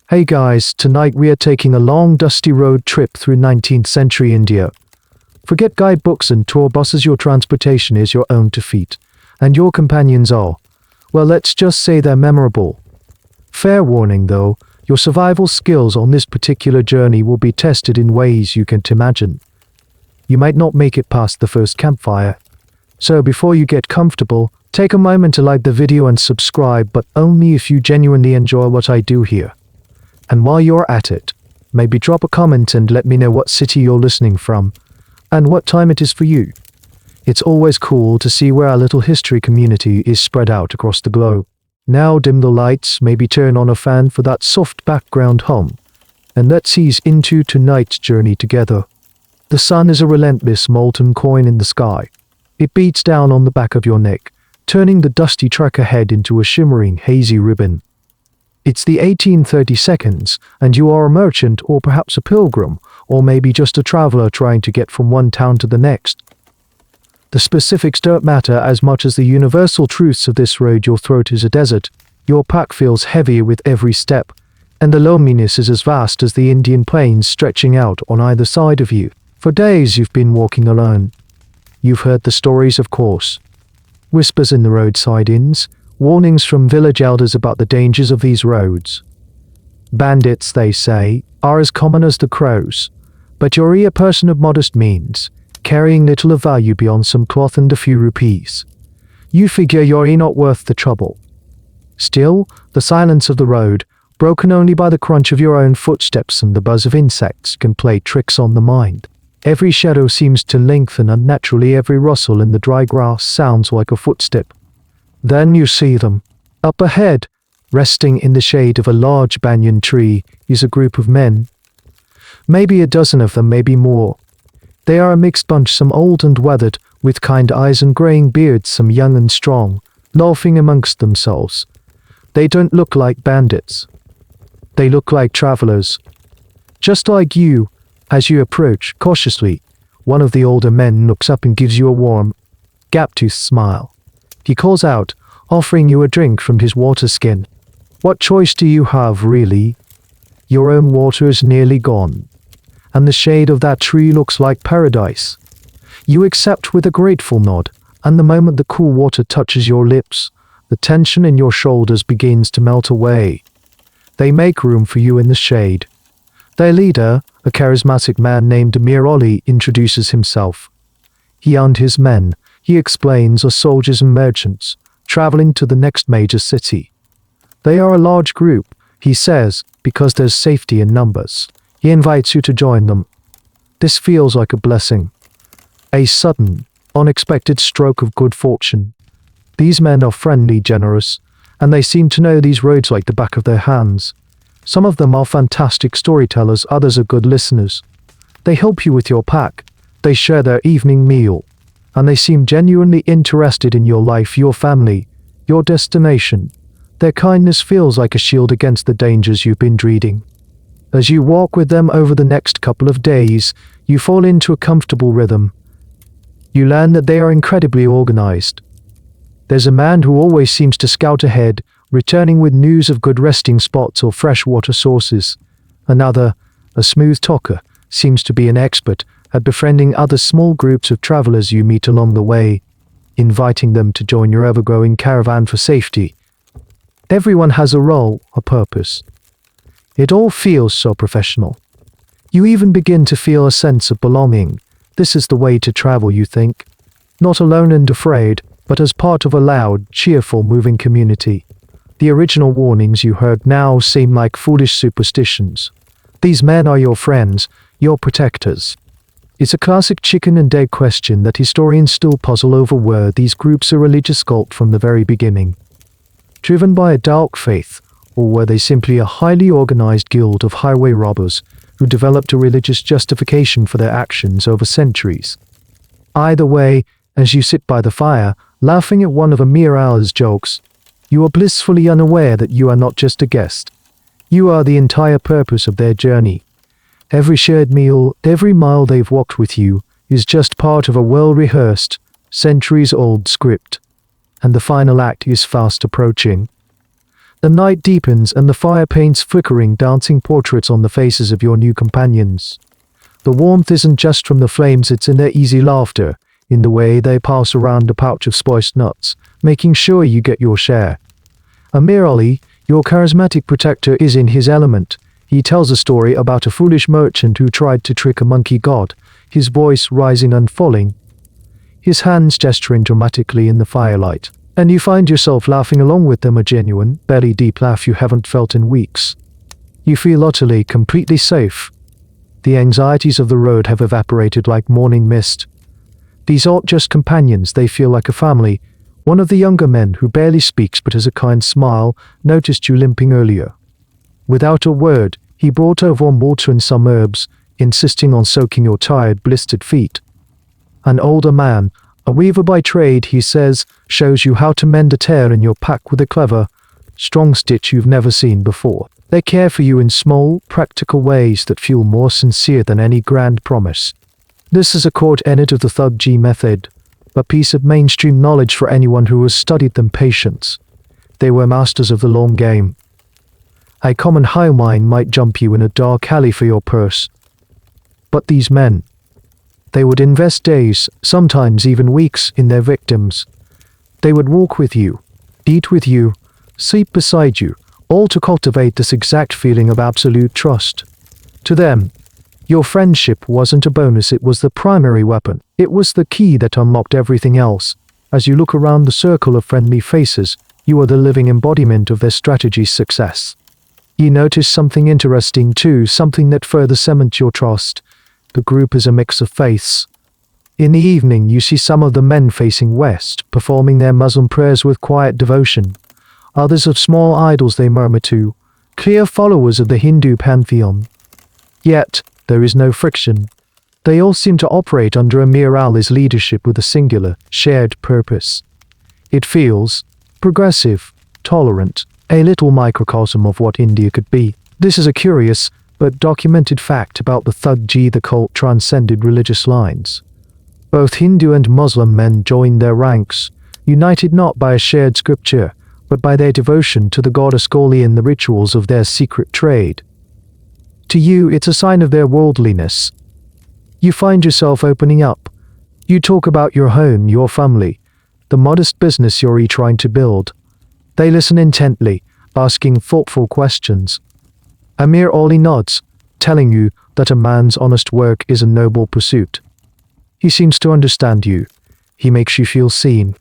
Hey guys, tonight we are taking a long dusty road trip through 19th century India. Forget guidebooks and tour buses, your transportation is your own to feet. And your companions are, well, let's just say they're memorable. Fair warning though, your survival skills on this particular journey will be tested in ways you can't imagine. You might not make it past the first campfire. So before you get comfortable, take a moment to like the video and subscribe, but only if you genuinely enjoy what I do here. And while you're at it, maybe drop a comment and let me know what city you're listening from, and what time it is for you. It's always cool to see where our little history community is spread out across the globe. Now dim the lights, maybe turn on a fan for that soft background hum, and let's ease into tonight's journey together. The sun is a relentless molten coin in the sky. It beats down on the back of your neck, turning the dusty track ahead into a shimmering, hazy ribbon. It's the 1830 seconds, and you are a merchant or perhaps a pilgrim, or maybe just a traveler trying to get from one town to the next. The specifics don't matter as much as the universal truths of this road. Your throat is a desert, your pack feels heavier with every step, and the loneliness is as vast as the Indian plains stretching out on either side of you. For days you've been walking alone. You've heard the stories, of course. Whispers in the roadside inns, warnings from village elders about the dangers of these roads. Bandits, they say, are as common as the crows, but you're a person of modest means, carrying little of value beyond some cloth and a few rupees. You figure you're not worth the trouble. Still, the silence of the road, broken only by the crunch of your own footsteps and the buzz of insects, can play tricks on the mind. Every shadow seems to lengthen unnaturally, every rustle in the dry grass sounds like a footstep. Then you see them. Up ahead, resting in the shade of a large banyan tree, is a group of men. Maybe a dozen of them, maybe more. They are a mixed bunch, some old and weathered, with kind eyes and graying beards, some young and strong, laughing amongst themselves. They don't look like bandits. They look like travelers. Just like you. As you approach, cautiously, one of the older men looks up and gives you a warm, gap-toothed smile. He calls out, offering you a drink from his water skin. What choice do you have, really? Your own water is nearly gone, and the shade of that tree looks like paradise. You accept with a grateful nod, and the moment the cool water touches your lips, the tension in your shoulders begins to melt away. They make room for you in the shade. Their leader, a charismatic man named Amir Ali, introduces himself. He and his men, he explains, are soldiers and merchants, traveling to the next major city. They are a large group, he says, because there's safety in numbers. He invites you to join them. This feels like a blessing. A sudden, unexpected stroke of good fortune. These men are friendly, generous, and they seem to know these roads like the back of their hands. Some of them are fantastic storytellers, others are good listeners. They help you with your pack. They share their evening meal. And they seem genuinely interested in your life, your family, your destination. Their kindness feels like a shield against the dangers you've been dreading. As you walk with them over the next couple of days, you fall into a comfortable rhythm. You learn that they are incredibly organized. There's a man who always seems to scout ahead, returning with news of good resting spots or fresh water sources. Another, a smooth talker, seems to be an expert at befriending other small groups of travelers you meet along the way, inviting them to join your ever-growing caravan for safety. Everyone has a role, a purpose. It all feels so professional. You even begin to feel a sense of belonging. This is the way to travel, you think. Not alone and afraid, but as part of a loud, cheerful, moving community. The original warnings you heard now seem like foolish superstitions. These men are your friends, your protectors. It's a classic chicken and egg question that historians still puzzle over. Were these groups a religious cult from the very beginning, driven by a dark faith, or were they simply a highly organized guild of highway robbers who developed a religious justification for their actions over centuries? Either way, as you sit by the fire, laughing at one of Amir Ali's jokes, you are blissfully unaware that you are not just a guest. You are the entire purpose of their journey. Every shared meal, every mile they've walked with you, is just part of a well-rehearsed, centuries-old script. And the final act is fast approaching. The night deepens and the fire paints flickering, dancing portraits on the faces of your new companions. The warmth isn't just from the flames, it's in their easy laughter, in the way they pass around a pouch of spiced nuts, making sure you get your share. Amir Ali, your charismatic protector, is in his element. He tells a story about a foolish merchant who tried to trick a monkey god, his voice rising and falling, his hands gesturing dramatically in the firelight. And you find yourself laughing along with them, a genuine, belly-deep laugh you haven't felt in weeks. You feel utterly, completely safe. The anxieties of the road have evaporated like morning mist. These aren't just companions, they feel like a family. One of the younger men, who barely speaks but has a kind smile, noticed you limping earlier. Without a word, he brought over warm water and some herbs, insisting on soaking your tired, blistered feet. An older man, a weaver by trade, he says, shows you how to mend a tear in your pack with a clever, strong stitch you've never seen before. They care for you in small, practical ways that feel more sincere than any grand promise. This is a core tenet of the Thuggee method, a piece of mainstream knowledge for anyone who has studied them. Patience. They were masters of the long game. A common highwine might jump you in a dark alley for your purse. But these men, they would invest days, sometimes even weeks, in their victims. They would walk with you, eat with you, sleep beside you, all to cultivate this exact feeling of absolute trust. To them, your friendship wasn't a bonus, it was the primary weapon. It was the key that unlocked everything else. As you look around the circle of friendly faces, you are the living embodiment of their strategy's success. You notice something interesting too, something that further cements your trust. The group is a mix of faiths. In the evening, you see some of the men facing west, performing their Muslim prayers with quiet devotion. Others of small idols they murmur to, clear followers of the Hindu pantheon. Yet, there is no friction. They all seem to operate under Amir Ali's leadership with a singular, shared purpose. It feels progressive, tolerant, a little microcosm of what India could be. This is a curious, but documented fact about the Thuggee. The cult transcended religious lines. Both Hindu and Muslim men joined their ranks, united not by a shared scripture, but by their devotion to the goddess Kali and the rituals of their secret trade. To you, it's a sign of their worldliness. You find yourself opening up. You talk about your home, your family, the modest business you're trying to build. They listen intently, asking thoughtful questions. Amir Ali nods, telling you that a man's honest work is a noble pursuit. He seems to understand you. He makes you feel seen.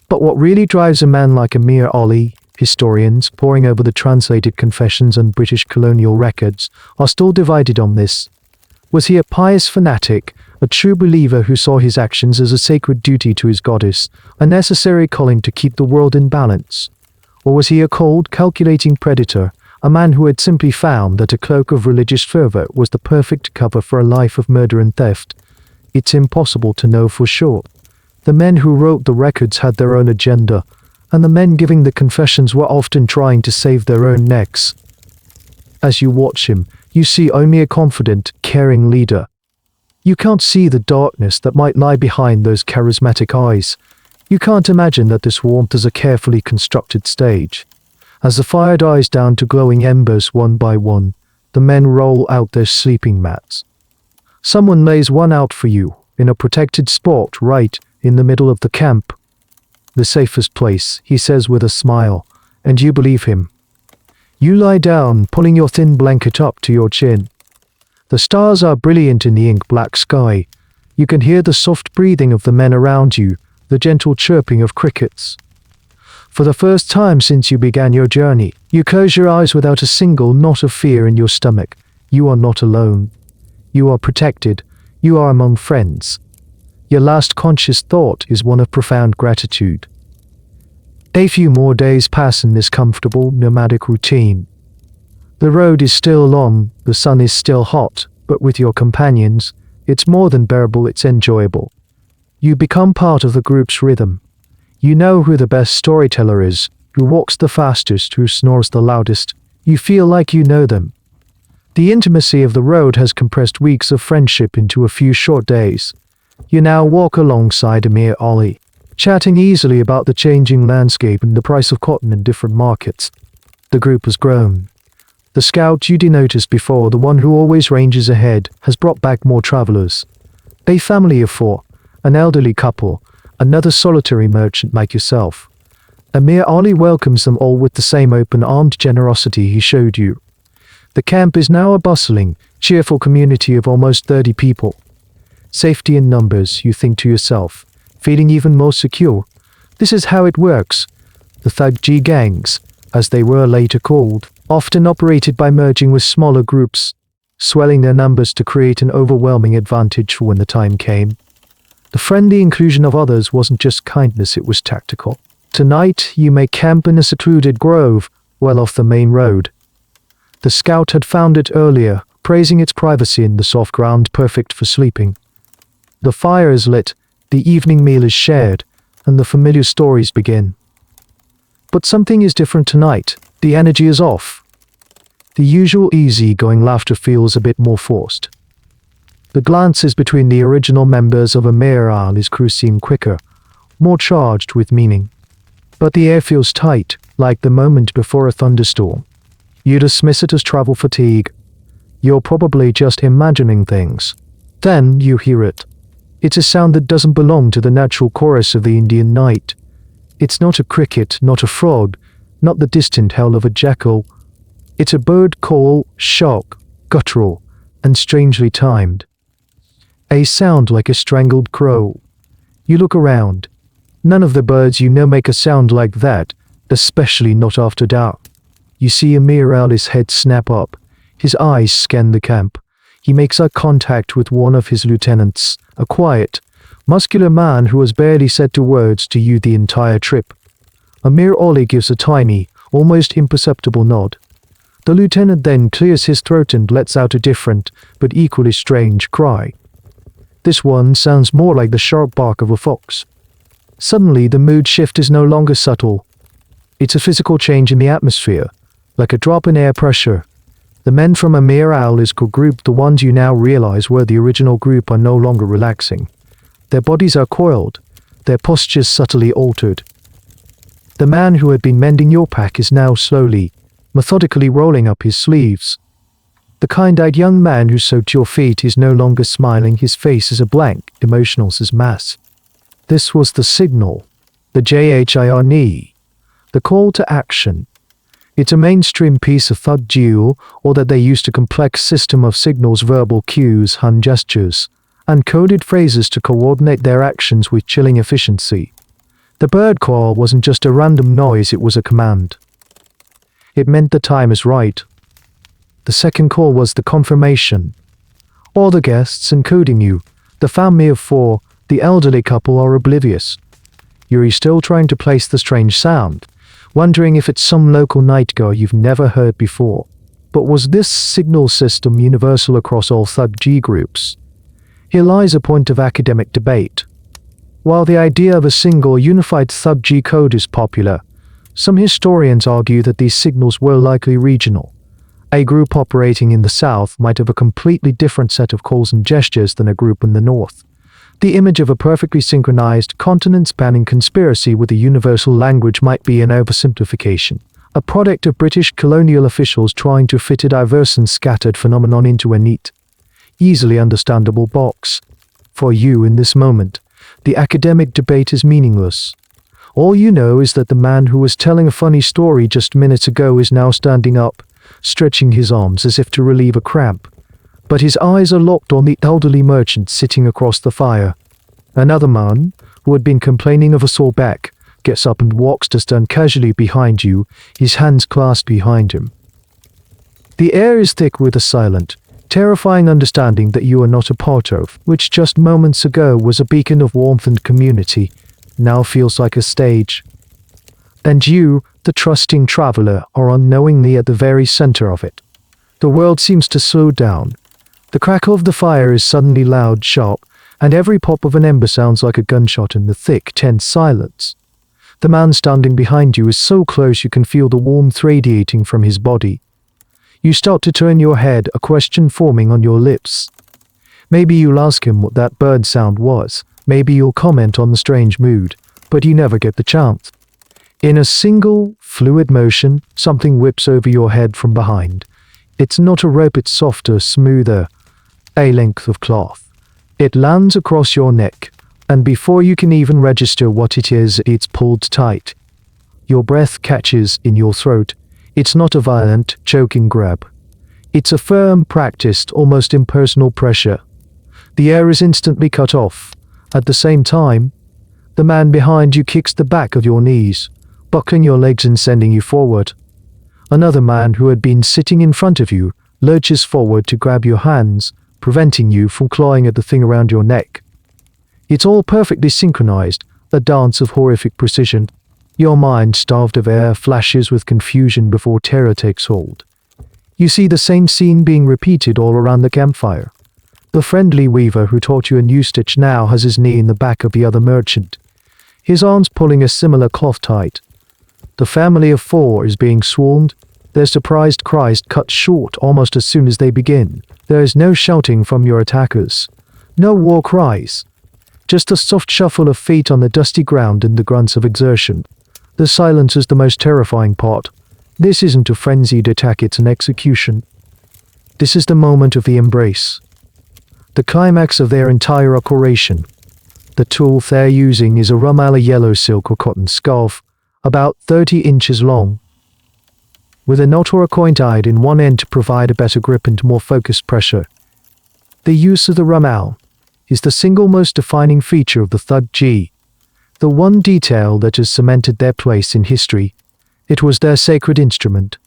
But what really drives a man like Amir Ali, historians, poring over the translated confessions and British colonial records, are still divided on this. Was he a pious fanatic, a true believer who saw his actions as a sacred duty to his goddess, a necessary calling to keep the world in balance? Or was he a cold, calculating predator, a man who had simply found that a cloak of religious fervor was the perfect cover for a life of murder and theft? It's impossible to know for sure. The men who wrote the records had their own agenda, and the men giving the confessions were often trying to save their own necks. As you watch him, you see only a confident, caring leader. You can't see the darkness that might lie behind those charismatic eyes. You can't imagine that this warmth is a carefully constructed stage. As the fire dies down to glowing embers one by one, the men roll out their sleeping mats. Someone lays one out for you, in a protected spot right in the middle of the camp. The safest place, he says with a smile, and you believe him. You lie down, pulling your thin blanket up to your chin. The stars are brilliant in the ink-black sky. You can hear the soft breathing of the men around you, the gentle chirping of crickets. For the first time since you began your journey, you close your eyes without a single knot of fear in your stomach. You are not alone. You are protected. You are among friends. Your last conscious thought is one of profound gratitude. A few more days pass in this comfortable, nomadic routine. The road is still long, the sun is still hot, but with your companions, it's more than bearable, it's enjoyable. You become part of the group's rhythm. You know who the best storyteller is, who walks the fastest, who snores the loudest. You feel like you know them. The intimacy of the road has compressed weeks of friendship into a few short days. You now walk alongside Amir Ali, chatting easily about the changing landscape and the price of cotton in different markets. The group has grown. The scout you'd noticed before, the one who always ranges ahead, has brought back more travelers. A family of 4, an elderly couple, another solitary merchant like yourself. Amir Ali welcomes them all with the same open-armed generosity he showed you. The camp is now a bustling, cheerful community of almost 30 people. Safety in numbers, you think to yourself, feeling even more secure. This is how it works. The Thuggee gangs, as they were later called, often operated by merging with smaller groups, swelling their numbers to create an overwhelming advantage for when the time came. The friendly inclusion of others wasn't just kindness, it was tactical. Tonight, you may camp in a secluded grove, well off the main road. The scout had found it earlier, praising its privacy in the soft ground, perfect for sleeping. The fire is lit, the evening meal is shared, and the familiar stories begin. But something is different tonight. The energy is off. The usual easy-going laughter feels a bit more forced. The glances between the original members of Amir Ali's crew seem quicker, more charged with meaning. But the air feels tight, like the moment before a thunderstorm. You dismiss it as travel fatigue. You're probably just imagining things. Then you hear it. It's a sound that doesn't belong to the natural chorus of the Indian night. It's not a cricket, not a frog, not the distant howl of a jackal. It's a bird call, sharp, guttural, and strangely timed. A sound like a strangled crow. You look around. None of the birds you know make a sound like that, especially not after dark. You see Amir Ali's head snap up. His eyes scan the camp. He makes eye contact with one of his lieutenants, a quiet, muscular man who has barely said 2 words to you the entire trip. Amir Ali gives a tiny, almost imperceptible nod. The lieutenant then clears his throat and lets out a different, but equally strange cry. This one sounds more like the sharp bark of a fox. Suddenly, the mood shift is no longer subtle. It's a physical change in the atmosphere, like a drop in air pressure. The men from Amir Ali's group, the ones you now realize were the original group, are no longer relaxing. Their bodies are coiled, their postures subtly altered. The man who had been mending your pack is now slowly, methodically rolling up his sleeves. The kind-eyed young man who soaked your feet is no longer smiling, his face is a blank, emotionless as mass. This was the signal, the JHIRNE, the call to action. It's a mainstream piece of Thuggee, or that they used a complex system of signals, verbal cues, hand gestures, and coded phrases to coordinate their actions with chilling efficiency. The bird call wasn't just a random noise, it was a command. It meant the time is right. The second call was the confirmation. All the guests, including you, the family of 4, the elderly couple, are oblivious. You're still trying to place the strange sound, wondering if it's some local nightjar you've never heard before. But was this signal system universal across all Thuggee groups? Here lies a point of academic debate. While the idea of a single unified Thuggee code is popular, some historians argue that these signals were likely regional. A group operating in the south might have a completely different set of calls and gestures than a group in the north. The image of a perfectly synchronized, continent-spanning conspiracy with a universal language might be an oversimplification, a product of British colonial officials trying to fit a diverse and scattered phenomenon into a neat, easily understandable box. For you in this moment, the academic debate is meaningless. All you know is that the man who was telling a funny story just minutes ago is now standing up, stretching his arms as if to relieve a cramp. But his eyes are locked on the elderly merchant sitting across the fire. Another man, who had been complaining of a sore back, gets up and walks to stand casually behind you, his hands clasped behind him. The air is thick with a silent, terrifying understanding that you are not a part of, which just moments ago was a beacon of warmth and community, now feels like a stage. And you, the trusting traveler, are unknowingly at the very center of it. The world seems to slow down. The crackle of the fire is suddenly loud, sharp, and every pop of an ember sounds like a gunshot in the thick, tense silence. The man standing behind you is so close you can feel the warmth radiating from his body. You start to turn your head, a question forming on your lips. Maybe you'll ask him what that bird sound was. Maybe you'll comment on the strange mood, but you never get the chance. In a single, fluid motion, something whips over your head from behind. It's not a rope, it's softer, smoother, a length of cloth. It lands across your neck, and before you can even register what it is, it's pulled tight. Your breath catches in your throat. It's not a violent, choking grab. It's a firm, practiced, almost impersonal pressure. The air is instantly cut off. At the same time, the man behind you kicks the back of your knees, buckling your legs and sending you forward. Another man who had been sitting in front of you lurches forward to grab your hands, preventing you from clawing at the thing around your neck. It's all perfectly synchronized, a dance of horrific precision. Your mind, starved of air, flashes with confusion before terror takes hold. You see the same scene being repeated all around the campfire. The friendly weaver who taught you a new stitch now has his knee in the back of the other merchant, his arms pulling a similar cloth tight. The family of 4 is being swarmed, their surprised cries cut short almost as soon as they begin. There is no shouting from your attackers, no war cries, just a soft shuffle of feet on the dusty ground and the grunts of exertion. The silence is the most terrifying part. This isn't a frenzied attack, it's an execution. This is the moment of the embrace, the climax of their entire operation. The tool they're using is a rumala yellow silk or cotton scarf, about 30 inches long, with a knot or a coin tied in one end to provide a better grip and more focused pressure. The use of the rumal is the single most defining feature of the Thuggee, the one detail that has cemented their place in history. It was their sacred instrument.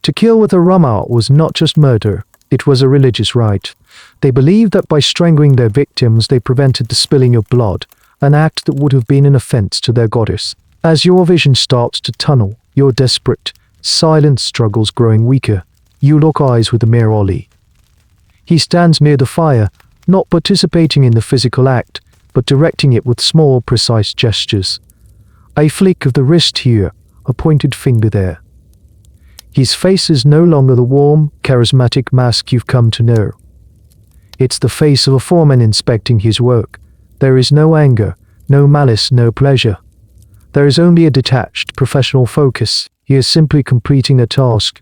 To kill with a rumal was not just murder, it was a religious rite. They believed that by strangling their victims they prevented the spilling of blood, an act that would have been an offense to their goddess. As your vision starts to tunnel, you're desperate, silent struggles growing weaker. You lock eyes with Amir Ali. He stands near the fire, not participating in the physical act, but directing it with small, precise gestures. A flick of the wrist here, a pointed finger there. His face is no longer the warm, charismatic mask you've come to know. It's the face of a foreman inspecting his work. There is no anger, no malice, no pleasure. There is only a detached, professional focus. He is simply completing a task,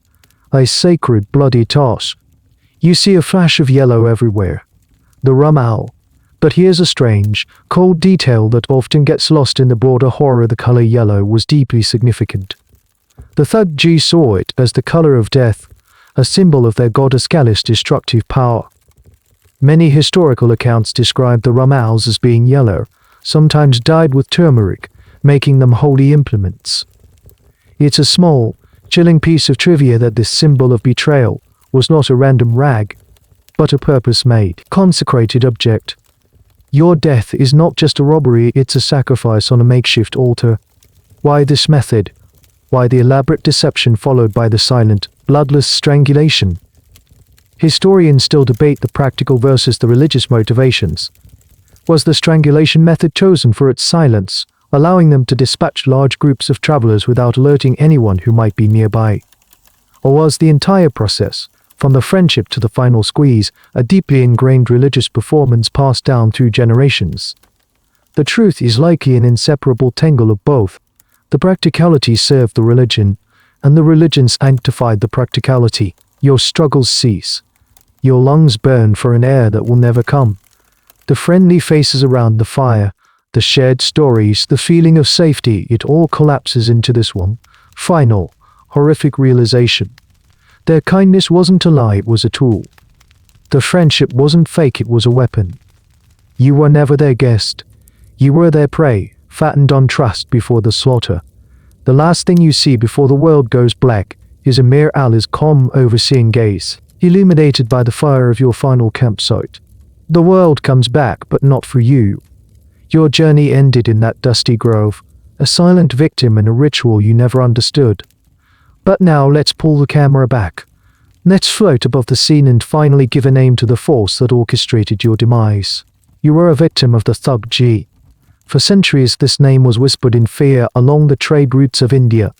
a sacred, bloody task. You see a flash of yellow everywhere, the rumal. But here's a strange, cold detail that often gets lost in the broader horror. The color yellow was deeply significant. The Thuggee saw it as the color of death, a symbol of their goddess Kali's destructive power. Many historical accounts describe the rumals as being yellow, sometimes dyed with turmeric, making them holy implements. It's a small, chilling piece of trivia that this symbol of betrayal was not a random rag, but a purpose-made, consecrated object. Your death is not just a robbery, it's a sacrifice on a makeshift altar. Why this method? Why the elaborate deception followed by the silent, bloodless strangulation? Historians still debate the practical versus the religious motivations. Was the strangulation method chosen for its silence, allowing them to dispatch large groups of travelers without alerting anyone who might be nearby? Or was the entire process, from the friendship to the final squeeze, a deeply ingrained religious performance passed down through generations? The truth is likely an inseparable tangle of both. The practicality served the religion, and the religion sanctified the practicality. Your struggles cease. Your lungs burn for an air that will never come. The friendly faces around the fire, the shared stories, the feeling of safety, it all collapses into this one, final, horrific realization. Their kindness wasn't a lie, it was a tool. The friendship wasn't fake, it was a weapon. You were never their guest. You were their prey, fattened on trust before the slaughter. The last thing you see before the world goes black is Amir Ali's calm, overseeing gaze, illuminated by the fire of your final campsite. The world comes back, but not for you. Your journey ended in that dusty grove, a silent victim in a ritual you never understood. But now let's pull the camera back. Let's float above the scene and finally give a name to the force that orchestrated your demise. You were a victim of the Thuggee. For centuries this name was whispered in fear along the trade routes of India.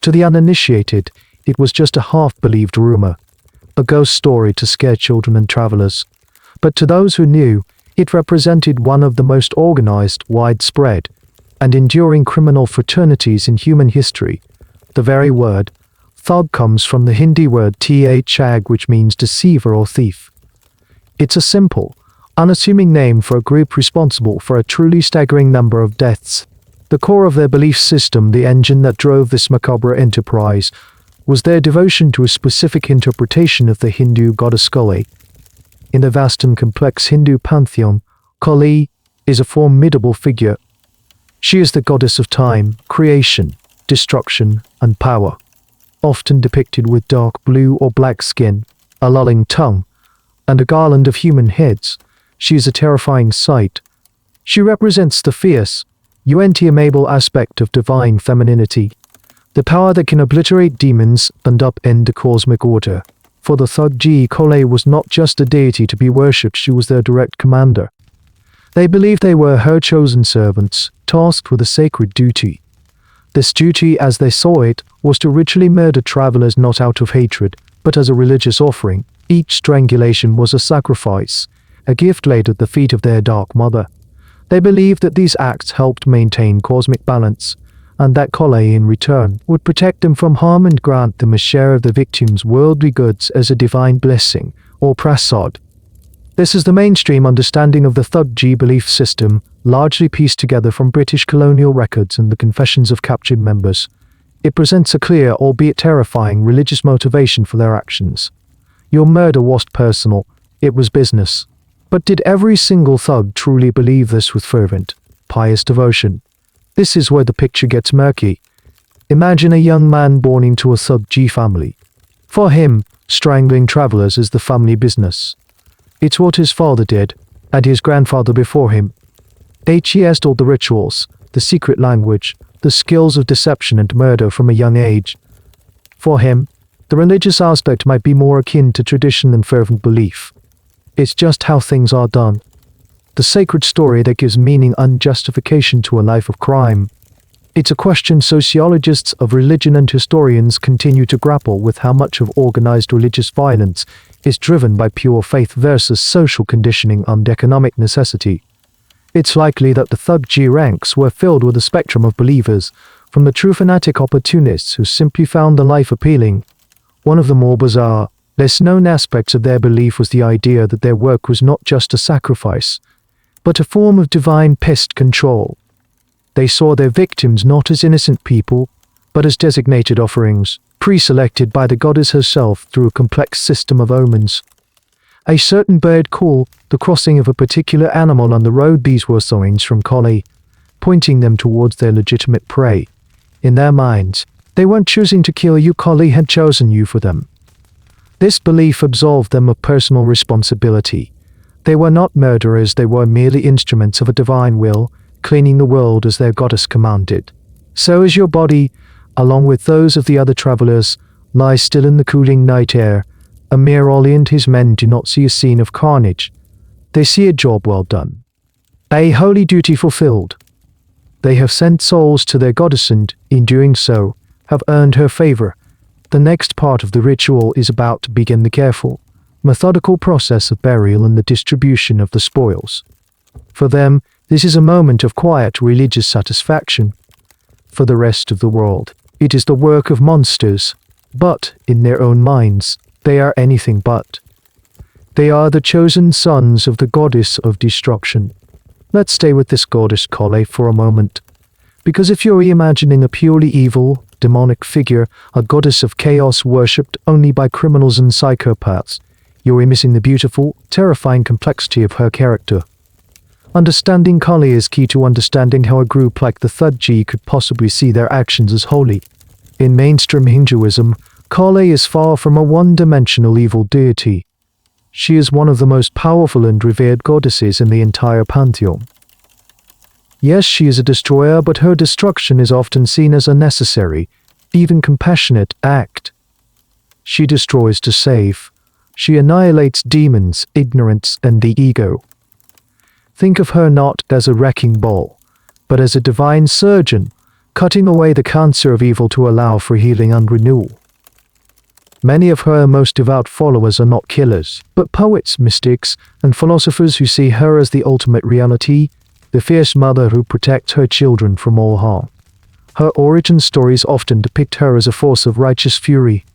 To the uninitiated, it was just a half-believed rumor, a ghost story to scare children and travelers. But to those who knew, it represented one of the most organized, widespread, and enduring criminal fraternities in human history. The very word thug comes from the Hindi word thag, which means deceiver or thief. It's a simple, unassuming name for a group responsible for a truly staggering number of deaths. The core of their belief system, the engine that drove this macabre enterprise, was their devotion to a specific interpretation of the Hindu goddess Kali. In the vast and complex Hindu pantheon, Kali is a formidable figure. She is the goddess of time, creation, destruction, and power. Often depicted with dark blue or black skin, a lolling tongue, and a garland of human heads, she is a terrifying sight. She represents the fierce, untamable aspect of divine femininity, the power that can obliterate demons and upend the cosmic order. For the Thuggee, Kali was not just a deity to be worshipped, she was their direct commander. They believed they were her chosen servants, tasked with a sacred duty. This duty, as they saw it, was to ritually murder travelers not out of hatred, but as a religious offering. Each strangulation was a sacrifice, a gift laid at the feet of their dark mother. They believed that these acts helped maintain cosmic balance, and that Kali in return would protect them from harm and grant them a share of the victim's worldly goods as a divine blessing, or prasad. This is the mainstream understanding of the Thuggee belief system, largely pieced together from British colonial records and the confessions of captured members. It presents a clear, albeit terrifying, religious motivation for their actions. Your murder wasn't personal, it was business. But did every single thug truly believe this with fervent, pious devotion? This is where the picture gets murky. Imagine a young man born into a Thuggee family. For him, strangling travelers is the family business. It's what his father did, and his grandfather before him. He taught the rituals, the secret language, the skills of deception and murder from a young age. For him, the religious aspect might be more akin to tradition than fervent belief. It's just how things are done. The sacred story that gives meaning and justification to a life of crime. It's a question sociologists of religion and historians continue to grapple with: how much of organized religious violence is driven by pure faith versus social conditioning and economic necessity. It's likely that the Thuggee ranks were filled with a spectrum of believers, from the true fanatic opportunists who simply found the life appealing. One of the more bizarre, less-known aspects of their belief was the idea that their work was not just a sacrifice, but a form of divine pest control. They saw their victims not as innocent people, but as designated offerings, pre-selected by the goddess herself through a complex system of omens. A certain bird call, the crossing of a particular animal on the road, these were signs from Kali, pointing them towards their legitimate prey. In their minds, they weren't choosing to kill you, Kali had chosen you for them. This belief absolved them of personal responsibility. They were not murderers, they were merely instruments of a divine will, cleaning the world as their goddess commanded. So as your body, along with those of the other travelers, lies still in the cooling night air, Amir Ali and his men do not see a scene of carnage. They see a job well done. A holy duty fulfilled. They have sent souls to their goddess and, in doing so, have earned her favor. The next part of the ritual is about to begin: the careful, methodical process of burial and the distribution of the spoils. For them, this is a moment of quiet religious satisfaction. For the rest of the world, it is the work of monsters, but, in their own minds, they are anything but. They are the chosen sons of the goddess of destruction. Let's stay with this goddess Kali for a moment. Because if you're imagining a purely evil, demonic figure, a goddess of chaos worshipped only by criminals and psychopaths, you're missing the beautiful, terrifying complexity of her character. Understanding Kali is key to understanding how a group like the Thuggee could possibly see their actions as holy. In mainstream Hinduism, Kali is far from a one-dimensional evil deity. She is one of the most powerful and revered goddesses in the entire pantheon. Yes, she is a destroyer, but her destruction is often seen as a necessary, even compassionate act. She destroys to save. She annihilates demons, ignorance, and the ego. Think of her not as a wrecking ball, but as a divine surgeon, cutting away the cancer of evil to allow for healing and renewal. Many of her most devout followers are not killers, but poets, mystics, and philosophers who see her as the ultimate reality, the fierce mother who protects her children from all harm. Her origin stories often depict her as a force of righteous fury.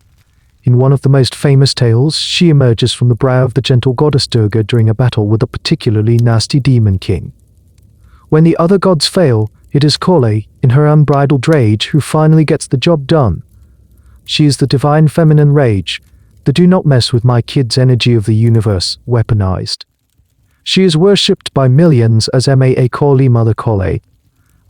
In one of the most famous tales, she emerges from the brow of the gentle goddess Durga during a battle with a particularly nasty demon king. When the other gods fail, it is Kale, in her unbridled rage, who finally gets the job done. She is the divine feminine rage, the do not mess with my kids energy of the universe, weaponized. She is worshipped by millions as Kali Mother Kale,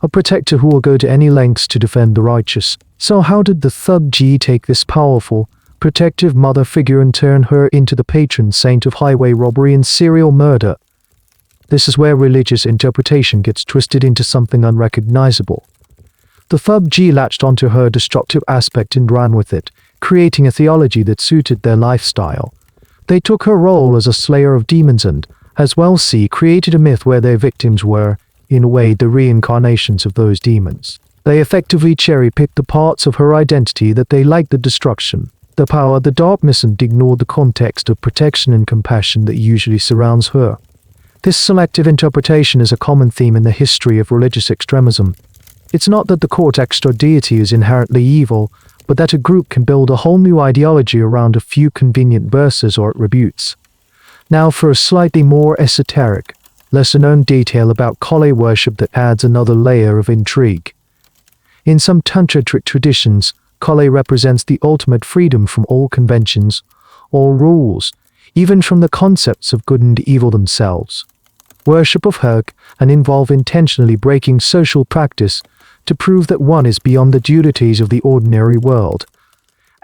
a protector who will go to any lengths to defend the righteous. So how did the Thuggee take this powerful, protective mother figure and turn her into the patron saint of highway robbery and serial murder? This is where religious interpretation gets twisted into something unrecognizable. The Thuggee latched onto her destructive aspect and ran with it, creating a theology that suited their lifestyle. They took her role as a slayer of demons and, as well created a myth where their victims were, in a way, the reincarnations of those demons. They effectively cherry-picked the parts of her identity that they liked: the destruction, the power, the darkness, and ignored the context of protection and compassion that usually surrounds her. This selective interpretation is a common theme in the history of religious extremism. It's not that the core text or deity is inherently evil, but that a group can build a whole new ideology around a few convenient verses or attributes. Now for a slightly more esoteric, lesser-known detail about Kale worship that adds another layer of intrigue. In some tantric traditions, Kale represents the ultimate freedom from all conventions, all rules, even from the concepts of good and evil themselves. Worship of her can involve intentionally breaking social practice to prove that one is beyond the duties of the ordinary world.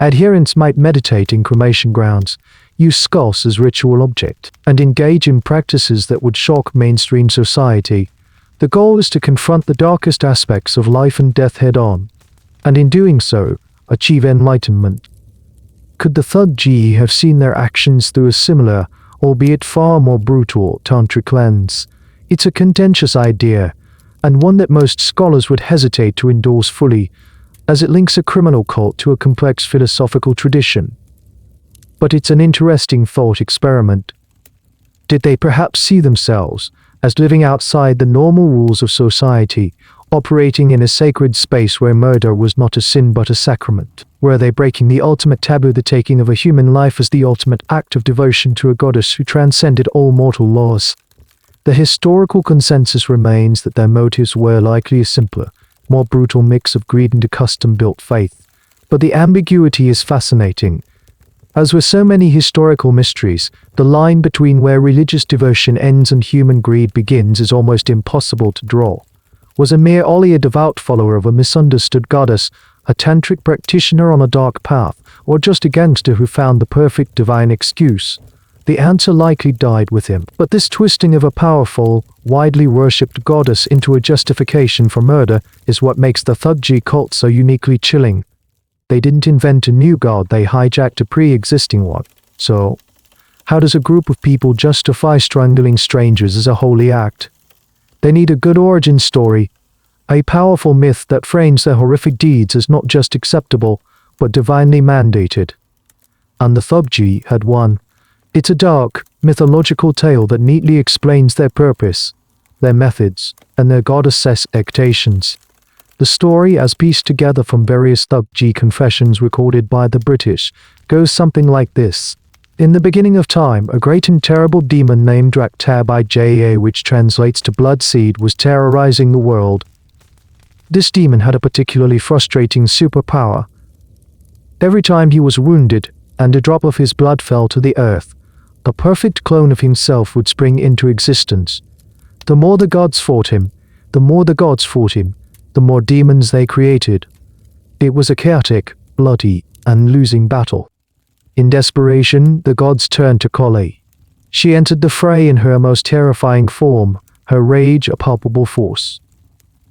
Adherents might meditate in cremation grounds, use skulls as ritual object, and engage in practices that would shock mainstream society. The goal is to confront the darkest aspects of life and death head-on, and in doing so, achieve enlightenment. Could the Thuggee have seen their actions through a similar, albeit far more brutal, tantric lens? It's a contentious idea, and one that most scholars would hesitate to endorse fully, as it links a criminal cult to a complex philosophical tradition. But it's an interesting thought experiment. Did they perhaps see themselves as living outside the normal rules of society, operating in a sacred space where murder was not a sin but a sacrament? Were they breaking the ultimate taboo, the taking of a human life as the ultimate act of devotion to a goddess who transcended all mortal laws? The historical consensus remains that their motives were likely a simpler, more brutal mix of greed and a custom-built faith. But the ambiguity is fascinating. As with so many historical mysteries, the line between where religious devotion ends and human greed begins is almost impossible to draw. Was a devout follower of a misunderstood goddess, a tantric practitioner on a dark path, or just a gangster who found the perfect divine excuse? The answer likely died with him. But this twisting of a powerful, widely worshipped goddess into a justification for murder is what makes the Thuggee cult so uniquely chilling. They didn't invent a new god, they hijacked a pre-existing one. So, how does a group of people justify strangling strangers as a holy act? They need a good origin story, a powerful myth that frames their horrific deeds as not just acceptable, but divinely mandated. And the Thuggee had one. It's a dark, mythological tale that neatly explains their purpose, their methods, and their goddess expectations. The story, as pieced together from various Thuggee confessions recorded by the British, goes something like this. In the beginning of time, a great and terrible demon named Draktabija, which translates to blood seed, was terrorizing the world. This demon had a particularly frustrating superpower. Every time he was wounded, and a drop of his blood fell to the earth, a perfect clone of himself would spring into existence. The more the gods fought him, the more the gods fought him, the more demons they created. It was a chaotic, bloody, and losing battle. In desperation, the gods turned to Kale. She entered the fray in her most terrifying form, her rage a palpable force.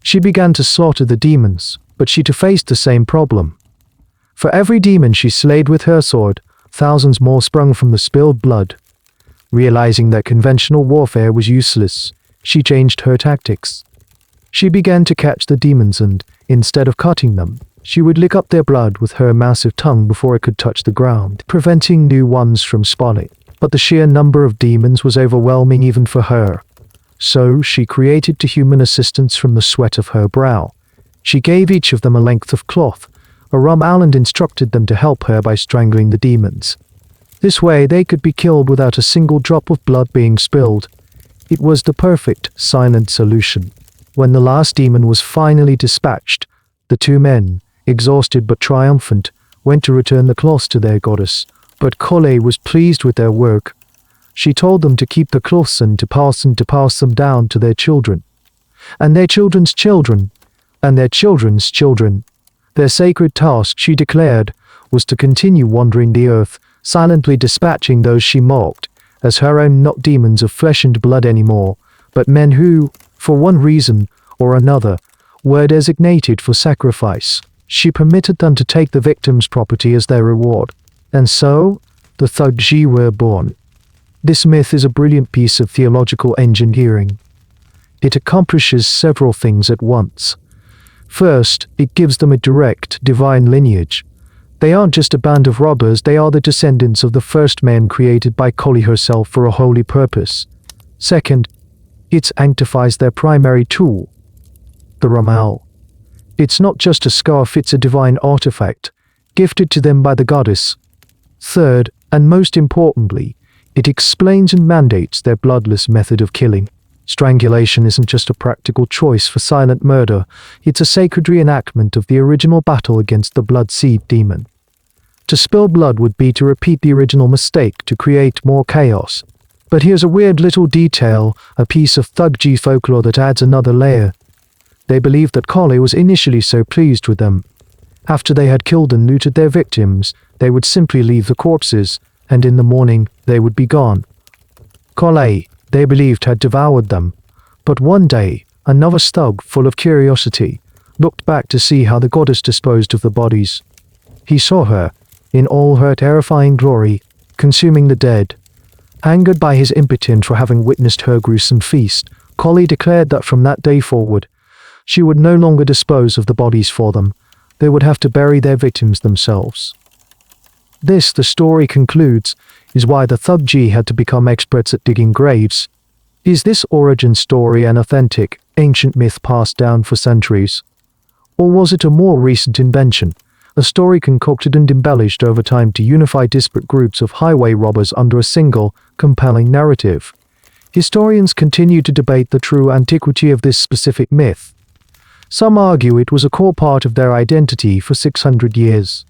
She began to slaughter the demons, but she too faced the same problem. For every demon she slayed with her sword, thousands more sprung from the spilled blood. Realizing that conventional warfare was useless, she changed her tactics. She began to catch the demons and, instead of cutting them, she would lick up their blood with her massive tongue before it could touch the ground, preventing new ones from spawning. But the sheer number of demons was overwhelming even for her. So she created 2 human assistants from the sweat of her brow. She gave each of them a length of cloth, a rum owl, and instructed them to help her by strangling the demons. This way they could be killed without a single drop of blood being spilled. It was the perfect, silent solution. When the last demon was finally dispatched, the 2 men, exhausted but triumphant, went to return the cloths to their goddess. But Kole was pleased with their work. She told them to keep the cloths and to pass them down to their children, and their children's children, and their children's children. Their sacred task, she declared, was to continue wandering the earth, silently dispatching those she mocked as her own, not demons of flesh and blood anymore, but men who, for one reason or another, were designated for sacrifice. She permitted them to take the victim's property as their reward. And so, the Thuggee were born. This myth is a brilliant piece of theological engineering. It accomplishes several things at once. First, it gives them a direct, divine lineage. They aren't just a band of robbers, they are the descendants of the first men created by Kali herself for a holy purpose. Second, it sanctifies their primary tool, the rum owl. It's not just a scarf, it's a divine artifact, gifted to them by the goddess. Third, and most importantly, it explains and mandates their bloodless method of killing. Strangulation isn't just a practical choice for silent murder, it's a sacred reenactment of the original battle against the blood seed demon. To spill blood would be to repeat the original mistake, to create more chaos. But here's a weird little detail, a piece of Thuggee folklore that adds another layer. They believed that Kali was initially so pleased with them. After they had killed and looted their victims, they would simply leave the corpses, and in the morning they would be gone. Kali, they believed, had devoured them. But one day, another thug, full of curiosity, looked back to see how the goddess disposed of the bodies. He saw her, in all her terrifying glory, consuming the dead. Angered by his impotence for having witnessed her gruesome feast, Kali declared that from that day forward, she would no longer dispose of the bodies for them. They would have to bury their victims themselves. This, the story concludes, is why the Thuggee had to become experts at digging graves. Is this origin story an authentic, ancient myth passed down for centuries? Or was it a more recent invention, a story concocted and embellished over time to unify disparate groups of highway robbers under a single, compelling narrative? Historians continue to debate the true antiquity of this specific myth. Some argue it was a core part of their identity for 600 years.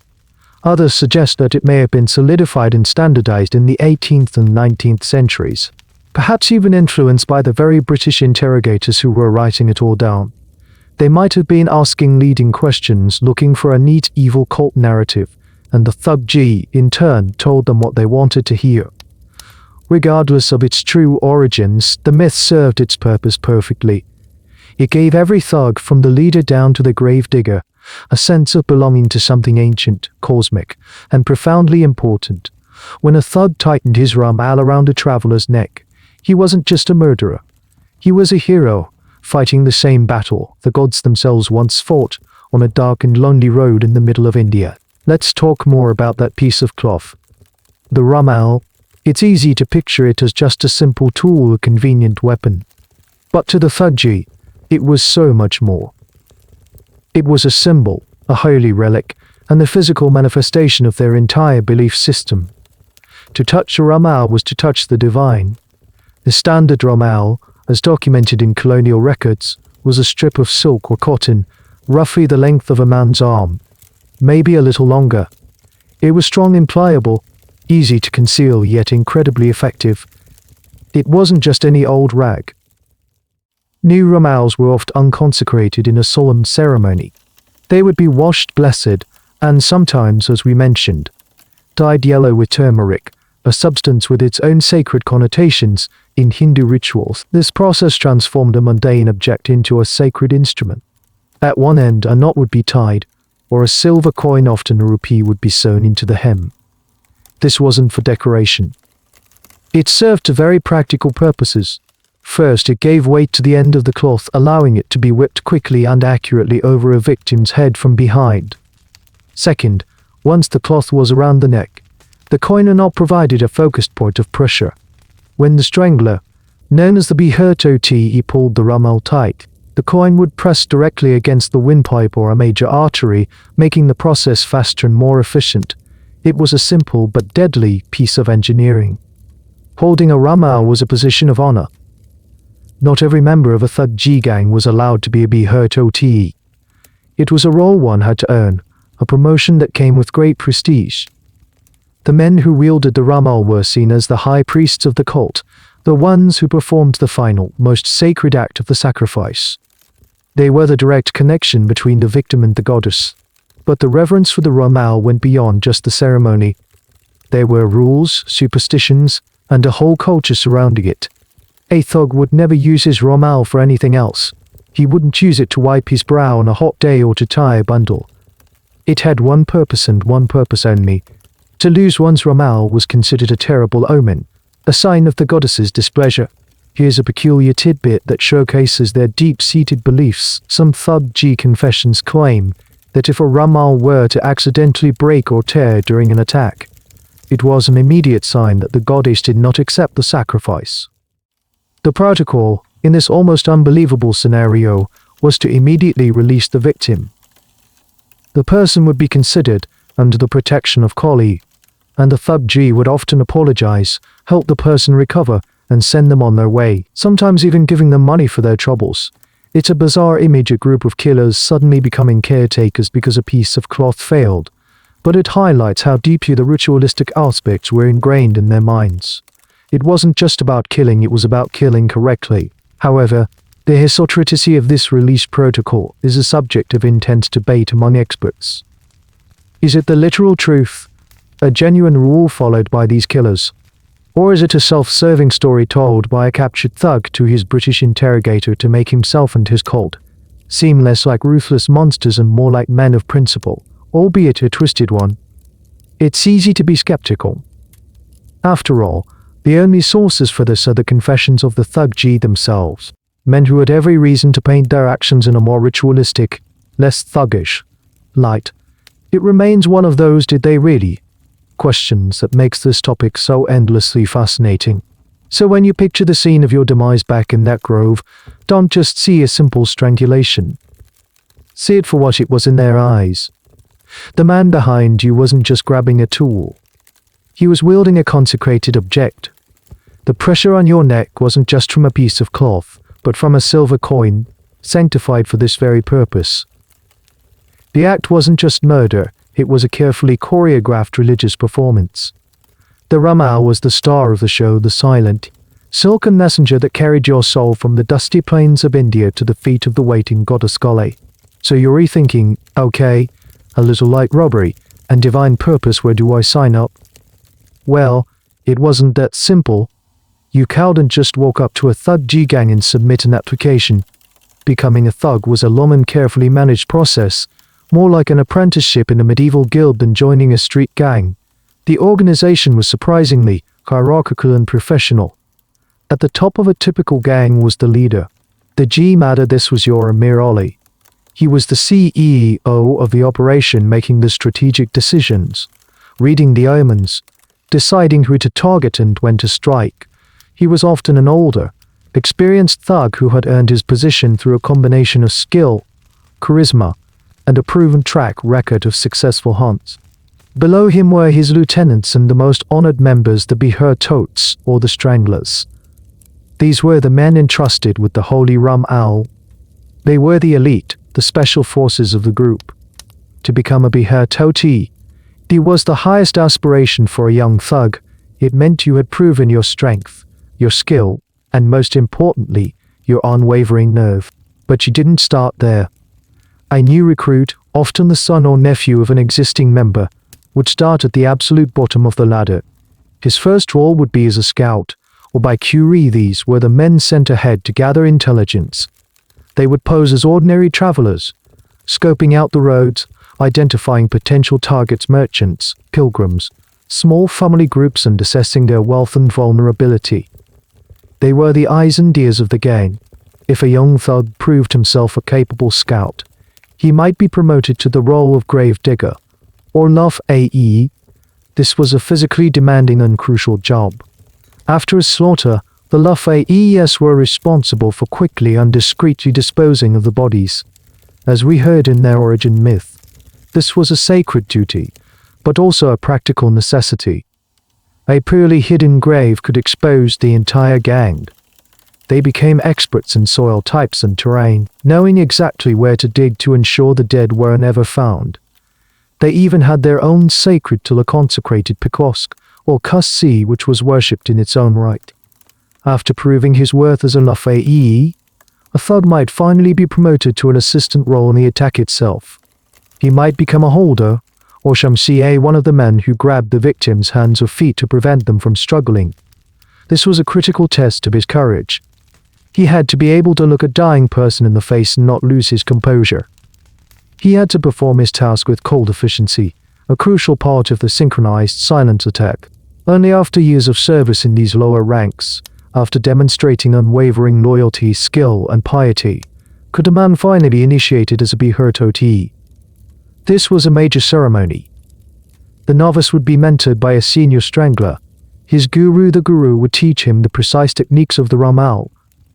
Others suggest that it may have been solidified and standardized in the 18th and 19th centuries, perhaps even influenced by the very British interrogators who were writing it all down. They might have been asking leading questions, looking for a neat evil cult narrative, and the Thuggee, in turn, told them what they wanted to hear. Regardless of its true origins, the myth served its purpose perfectly. It gave every thug, from the leader down to the grave digger, a sense of belonging to something ancient, cosmic, and profoundly important. When a thug tightened his rum owl around a traveler's neck, he wasn't just a murderer. He was a hero, fighting the same battle the gods themselves once fought on a dark and lonely road in the middle of India. Let's talk more about that piece of cloth. The rum owl. It's easy to picture it as just a simple tool, a convenient weapon. But to the Thuggee, it was so much more. It was a symbol, a holy relic, and the physical manifestation of their entire belief system. To touch a rum owl was to touch the divine. The standard rum owl, as documented in colonial records, was a strip of silk or cotton, roughly the length of a man's arm, maybe a little longer. It was strong and pliable, easy to conceal yet incredibly effective. It wasn't just any old rag. New rum owls were oft unconsecrated in a solemn ceremony. They would be washed, blessed, and sometimes, as we mentioned, dyed yellow with turmeric, a substance with its own sacred connotations in Hindu rituals. This process transformed a mundane object into a sacred instrument. At one end, a knot would be tied, or a silver coin, often a rupee, would be sewn into the hem. This wasn't for decoration. It served to very practical purposes. First, it gave weight to the end of the cloth, allowing it to be whipped quickly and accurately over a victim's head from behind. Second, once the cloth was around the neck, the coin or knot provided a focused point of pressure. When the strangler, Known as the Bihurtoti, he pulled the rummel tight. The coin would press directly against the windpipe or a major artery, making the process faster and more efficient. It was a simple but deadly piece of engineering. Holding a rummel was a position of honor. Not every member of a Thuggee gang was allowed to be a Bihurtoti. It was a role one had to earn, a promotion that came with great prestige. The men who wielded the rummel were seen as the high priests of the cult, the ones who performed the final, most sacred act of the sacrifice. They were the direct connection between the victim and the goddess. But the reverence for the rummel went beyond just the ceremony. There were rules, superstitions, and a whole culture surrounding it. A thug would never use his rummel for anything else. He wouldn't use it to wipe his brow on a hot day or to tie a bundle. It had one purpose and one purpose only. To lose one's rummel was considered a terrible omen, a sign of the goddess's displeasure. Here's a peculiar tidbit that showcases their deep-seated beliefs. Some Thuggee confessions claim that if a rummel were to accidentally break or tear during an attack, it was an immediate sign that the goddess did not accept the sacrifice. The protocol, in this almost unbelievable scenario, was to immediately release the victim. The person would be considered under the protection of Kali, and the Thuggee would often apologize, help the person recover, and send them on their way, sometimes even giving them money for their troubles. It's a bizarre image, a group of killers suddenly becoming caretakers because a piece of cloth failed, but it highlights how deeply the ritualistic aspects were ingrained in their minds. It wasn't just about killing, it was about killing correctly. However, the historicity of this release protocol is a subject of intense debate among experts. Is it the literal truth, a genuine rule followed by these killers? Or is it a self-serving story told by a captured thug to his British interrogator to make himself and his cult seem less like ruthless monsters and more like men of principle, albeit a twisted one? It's easy to be skeptical. After all, the only sources for this are the confessions of the Thuggee themselves, men who had every reason to paint their actions in a more ritualistic, less thuggish light. It remains one of those "did they really?" questions that makes this topic so endlessly fascinating. So when you picture the scene of your demise back in that grove, don't just see a simple strangulation. See it for what it was in their eyes. The man behind you wasn't just grabbing a tool. He was wielding a consecrated object. The pressure on your neck wasn't just from a piece of cloth, but from a silver coin, sanctified for this very purpose. The act wasn't just murder, it was a carefully choreographed religious performance. The rummel was the star of the show, the silent, silken messenger that carried your soul from the dusty plains of India to the feet of the waiting goddess Kali. So you're rethinking, okay, a little like robbery, and divine purpose, where do I sign up? Well, it wasn't that simple. You couldn't just walk up to a Thuggee gang and submit an application. Becoming a thug was a long and carefully managed process, more like an apprenticeship in a medieval guild than joining a street gang. The organization was surprisingly hierarchical and professional. At the top of a typical gang was the leader. The G-Matter, this was your Amir Ali. He was the CEO of the operation, making the strategic decisions, reading the omens, deciding who to target and when to strike. He was often an older, experienced thug who had earned his position through a combination of skill, charisma, and a proven track record of successful hunts. Below him were his lieutenants and the most honored members, the Bihurtotes, or the Stranglers. These were the men entrusted with the holy rummel. They were the elite, the special forces of the group. To become a Bihurtoti, it was the highest aspiration for a young thug. It meant you had proven your strength, your skill, and most importantly, your unwavering nerve. But you didn't start there. A new recruit, often the son or nephew of an existing member, would start at the absolute bottom of the ladder. His first role would be as a scout, or by Curie. These were the men sent ahead to gather intelligence. They would pose as ordinary travelers, scoping out the roads, identifying potential targets, merchants, pilgrims, small family groups, and assessing their wealth and vulnerability. They were the eyes and ears of the gang. If a young thug proved himself a capable scout, he might be promoted to the role of grave digger, or Luff AE. This was a physically demanding and crucial job. After a slaughter, The lull were responsible for quickly and discreetly disposing of the bodies. As we heard in their origin myth, this was a sacred duty, but also a practical necessity. A poorly hidden grave could expose the entire gang. They became experts in soil types and terrain, knowing exactly where to dig to ensure the dead were never found. They even had their own sacred to the consecrated Pekosk, or Kussi, which was worshipped in its own right. After proving his worth as a lull, a thug might finally be promoted to an assistant role in the attack itself. He might become a holder, or Shamsi, one of the men who grabbed the victim's hands or feet to prevent them from struggling. This was a critical test of his courage. He had to be able to look a dying person in the face and not lose his composure. He had to perform his task with cold efficiency, a crucial part of the synchronized silent attack. Only after years of service in these lower ranks, after demonstrating unwavering loyalty, skill, and piety, could a man finally be initiated as a Bihurtoti. This was a major ceremony. The novice would be mentored by a senior strangler. His guru, the guru, would teach him the precise techniques of the Ramal,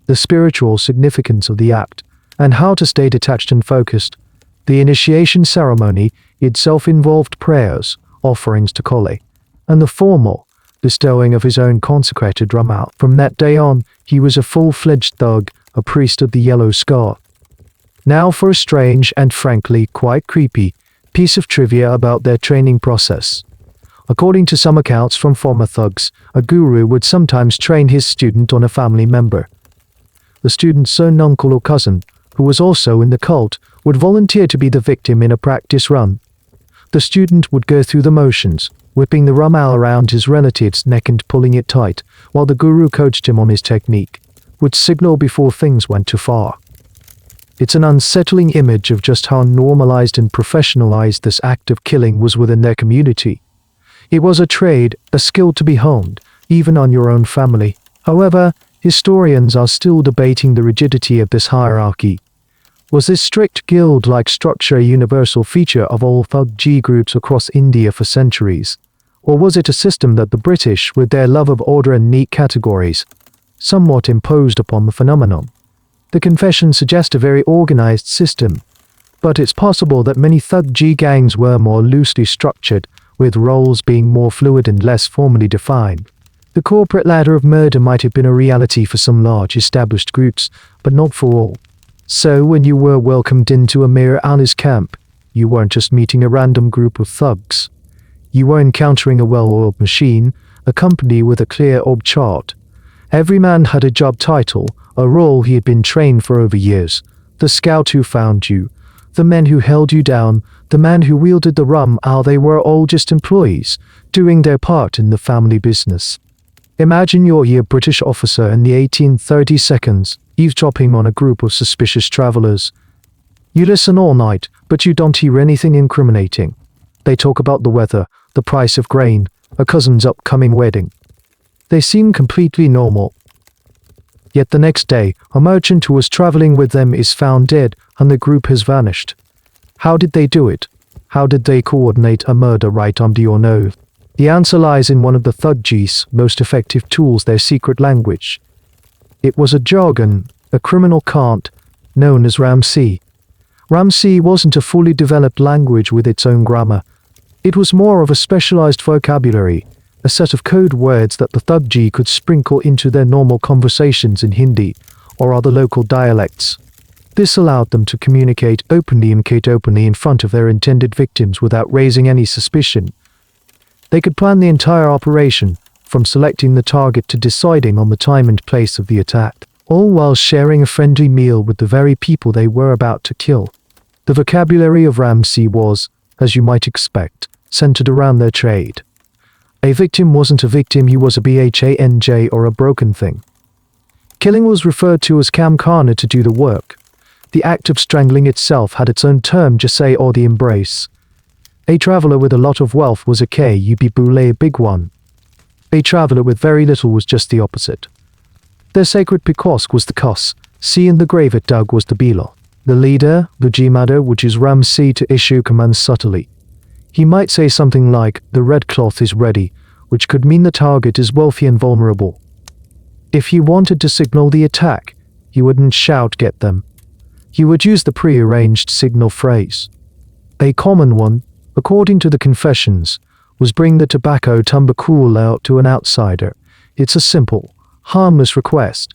the spiritual significance of the act, and how to stay detached and focused. The initiation ceremony itself involved prayers, offerings to Kole, and the formal bestowing of his own consecrated Ramal. From that day on, he was a full-fledged thug, a priest of the yellow scar. Now for a strange and frankly quite creepy piece of trivia about their training process. According to some accounts from former thugs, a guru would sometimes train his student on a family member. The student's own uncle or cousin, who was also in the cult, would volunteer to be the victim in a practice run. The student would go through the motions, whipping the Ramal around his relative's neck and pulling it tight, while the guru coached him on his technique, would signal before things went too far. It's an unsettling image of just how normalized and professionalized this act of killing was within their community. It was a trade, a skill to be honed, even on your own family. However, historians are still debating the rigidity of this hierarchy. Was this strict guild-like structure a universal feature of all Thuggee groups across India for centuries? Or was it a system that the British, with their love of order and neat categories, somewhat imposed upon the phenomenon? The confessions suggest a very organized system, but it's possible that many Thuggee gangs were more loosely structured, with roles being more fluid and less formally defined. The corporate ladder of murder might have been a reality for some large established groups, but not for all. So when you were welcomed into Amir Ali's camp, you weren't just meeting a random group of thugs. You were encountering a well-oiled machine, a company with a clear org chart. Every man had a job title, a role he had been trained for over years. The scout who found you, the men who held you down, the man who wielded the Ramal, they were all just employees, doing their part in the family business. Imagine you're a British officer in the 1832, eavesdropping on a group of suspicious travelers. You listen all night, but you don't hear anything incriminating. They talk about the weather, the price of grain, a cousin's upcoming wedding. They seem completely normal. Yet the next day, a merchant who was traveling with them is found dead, and the group has vanished. How did they do it? How did they coordinate a murder right under your nose? The answer lies in one of the Thuggee's most effective tools, their secret language. It was a jargon, a criminal cant, known as Ramsey. Ramsey wasn't a fully developed language with its own grammar. It was more of a specialized vocabulary, a set of code words that the Thuggee could sprinkle into their normal conversations in Hindi or other local dialects. This allowed them to communicate openly in front of their intended victims without raising any suspicion. They could plan the entire operation, from selecting the target to deciding on the time and place of the attack, all while sharing a friendly meal with the very people they were about to kill. The vocabulary of Ramsey was, as you might expect, centered around their trade. A victim wasn't a victim, he was a bhanj or a broken thing. Killing was referred to as kamkhana to do the work. The act of strangling itself had its own term, jase, or the embrace. A traveler with a lot of wealth was a kubule, a big one. A traveler with very little was just the opposite. Their sacred Pekosk was the Kos, C, and the grave it dug was the Bilo. The leader, the Jimada, would use Ramsey to issue commands subtly. He might say something like, "The red cloth is ready," which could mean the target is wealthy and vulnerable. If you wanted to signal the attack, you wouldn't shout "get them." You would use the pre-arranged signal phrase. A common one, according to the confessions, was "bring the tobacco tumbacool out to an outsider." It's a simple, harmless request.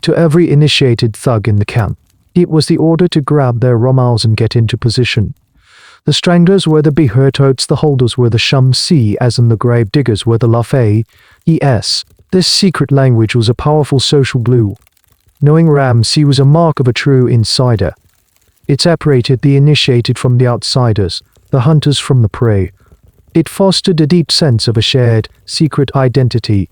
To every initiated thug in the camp, it was the order to grab their romals and get into position. The stranglers were the Behurtotes, the holders were the Shumsi, as in the grave diggers were the Lafayes. This secret language was a powerful social glue. Knowing Ramsey was a mark of a true insider. It separated the initiated from the outsiders, the hunters from the prey. It fostered a deep sense of a shared, secret identity.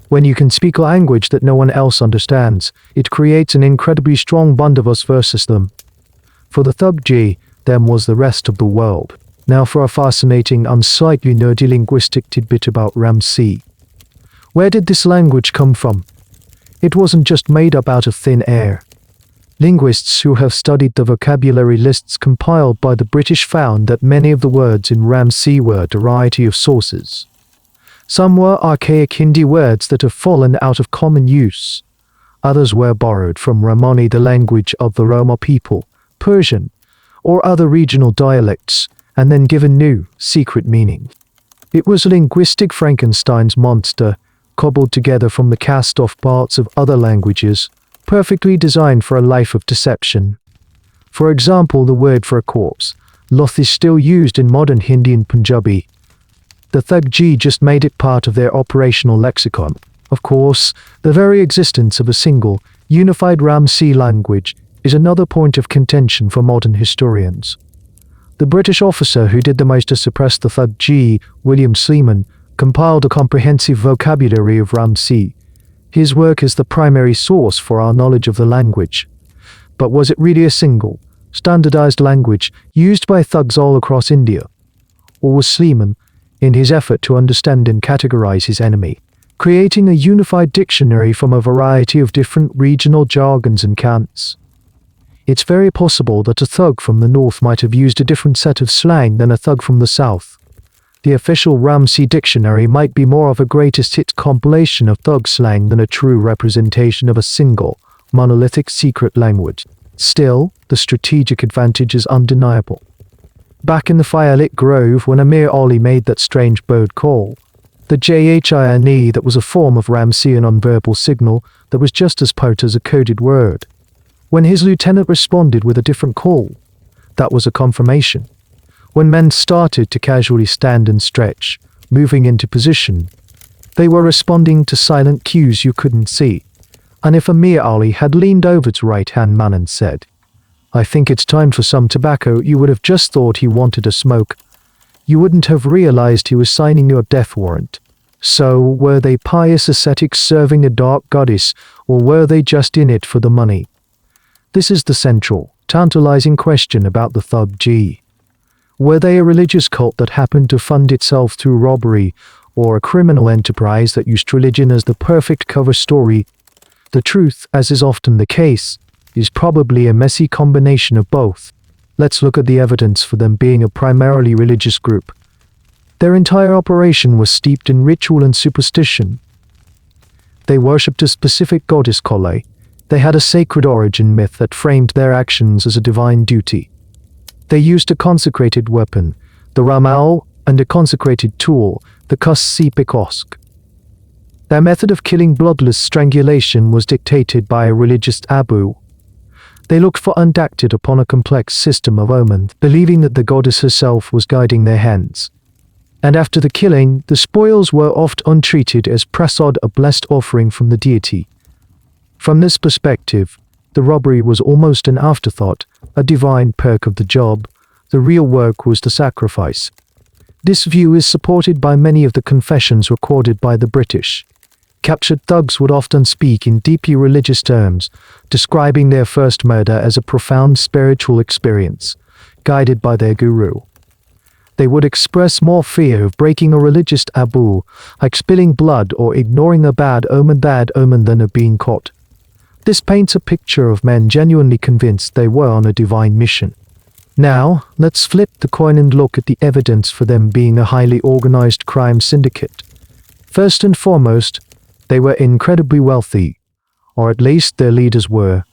When you can speak a language that no one else understands, it creates an incredibly strong bond of us versus them. For the Thuggee, them was the rest of the world. Now for a fascinating, unsightly, nerdy linguistic tidbit about Ramsey. Where did this language come from? It wasn't just made up out of thin air. Linguists who have studied the vocabulary lists compiled by the British found that many of the words in Ramsey were a variety of sources. Some were archaic Hindi words that have fallen out of common use. Others were borrowed from Ramani, the language of the Roma people, Persian, or other regional dialects, and then given new, secret meaning. It was a linguistic Frankenstein's monster, cobbled together from the cast-off parts of other languages, perfectly designed for a life of deception. For example, the word for a corpse, loth, is still used in modern Hindi and Punjabi. The Thuggee just made it part of their operational lexicon. Of course, the very existence of a single, unified Ramsey language is another point of contention for modern historians. The British officer who did the most to suppress the Thuggee, William Sleeman, compiled a comprehensive vocabulary of Ramsey. His work is the primary source for our knowledge of the language. But was it really a single, standardized language used by thugs all across India? Or was Sleeman, in his effort to understand and categorize his enemy, creating a unified dictionary from a variety of different regional jargons and cants? It's very possible that a thug from the north might have used a different set of slang than a thug from the south. The official Ramsey dictionary might be more of a greatest hits compilation of thug slang than a true representation of a single, monolithic secret language. Still, the strategic advantage is undeniable. Back in the firelit grove, when Amir Ali made that strange bird call, the JHINE, that was a form of Ramseyan nonverbal signal that was just as potent as a coded word. When his lieutenant responded with a different call, that was a confirmation. When men started to casually stand and stretch, moving into position, they were responding to silent cues you couldn't see. And if Amir Ali had leaned over to right-hand man and said, "I think it's time for some tobacco," you would have just thought he wanted a smoke. You wouldn't have realized he was signing your death warrant. So, were they pious ascetics serving a dark goddess, or were they just in it for the money? This is the central, tantalizing question about the Thuggee. Were they a religious cult that happened to fund itself through robbery, or a criminal enterprise that used religion as the perfect cover story? The truth, as is often the case, is probably a messy combination of both. Let's look at the evidence for them being a primarily religious group. Their entire operation was steeped in ritual and superstition. They worshipped a specific goddess Kole. They had a sacred origin myth that framed their actions as a divine duty. They used a consecrated weapon, the Ramal, and a consecrated tool, the Kussi Pikosk. Their method of killing bloodless strangulation was dictated by a religious Abu. They looked for and acted upon a complex system of omens, believing that the goddess herself was guiding their hands. And after the killing, the spoils were oft untreated as prasad, a blessed offering from the deity. From this perspective, the robbery was almost an afterthought, a divine perk of the job. The real work was the sacrifice. This view is supported by many of the confessions recorded by the British. Captured thugs would often speak in deeply religious terms, describing their first murder as a profound spiritual experience, guided by their guru. They would express more fear of breaking a religious taboo, like spilling blood or ignoring a bad omen than of being caught. This paints a picture of men genuinely convinced they were on a divine mission. Now, let's flip the coin and look at the evidence for them being a highly organized crime syndicate. First and foremost, They were incredibly wealthy, or at least their leaders were.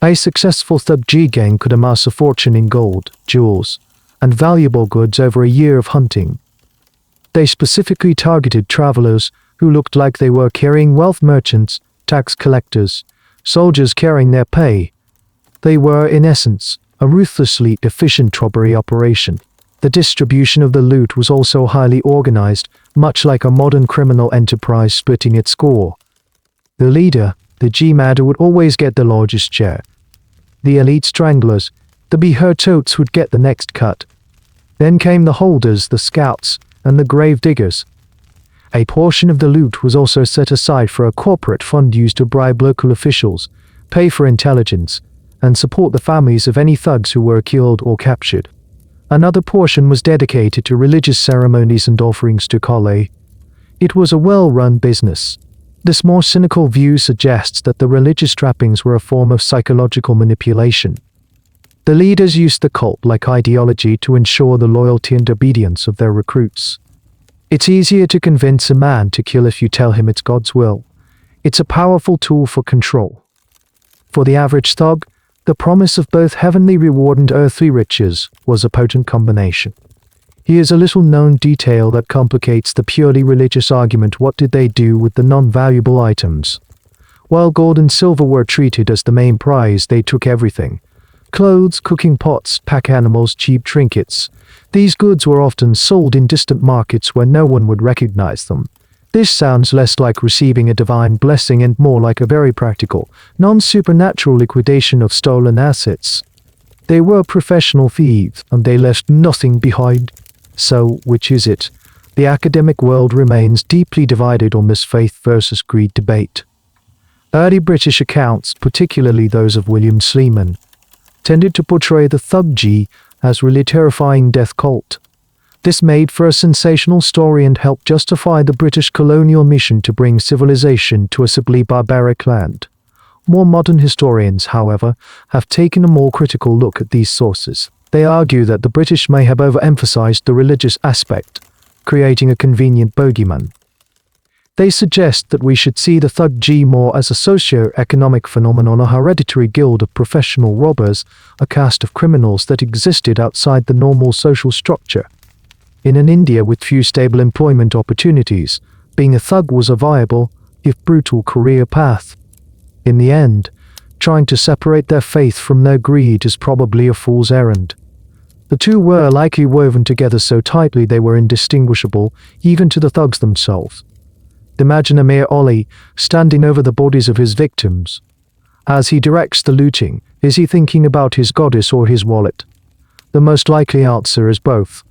A successful Thuggee gang could amass a fortune in gold, jewels, and valuable goods over a year of hunting. They specifically targeted travelers who looked like they were carrying wealth, merchants, tax collectors, soldiers carrying their pay. They were, in essence, a ruthlessly efficient robbery operation. The distribution of the loot was also highly organized, much like a modern criminal enterprise splitting its score. The leader, the G-Madder, would always get the largest share. The elite stranglers, the Beher-totes, would get the next cut. Then came the holders, the scouts, and the grave diggers. A portion of the loot was also set aside for a corporate fund used to bribe local officials, pay for intelligence, and support the families of any thugs who were killed or captured. Another portion was dedicated to religious ceremonies and offerings to Kale. It was a well-run business. This more cynical view suggests that the religious trappings were a form of psychological manipulation. The leaders used the cult-like ideology to ensure the loyalty and obedience of their recruits. It's easier to convince a man to kill if you tell him it's God's will. It's a powerful tool for control. For the average thug, the promise of both heavenly reward and earthly riches was a potent combination. Here's a little-known detail that complicates the purely religious argument: what did they do with the non-valuable items? While gold and silver were treated as the main prize, they took everything. Clothes, cooking pots, pack animals, cheap trinkets. These goods were often sold in distant markets where no one would recognize them. This sounds less like receiving a divine blessing and more like a very practical, non-supernatural liquidation of stolen assets. They were professional thieves, and they left nothing behind. So, which is it? The academic world remains deeply divided on this faith versus greed debate. Early British accounts, particularly those of William Sleeman, tended to portray the Thuggee as really terrifying death cult. This made for a sensational story and helped justify the British colonial mission to bring civilization to a simply barbaric land. More modern historians, however, have taken a more critical look at these sources. They argue that the British may have overemphasized the religious aspect, creating a convenient bogeyman. They suggest that we should see the Thuggee more as a socio-economic phenomenon, a hereditary guild of professional robbers, a caste of criminals that existed outside the normal social structure. In an India with few stable employment opportunities, being a thug was a viable, if brutal, career path. In the end, trying to separate their faith from their greed is probably a fool's errand. The two were likely woven together so tightly they were indistinguishable, even to the thugs themselves. Imagine Amir Ali standing over the bodies of his victims. As he directs the looting, is he thinking about his goddess or his wallet? The most likely answer is both.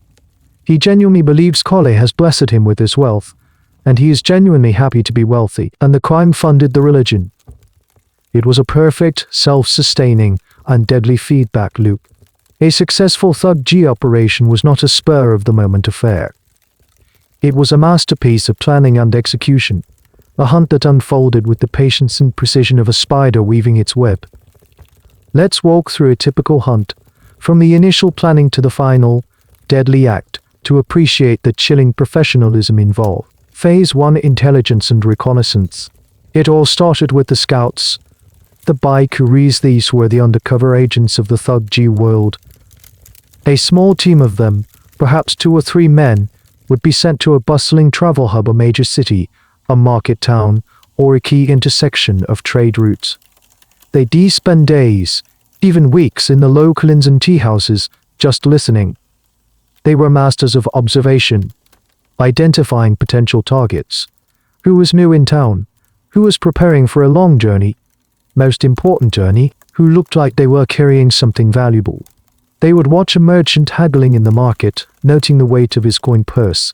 He genuinely believes Kale has blessed him with this wealth, and he is genuinely happy to be wealthy, and the crime funded the religion. It was a perfect, self-sustaining, and deadly feedback loop. A successful Thuggee operation was not a spur-of-the-moment affair. It was a masterpiece of planning and execution, a hunt that unfolded with the patience and precision of a spider weaving its web. Let's walk through a typical hunt, from the initial planning to the final, deadly act, to appreciate the chilling professionalism involved. Phase 1: Intelligence and Reconnaissance. It all started with the scouts, the Baikuris. These were the undercover agents of the Thuggee world. A small team of them, perhaps 2 or 3 men, would be sent to a bustling travel hub, a major city, a market town, or a key intersection of trade routes. They'd spend days, even weeks, in the local inns and tea houses, just listening. They were masters of observation, identifying potential targets. Who was new in town? Who was preparing for a long journey? Most important journey, who looked like they were carrying something valuable. They would watch a merchant haggling in the market, noting the weight of his coin purse.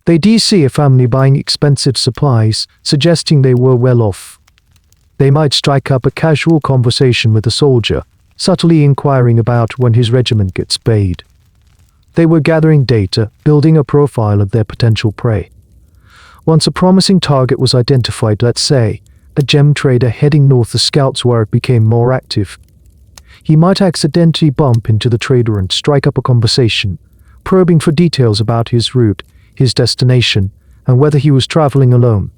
They'd see a family buying expensive supplies, suggesting they were well off. They might strike up a casual conversation with a soldier, subtly inquiring about when his regiment gets paid. They were gathering data, building a profile of their potential prey. Once a promising target was identified, let's say, a gem trader heading north, the scouts' work became more active. He might accidentally bump into the trader and strike up a conversation, probing for details about his route, his destination, and whether he was traveling alone.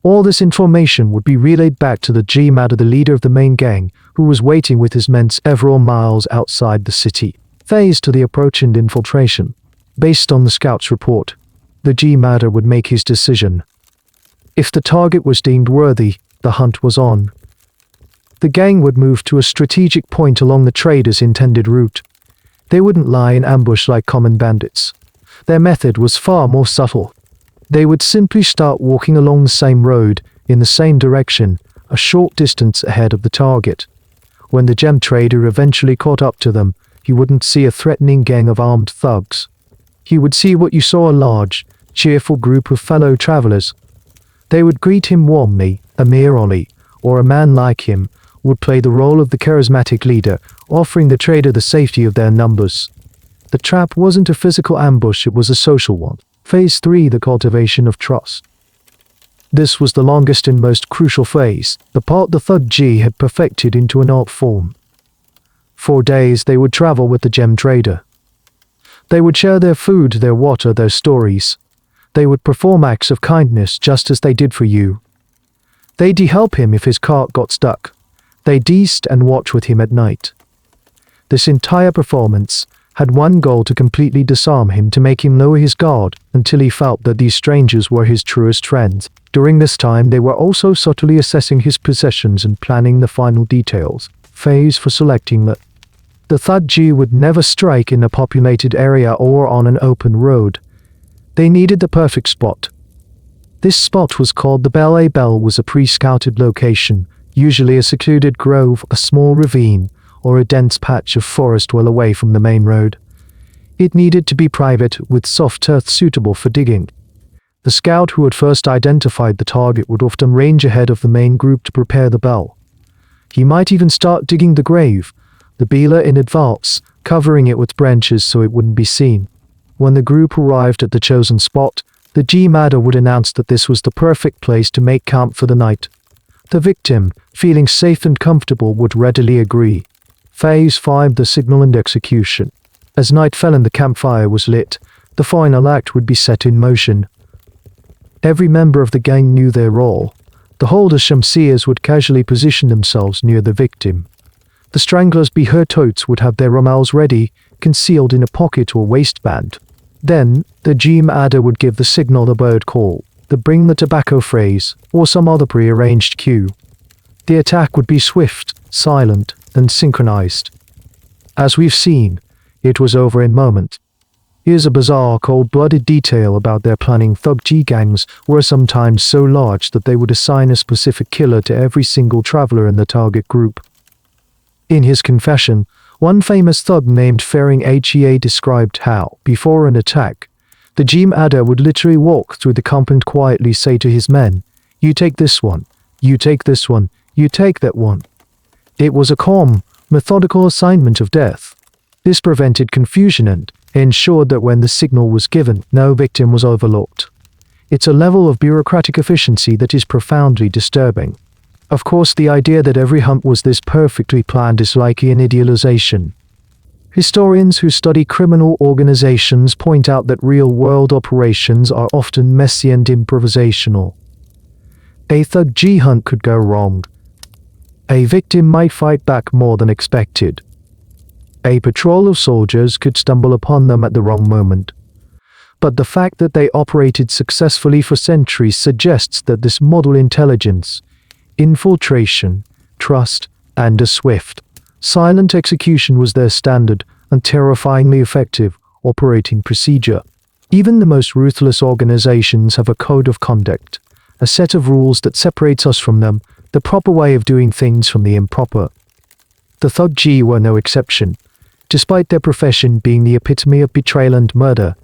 All this information would be relayed back to the G-Matter, the leader of the main gang, who was waiting with his men several miles outside the city. Phase to the approach and infiltration. Based on the scout's report, the G-Matter would make his decision. If the target was deemed worthy, the hunt was on. The gang would move to a strategic point along the trader's intended route. They wouldn't lie in ambush like common bandits. Their method was far more subtle. They would simply start walking along the same road, in the same direction, a short distance ahead of the target. When the gem trader eventually caught up to them, he wouldn't see a threatening gang of armed thugs. He would see what you saw: a large, cheerful group of fellow travelers. They would greet him warmly. Amir Ali, or a man like him, would play the role of the charismatic leader, offering the trader the safety of their numbers. The trap wasn't a physical ambush, it was a social one. Phase 3, the cultivation of trust. This was the longest and most crucial phase, the part the Thuggee had perfected into an art form. 4 days they would travel with the gem trader. They would share their food, their water, their stories. They would perform acts of kindness just as they did for you. They'd help him if his cart got stuck. They'd east and watch with him at night. This entire performance had one goal: to completely disarm him, to make him lower his guard until he felt that these strangers were his truest friends. During this time, they were also subtly assessing his possessions and planning the final details. Phase for selecting the Thuggee would never strike in a populated area or on an open road. They needed the perfect spot. This spot was called the Bell. A bell was a pre-scouted location, usually a secluded grove, a small ravine, or a dense patch of forest well away from the main road. It needed to be private, with soft earth suitable for digging. The scout who had first identified the target would often range ahead of the main group to prepare the bell. He might even start digging the grave, the bela, in advance, covering it with branches so it wouldn't be seen. When the group arrived at the chosen spot, the G-Matter would announce that this was the perfect place to make camp for the night. The victim, feeling safe and comfortable, would readily agree. Phase 5, the signal and execution. As night fell and the campfire was lit, the final act would be set in motion. Every member of the gang knew their role. The holders Shamsirs would casually position themselves near the victim. The stranglers Totes would have their ramals ready, concealed in a pocket or waistband. Then, the G-Matter would give the signal, the bird call, the bring the tobacco phrase, or some other pre-arranged cue. The attack would be swift, silent, and synchronized. As we've seen, it was over in a moment. Here's a bizarre, cold-blooded detail about their planning. Thuggee gangs were sometimes so large that they would assign a specific killer to every single traveler in the target group. In his confession, one famous thug named Faring Hea described how, before an attack, the G-Matter would literally walk through the camp and quietly say to his men, "You take this one, you take this one, you take that one." It was a calm, methodical assignment of death. This prevented confusion and ensured that when the signal was given, no victim was overlooked. It's a level of bureaucratic efficiency that is profoundly disturbing. Of course, the idea that every hunt was this perfectly planned is likely an idealization. Historians who study criminal organizations point out that real-world operations are often messy and improvisational. A Thuggee hunt could go wrong. A victim might fight back more than expected. A patrol of soldiers could stumble upon them at the wrong moment. But the fact that they operated successfully for centuries suggests that this model intelligence, infiltration, trust, and a swift, silent execution was their standard and terrifyingly effective operating procedure. Even the most ruthless organizations have a code of conduct, a set of rules that separates us from them, the proper way of doing things from the improper. The Thuggee were no exception. Despite their profession being the epitome of betrayal and murder,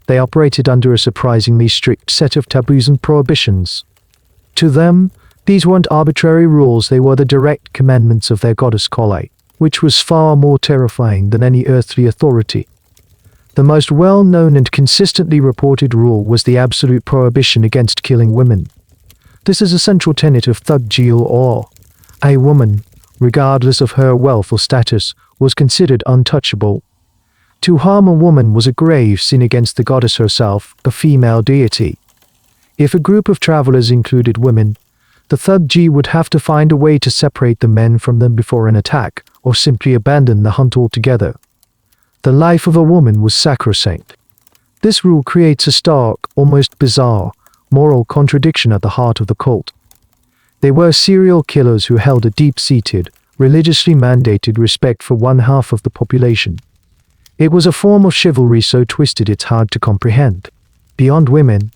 they operated under a surprisingly strict set of taboos and prohibitions. To them, these weren't arbitrary rules, they were the direct commandments of their goddess Kale, which was far more terrifying than any earthly authority. The most well-known and consistently reported rule was the absolute prohibition against killing women. This is a central tenet of Thuggee law. A woman, regardless of her wealth or status, was considered untouchable. To harm a woman was a grave sin against the goddess herself, a female deity. If a group of travelers included women, the Thuggee would have to find a way to separate the men from them before an attack, or simply abandon the hunt altogether. The life of a woman was sacrosanct. This rule creates a stark, almost bizarre, moral contradiction at the heart of the cult. They were serial killers who held a deep-seated, religiously mandated respect for one half of the population. It was a form of chivalry so twisted it's hard to comprehend. Beyond women,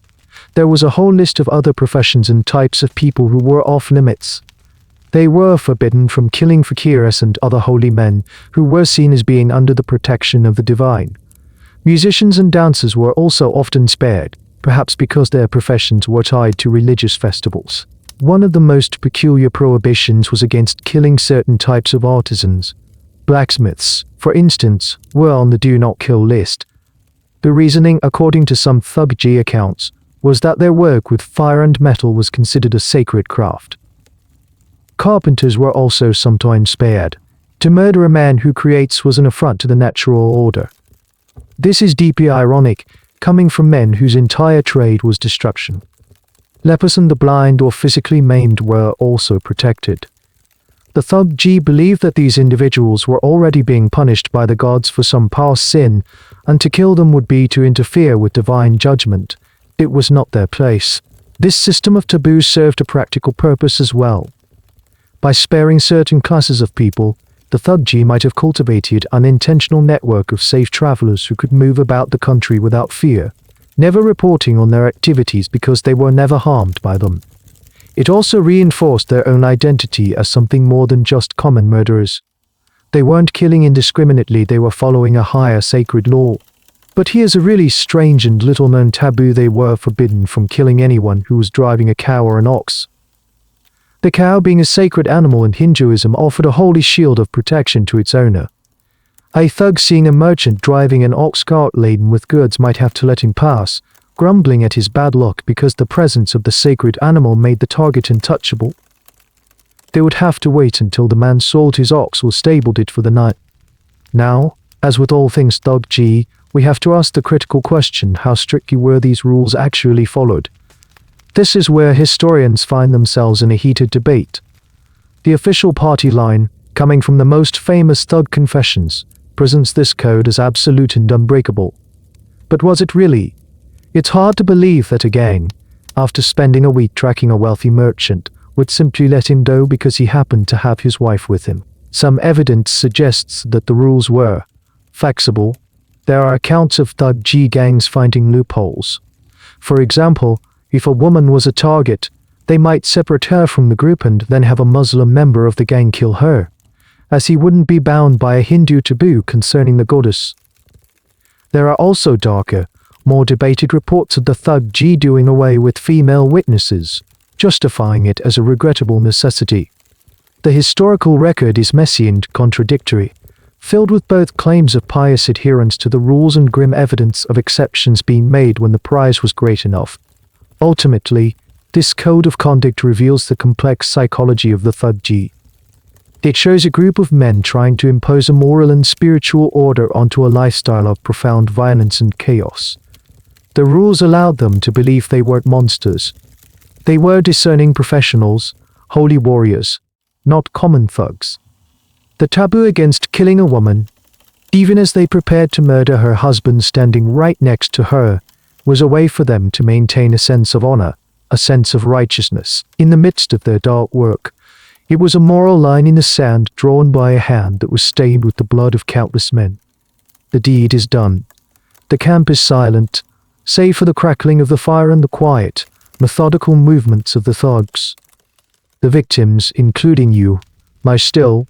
there was a whole list of other professions and types of people who were off-limits. They were forbidden from killing fakirs and other holy men who were seen as being under the protection of the divine. Musicians and dancers were also often spared, perhaps because their professions were tied to religious festivals. One of the most peculiar prohibitions was against killing certain types of artisans. Blacksmiths, for instance, were on the do not kill list. The reasoning, according to some Thuggee accounts, was that their work with fire and metal was considered a sacred craft. Carpenters were also sometimes spared. To murder a man who creates was an affront to the natural order. This is deeply ironic, coming from men whose entire trade was destruction. Lepers and the blind or physically maimed were also protected. The Thuggee believed that these individuals were already being punished by the gods for some past sin, and to kill them would be to interfere with divine judgment. It was not their place. This system of taboos served a practical purpose as well. By sparing certain classes of people, the Thuggee might have cultivated an intentional network of safe travelers who could move about the country without fear, never reporting on their activities because they were never harmed by them. It also reinforced their own identity as something more than just common murderers. They weren't killing indiscriminately, they were following a higher sacred law. But here's a really strange and little-known taboo: they were forbidden from killing anyone who was driving a cow or an ox. The cow, being a sacred animal in Hinduism, offered a holy shield of protection to its owner. A thug seeing a merchant driving an ox cart laden with goods might have to let him pass, grumbling at his bad luck because the presence of the sacred animal made the target untouchable. They would have to wait until the man sold his ox or stabled it for the night. Now, as with all things Thuggee, we have to ask the critical question: how strictly were these rules actually followed? This is where historians find themselves in a heated debate. The official party line, coming from the most famous thug confessions, presents this code as absolute and unbreakable. But was it really? It's hard to believe that a gang, after spending a week tracking a wealthy merchant, would simply let him go because he happened to have his wife with him. Some evidence suggests that the rules were flexible. There are accounts of Thuggee gangs finding loopholes. For example, if a woman was a target, they might separate her from the group and then have a Muslim member of the gang kill her, as he wouldn't be bound by a Hindu taboo concerning the goddess. There are also darker, more debated reports of the Thuggee doing away with female witnesses, justifying it as a regrettable necessity. The historical record is messy and contradictory, filled with both claims of pious adherence to the rules and grim evidence of exceptions being made when the prize was great enough. Ultimately, this code of conduct reveals the complex psychology of the Thuggee. It shows a group of men trying to impose a moral and spiritual order onto a lifestyle of profound violence and chaos. The rules allowed them to believe they weren't monsters. They were discerning professionals, holy warriors, not common thugs. The taboo against killing a woman, even as they prepared to murder her husband standing right next to her, was a way for them to maintain a sense of honor, a sense of righteousness, in the midst of their dark work. It was a moral line in the sand drawn by a hand that was stained with the blood of countless men. The deed is done. The camp is silent, save for the crackling of the fire and the quiet, methodical movements of the thugs. The victims, including you, lie still.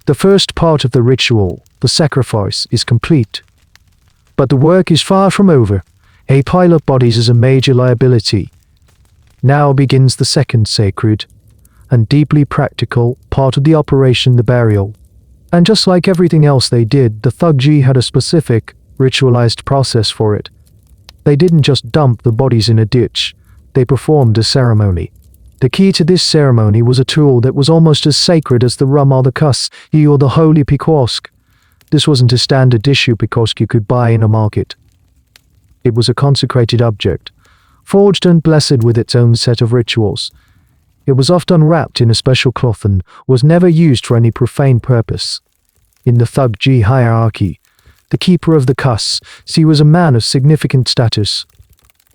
The first part of the ritual, the sacrifice, is complete. But the work is far from over. A pile of bodies is a major liability. Now begins the second sacred and deeply practical part of the operation, the burial. And just like everything else they did, the Thuggee had a specific, ritualized process for it. They didn't just dump the bodies in a ditch, they performed a ceremony. The key to this ceremony was a tool that was almost as sacred as the rum or the cuss, or the holy pekosk. This wasn't a standard issue pekosk you could buy in a market. It was a consecrated object, forged and blessed with its own set of rituals. It was often wrapped in a special cloth and was never used for any profane purpose. In the Thuggee hierarchy, the keeper of the Kuss-C was a man of significant status.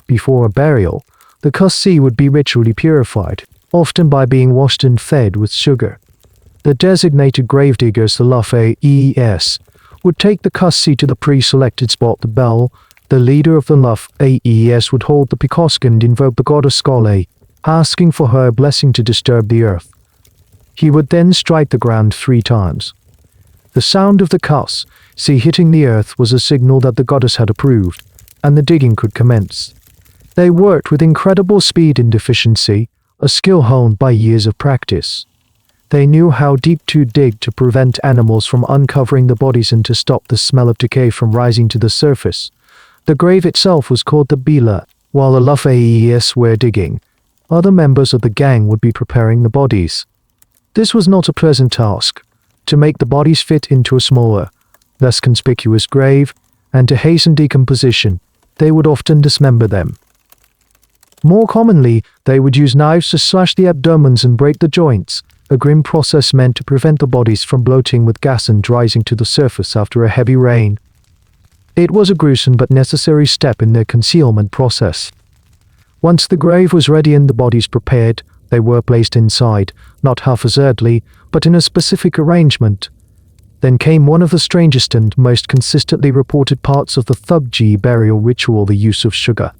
Before a burial, the Kuss-C would be ritually purified, often by being washed and fed with sugar. The designated gravediggers, the lull, would take the Kuss-C to the pre-selected spot. The bell, the leader of the lull, would hold the pikosk and invoke the goddess Skale, asking for her blessing to disturb the earth. He would then strike the ground 3 times. The sound of the Kuss-C hitting the earth was a signal that the goddess had approved, and the digging could commence. They worked with incredible speed and efficiency, a skill honed by years of practice. They knew how deep to dig to prevent animals from uncovering the bodies and to stop the smell of decay from rising to the surface. The grave itself was called the Bila. While the lull were digging, other members of the gang would be preparing the bodies. This was not a pleasant task, to make the bodies fit into a smaller, less conspicuous grave, and to hasten decomposition, they would often dismember them. More commonly, they would use knives to slash the abdomens and break the joints, a grim process meant to prevent the bodies from bloating with gas and rising to the surface after a heavy rain. It was a gruesome but necessary step in their concealment process. Once the grave was ready and the bodies prepared, they were placed inside, not haphazardly, but in a specific arrangement. Then came one of the strangest and most consistently reported parts of the Thuggee burial ritual, the use of sugar.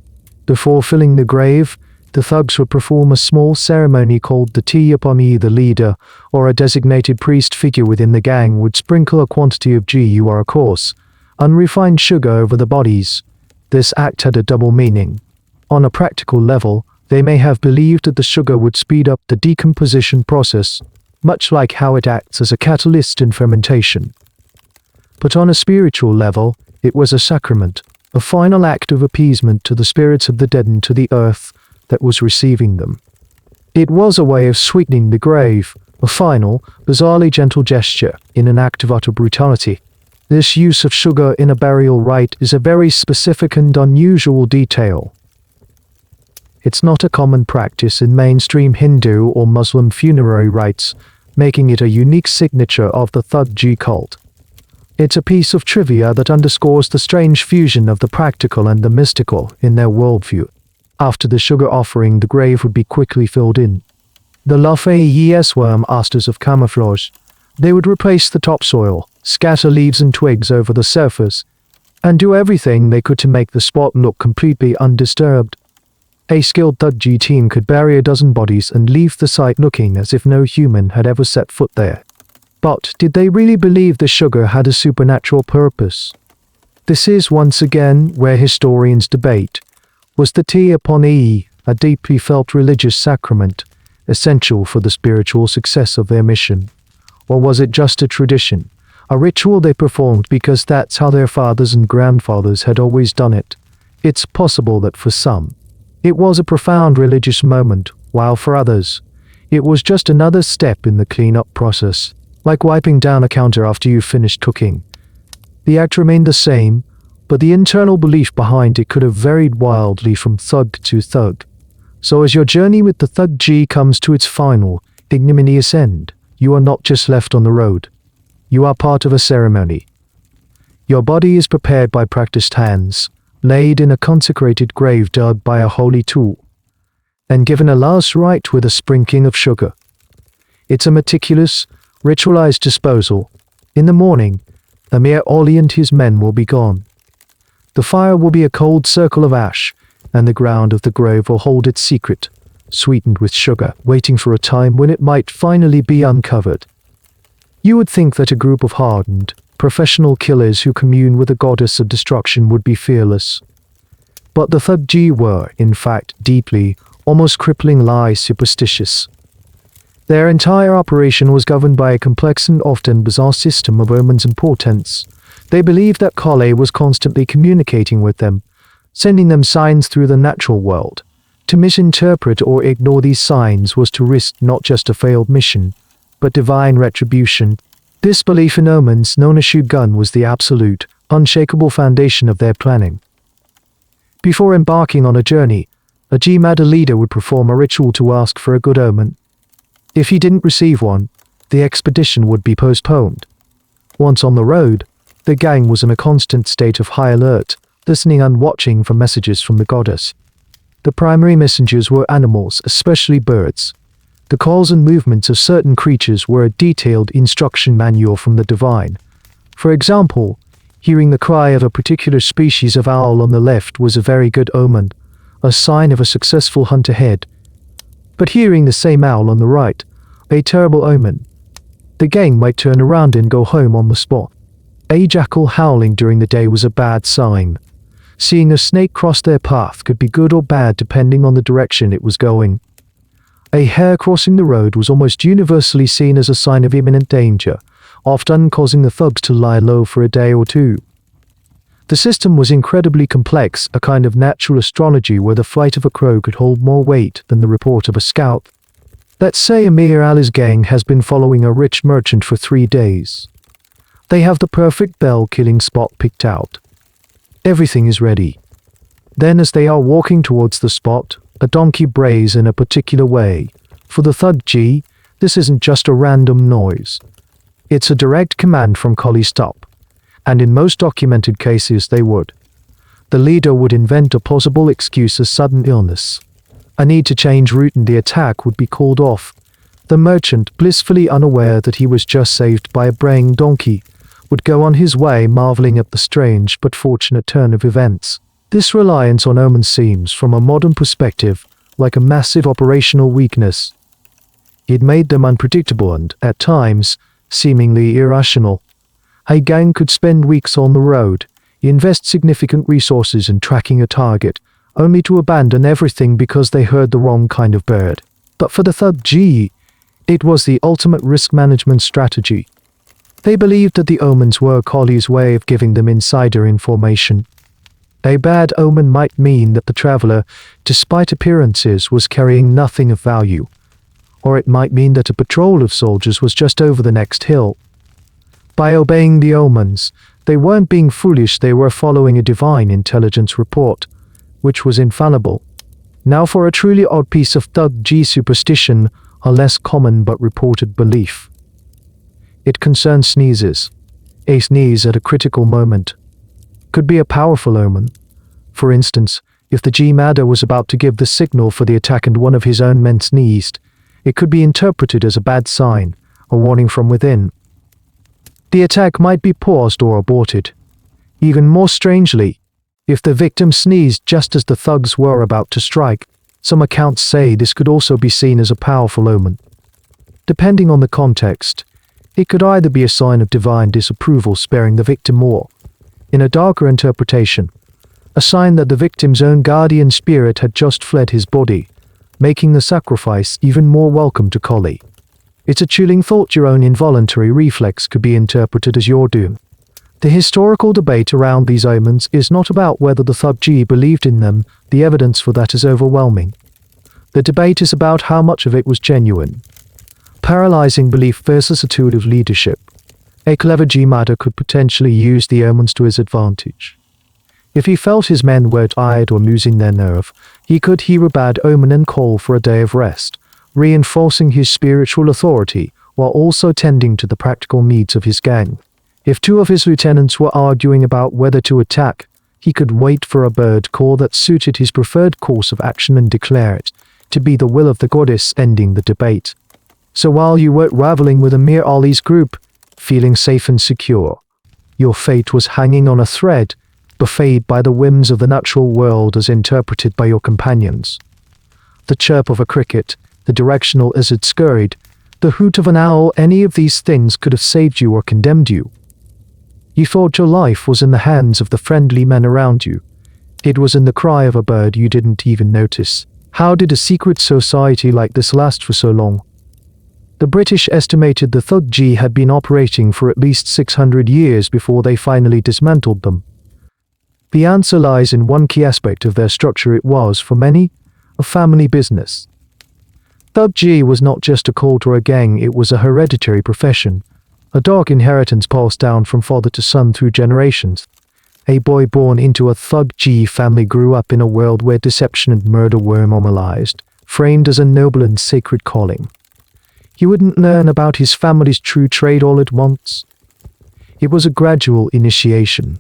Before filling the grave, the thugs would perform a small ceremony called the Tea-upon-E. The leader, or a designated priest figure within the gang, would sprinkle a quantity of coarse, unrefined sugar over the bodies. This act had a double meaning. On a practical level, they may have believed that the sugar would speed up the decomposition process, much like how it acts as a catalyst in fermentation. But on a spiritual level, it was a sacrament, a final act of appeasement to the spirits of the dead and to the earth that was receiving them. It was a way of sweetening the grave, a final, bizarrely gentle gesture in an act of utter brutality. This use of sugar in a burial rite is a very specific and unusual detail. It's not a common practice in mainstream Hindu or Muslim funerary rites, making it a unique signature of the Thuggee cult. It's a piece of trivia that underscores the strange fusion of the practical and the mystical in their worldview. After the sugar offering, the grave would be quickly filled in. The lull were masters of camouflage. They would replace the topsoil, scatter leaves and twigs over the surface, and do everything they could to make the spot look completely undisturbed. A skilled Thuggee team could bury a dozen bodies and leave the site looking as if no human had ever set foot there. But did they really believe the sugar had a supernatural purpose? This is once again where historians debate. Was the Tea-upon-E a deeply felt religious sacrament, essential for the spiritual success of their mission? Or was it just a tradition, a ritual they performed because that's how their fathers and grandfathers had always done it? It's possible that for some, it was a profound religious moment, while for others, it was just another step in the cleanup process, like wiping down a counter after you've finished cooking. The act remained the same, but the internal belief behind it could have varied wildly from thug to thug. So as your journey with the Thuggee comes to its final, ignominious end, you are not just left on the road. You are part of a ceremony. Your body is prepared by practiced hands, laid in a consecrated grave dug by a holy tool, and given a last rite with a sprinkling of sugar. It's a meticulous, ritualized disposal. In the morning, Amir Ali and his men will be gone. The fire will be a cold circle of ash, and the ground of the grave will hold its secret, sweetened with sugar, waiting for a time when it might finally be uncovered. You would think that a group of hardened, professional killers who commune with the goddess of destruction would be fearless. But the Thuggee were, in fact, deeply, almost cripplingly superstitious. Their entire operation was governed by a complex and often bizarre system of omens and portents. They believed that Kale was constantly communicating with them, sending them signs through the natural world. To misinterpret or ignore these signs was to risk not just a failed mission, but divine retribution. This belief in omens, known as Shugun, was the absolute, unshakable foundation of their planning. Before embarking on a journey, A G-Mada leader would perform a ritual to ask for a good omen. If he didn't receive one, the expedition would be postponed. Once on the road, the gang was in a constant state of high alert, listening and watching for messages from the goddess. The primary messengers were animals, especially birds. The calls and movements of certain creatures were a detailed instruction manual from the divine. For example, hearing the cry of a particular species of owl on the left was a very good omen, a sign of a successful hunt ahead. But hearing the same owl on the right, a terrible omen. The gang might turn around and go home on the spot. A jackal howling during the day was a bad sign. Seeing a snake cross their path could be good or bad depending on the direction it was going. A hare crossing the road was almost universally seen as a sign of imminent danger, often causing the thugs to lie low for a day or two. The system was incredibly complex, a kind of natural astrology where the flight of a crow could hold more weight than the report of a scout. Let's say Amir Ali's gang has been following a rich merchant for 3 days. They have the perfect bell-killing spot picked out. Everything is ready. Then as they are walking towards the spot, a donkey brays in a particular way. For the Thuggee, this isn't just a random noise. It's a direct command from Kali stop. And in most documented cases they would. The leader would invent a plausible excuse as sudden illness. A need to change route and the attack would be called off. The merchant, blissfully unaware that he was just saved by a braying donkey, would go on his way marveling at the strange but fortunate turn of events. This reliance on omens seems, from a modern perspective, like a massive operational weakness. It made them unpredictable and, at times, seemingly irrational. A gang could spend weeks on the road, invest significant resources in tracking a target, only to abandon everything because they heard the wrong kind of bird. But for the Thuggee, it was the ultimate risk management strategy. They believed that the omens were Kali's way of giving them insider information. A bad omen might mean that the traveler, despite appearances, was carrying nothing of value. Or it might mean that a patrol of soldiers was just over the next hill. By obeying the omens, they weren't being foolish, they were following a divine intelligence report, which was infallible. Now for a truly odd piece of Thuggee superstition, a less common but reported belief. It concerns sneezes. A sneeze at a critical moment could be a powerful omen. For instance, if the G-Mada was about to give the signal for the attack and one of his own men sneezed, it could be interpreted as a bad sign, a warning from within. The attack might be paused or aborted. Even more strangely, if the victim sneezed just as the thugs were about to strike, some accounts say this could also be seen as a powerful omen. Depending on the context, it could either be a sign of divine disapproval sparing the victim or, in a darker interpretation, a sign that the victim's own guardian spirit had just fled his body, making the sacrifice even more welcome to Kali. It's a chilling thought your own involuntary reflex could be interpreted as your doom. The historical debate around these omens is not about whether the Thuggee believed in them, the evidence for that is overwhelming. The debate is about how much of it was genuine. Paralyzing belief versus intuitive leadership. A clever G-Mada could potentially use the omens to his advantage. If he felt his men were tired or losing their nerve, he could hear a bad omen and call for a day of rest, reinforcing his spiritual authority while also tending to the practical needs of his gang. If two of his lieutenants were arguing about whether to attack, he could wait for a bird call that suited his preferred course of action and declare it to be the will of the goddess, ending the debate. So while you were traveling with Amir Ali's group, feeling safe and secure, your fate was hanging on a thread, buffeted by the whims of the natural world as interpreted by your companions. The chirp of a cricket, the directional as it scurried, the hoot of an owl, any of these things could have saved you or condemned you. You thought your life was in the hands of the friendly men around you. It was in the cry of a bird you didn't even notice. How did a secret society like this last for so long? The British estimated the Thuggee had been operating for at least 600 years before they finally dismantled them. The answer lies in one key aspect of their structure. It was, for many, a family business. Thuggee was not just a cult or a gang, it was a hereditary profession, a dark inheritance passed down from father to son through generations. A boy born into a Thuggee family grew up in a world where deception and murder were normalized, framed as a noble and sacred calling. He wouldn't learn about his family's true trade all at once. It was a gradual initiation.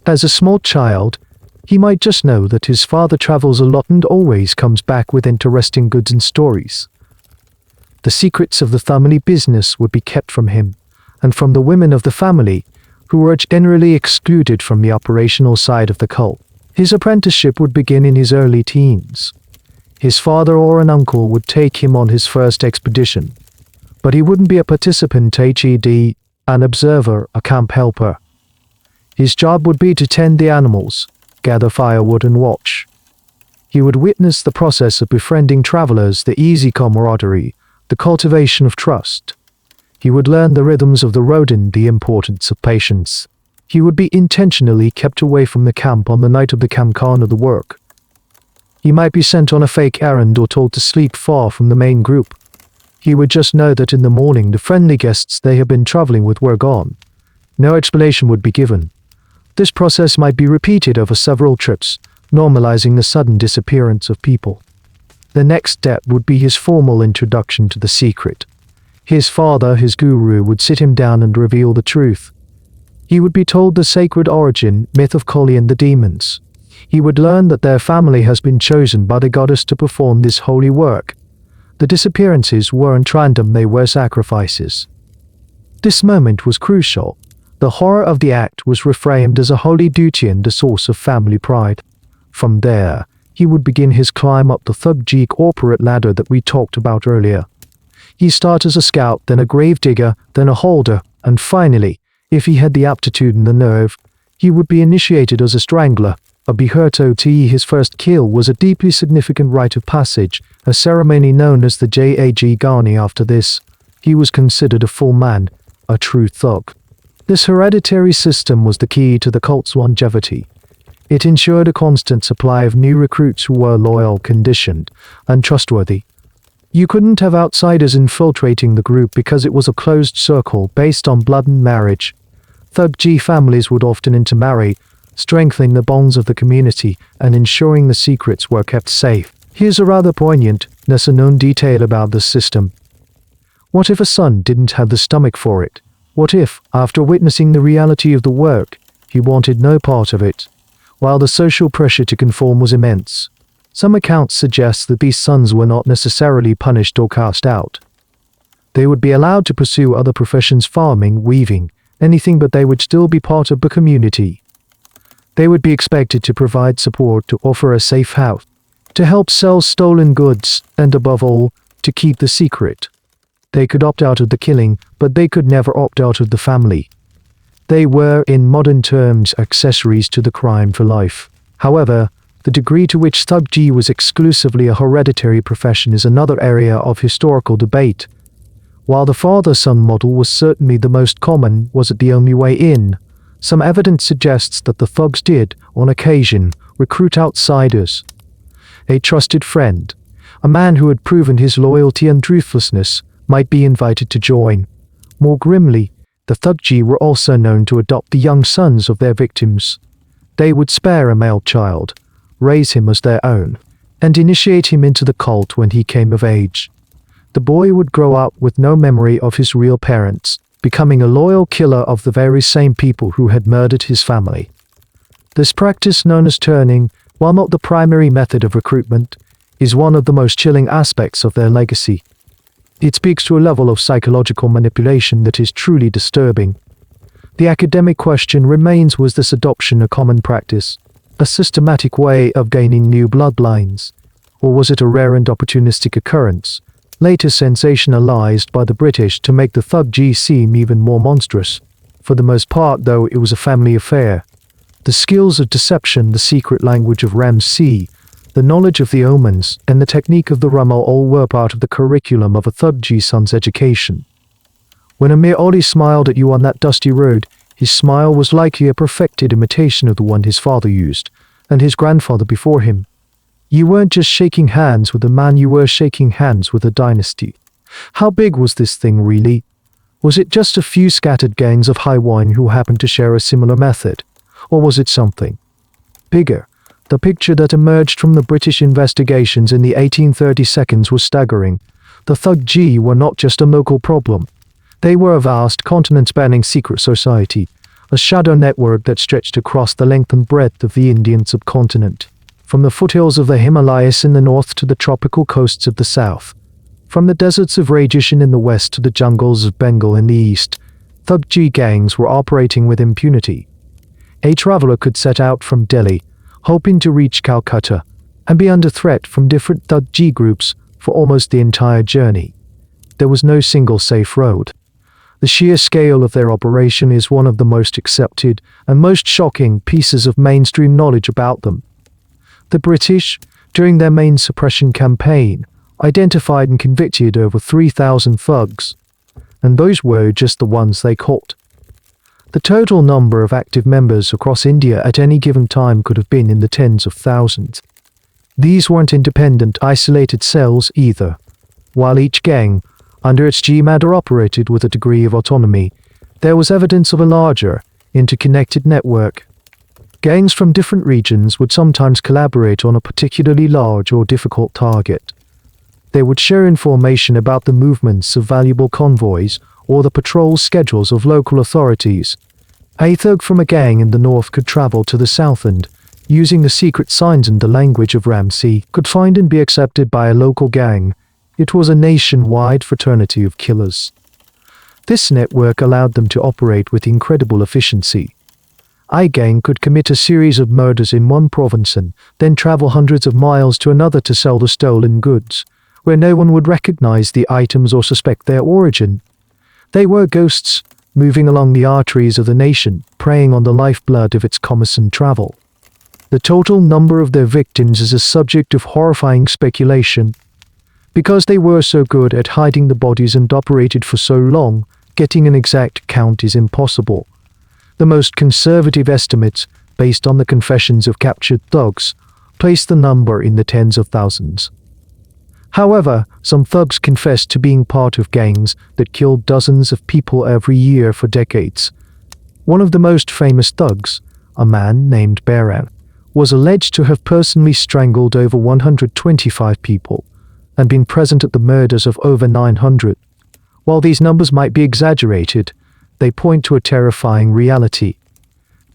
As a small child, he might just know that his father travels a lot and always comes back with interesting goods and stories. The secrets of the family business would be kept from him, and from the women of the family, who were generally excluded from the operational side of the cult. His apprenticeship would begin in his early teens. His father or an uncle would take him on his first expedition, but he wouldn't be a participant, an observer, a camp helper. His job would be to tend the animals, gather firewood and watch. He would witness the process of befriending travelers, the easy camaraderie, the cultivation of trust. He would learn the rhythms of the road and the importance of patience. He would be intentionally kept away from the camp on the night of the camp-con of the work. He might be sent on a fake errand or told to sleep far from the main group. He would just know that in the morning the friendly guests they had been traveling with were gone. No explanation would be given. This process might be repeated over several trips, normalizing the sudden disappearance of people. The next step would be his formal introduction to the secret. His father, his guru, would sit him down and reveal the truth. He would be told the sacred origin, myth of Kali and the demons. He would learn that their family has been chosen by the goddess to perform this holy work. The disappearances weren't random, they were sacrifices. This moment was crucial. The horror of the act was reframed as a holy duty and a source of family pride. From there, he would begin his climb up the Thuggee corporate ladder that we talked about earlier. He started as a scout, then a grave digger, then a holder, and finally, if he had the aptitude and the nerve, he would be initiated as a strangler, a Biherto. His first kill was a deeply significant rite of passage, a ceremony known as the Jagani. After this, he was considered a full man, a true thug. This hereditary system was the key to the cult's longevity. It ensured a constant supply of new recruits who were loyal, conditioned, and trustworthy. You couldn't have outsiders infiltrating the group because it was a closed circle based on blood and marriage. Thuggee families would often intermarry, strengthening the bonds of the community and ensuring the secrets were kept safe. Here's a rather poignant, lesser-known detail about this system. What if a son didn't have the stomach for it? What if, after witnessing the reality of the work, he wanted no part of it? While the social pressure to conform was immense, some accounts suggest that these sons were not necessarily punished or cast out. They would be allowed to pursue other professions, farming, weaving, anything, but they would still be part of the community. They would be expected to provide support, to offer a safe house, to help sell stolen goods, and above all, to keep the secret. They could opt out of the killing, but they could never opt out of the family. They were, in modern terms, accessories to the crime for life. However, the degree to which Thuggee was exclusively a hereditary profession is another area of historical debate. While the father-son model was certainly the most common, was it the only way in? Some evidence suggests that the thugs did, on occasion, recruit outsiders. A trusted friend, a man who had proven his loyalty and ruthlessness, might be invited to join. More grimly, the Thuggee were also known to adopt the young sons of their victims. They would spare a male child, raise him as their own, and initiate him into the cult when he came of age. The boy would grow up with no memory of his real parents, becoming a loyal killer of the very same people who had murdered his family. This practice, known as turning, while not the primary method of recruitment, is one of the most chilling aspects of their legacy. It speaks to a level of psychological manipulation that is truly disturbing. The academic question remains: was this adoption a common practice, a systematic way of gaining new bloodlines, or was it a rare and opportunistic occurrence, later sensationalized by the British to make the Thuggee seem even more monstrous? For the most part, though, it was a family affair. The skills of deception, the secret language of Ramsey, the knowledge of the omens, and the technique of the Rummel all were part of the curriculum of a Thuggee son's education. When Amir Ali smiled at you on that dusty road, his smile was likely a perfected imitation of the one his father used, and his grandfather before him. You weren't just shaking hands with a man, you were shaking hands with a dynasty. How big was this thing really? Was it just a few scattered gangs of high wine who happened to share a similar method? Or was it something bigger? The picture that emerged from the British investigations in the 1830s was staggering. The Thuggee were not just a local problem. They were a vast, continent-spanning secret society, a shadow network that stretched across the length and breadth of the Indian subcontinent, from the foothills of the Himalayas in the north to the tropical coasts of the south, from the deserts of Rajasthan in the west to the jungles of Bengal in the east. Thuggee gangs were operating with impunity. A traveler could set out from Delhi, hoping to reach Calcutta, and be under threat from different Thuggee groups for almost the entire journey. There was no single safe road. The sheer scale of their operation is one of the most accepted and most shocking pieces of mainstream knowledge about them. The British, during their main suppression campaign, identified and convicted over 3,000 thugs, and those were just the ones they caught. The total number of active members across India at any given time could have been in the tens of thousands. These weren't independent, isolated cells either. While each gang, under its GMADA, operated with a degree of autonomy, there was evidence of a larger, interconnected network. Gangs from different regions would sometimes collaborate on a particularly large or difficult target. They would share information about the movements of valuable convoys or the patrol schedules of local authorities. A thug from a gang in the north could travel to the south and, using the secret signs and the language of Ramsey, could find and be accepted by a local gang. It was a nationwide fraternity of killers. This network allowed them to operate with incredible efficiency. A gang could commit a series of murders in one province and then travel hundreds of miles to another to sell the stolen goods, where no one would recognize the items or suspect their origin. They were ghosts, moving along the arteries of the nation, preying on the lifeblood of its commerce and travel. The total number of their victims is a subject of horrifying speculation. Because they were so good at hiding the bodies and operated for so long, getting an exact count is impossible. The most conservative estimates, based on the confessions of captured thugs, place the number in the tens of thousands. However, some thugs confessed to being part of gangs that killed dozens of people every year for decades. One of the most famous thugs, a man named Baran, was alleged to have personally strangled over 125 people and been present at the murders of over 900. While these numbers might be exaggerated, they point to a terrifying reality.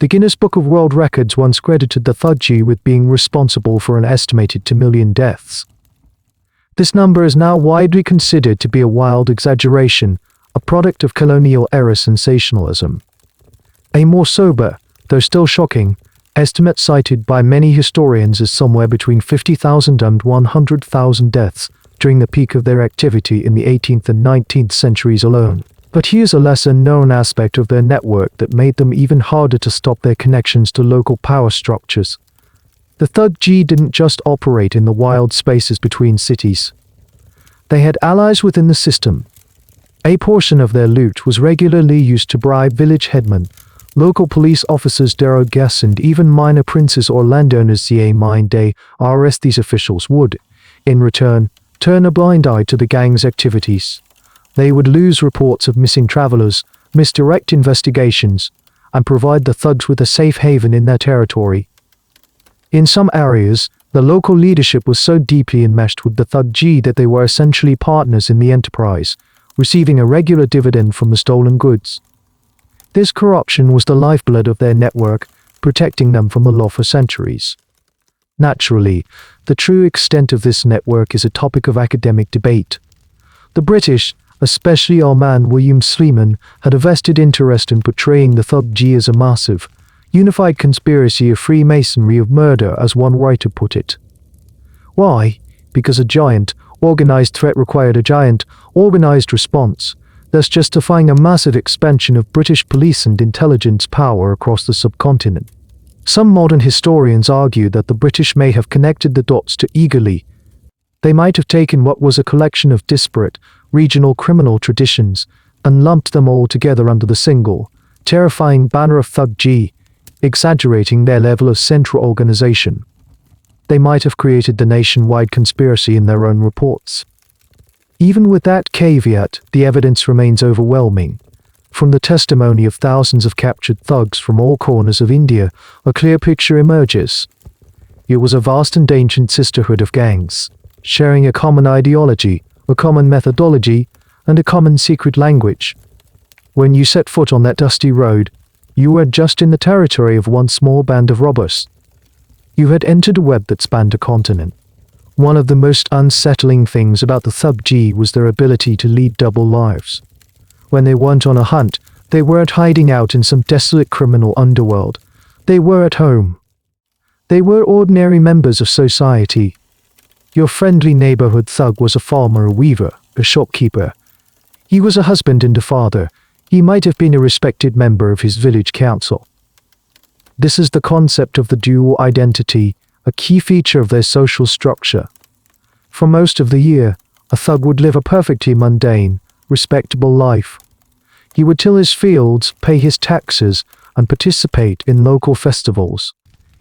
The Guinness Book of World Records once credited the Thuggee with being responsible for an estimated 2 million deaths. This number is now widely considered to be a wild exaggeration, a product of colonial-era sensationalism. A more sober, though still shocking, estimate cited by many historians is somewhere between 50,000 and 100,000 deaths during the peak of their activity in the 18th and 19th centuries alone. But here's a lesser-known aspect of their network that made them even harder to stop: their connections to local power structures. The Thuggee didn't just operate in the wild spaces between cities. They had allies within the system. A portion of their loot was regularly used to bribe village headmen, local police officers, derogas, and even minor princes or landowners. The mine-day RS these officials would, in return, turn a blind eye to the gang's activities. They would lose reports of missing travelers, misdirect investigations, and provide the thugs with a safe haven in their territory. In some areas, the local leadership was so deeply enmeshed with the Thuggee that they were essentially partners in the enterprise, receiving a regular dividend from the stolen goods. This corruption was the lifeblood of their network, protecting them from the law for centuries. Naturally, the true extent of this network is a topic of academic debate. The British, especially our man William Sleeman, had a vested interest in portraying the Thuggee as a massive, unified conspiracy of Freemasonry of murder, as one writer put it. Why? Because a giant, organized threat required a giant, organized response, thus justifying a massive expansion of British police and intelligence power across the subcontinent. Some modern historians argue that the British may have connected the dots too eagerly. They might have taken what was a collection of disparate, regional criminal traditions and lumped them all together under the single, terrifying banner of Thuggee, exaggerating their level of central organization. They might have created the nationwide conspiracy in their own reports. Even with that caveat, the evidence remains overwhelming. From the testimony of thousands of captured thugs from all corners of India, a clear picture emerges. It was a vast and ancient sisterhood of gangs, sharing a common ideology, a common methodology, and a common secret language. When you set foot on that dusty road, you were just in the territory of one small band of robbers. You had entered a web that spanned a continent. One of the most unsettling things about the Thuggee was their ability to lead double lives. When they weren't on a hunt, they weren't hiding out in some desolate criminal underworld. They were at home. They were ordinary members of society. Your friendly neighborhood thug was a farmer, a weaver, a shopkeeper. He was a husband and a father. He might have been a respected member of his village council. This is the concept of the dual identity, a key feature of their social structure. For most of the year, a thug would live a perfectly mundane, respectable life. He would till his fields, pay his taxes, and participate in local festivals.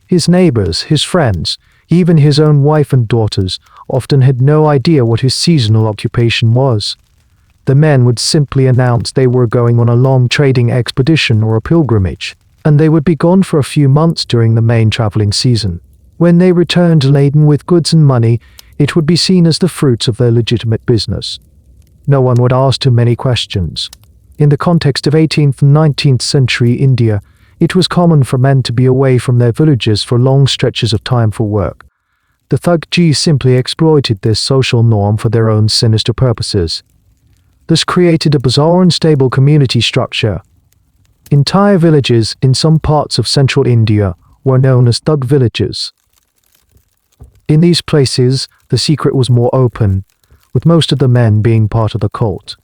His neighbors, his friends, even his own wife and daughters, often had no idea what his seasonal occupation was. The men would simply announce they were going on a long trading expedition or a pilgrimage, and they would be gone for a few months during the main traveling season. When they returned laden with goods and money, it would be seen as the fruits of their legitimate business. No one would ask too many questions. In the context of 18th and 19th century India, it was common for men to be away from their villages for long stretches of time for work. The Thuggee simply exploited this social norm for their own sinister purposes. This created a bizarre and unstable community structure. Entire villages in some parts of central India were known as thug villages. In these places, the secret was more open, with most of the men being part of the cult.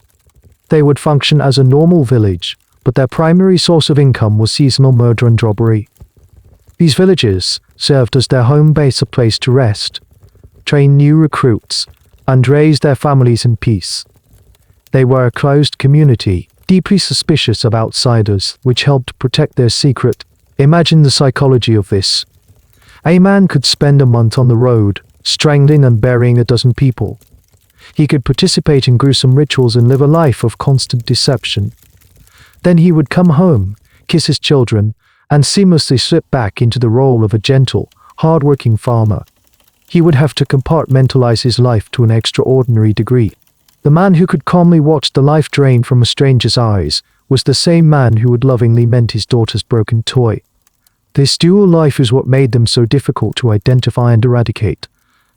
They would function as a normal village, but their primary source of income was seasonal murder and robbery. These villages served as their home base, a place to rest, train new recruits, and raise their families in peace. They were a closed community, deeply suspicious of outsiders, which helped protect their secret. Imagine the psychology of this. A man could spend a month on the road, strangling and burying a dozen people. He could participate in gruesome rituals and live a life of constant deception. Then he would come home, kiss his children, and seamlessly slip back into the role of a gentle, hard-working farmer. He would have to compartmentalize his life to an extraordinary degree. The man who could calmly watch the life drain from a stranger's eyes was the same man who would lovingly mend his daughter's broken toy. This dual life is what made them so difficult to identify and eradicate.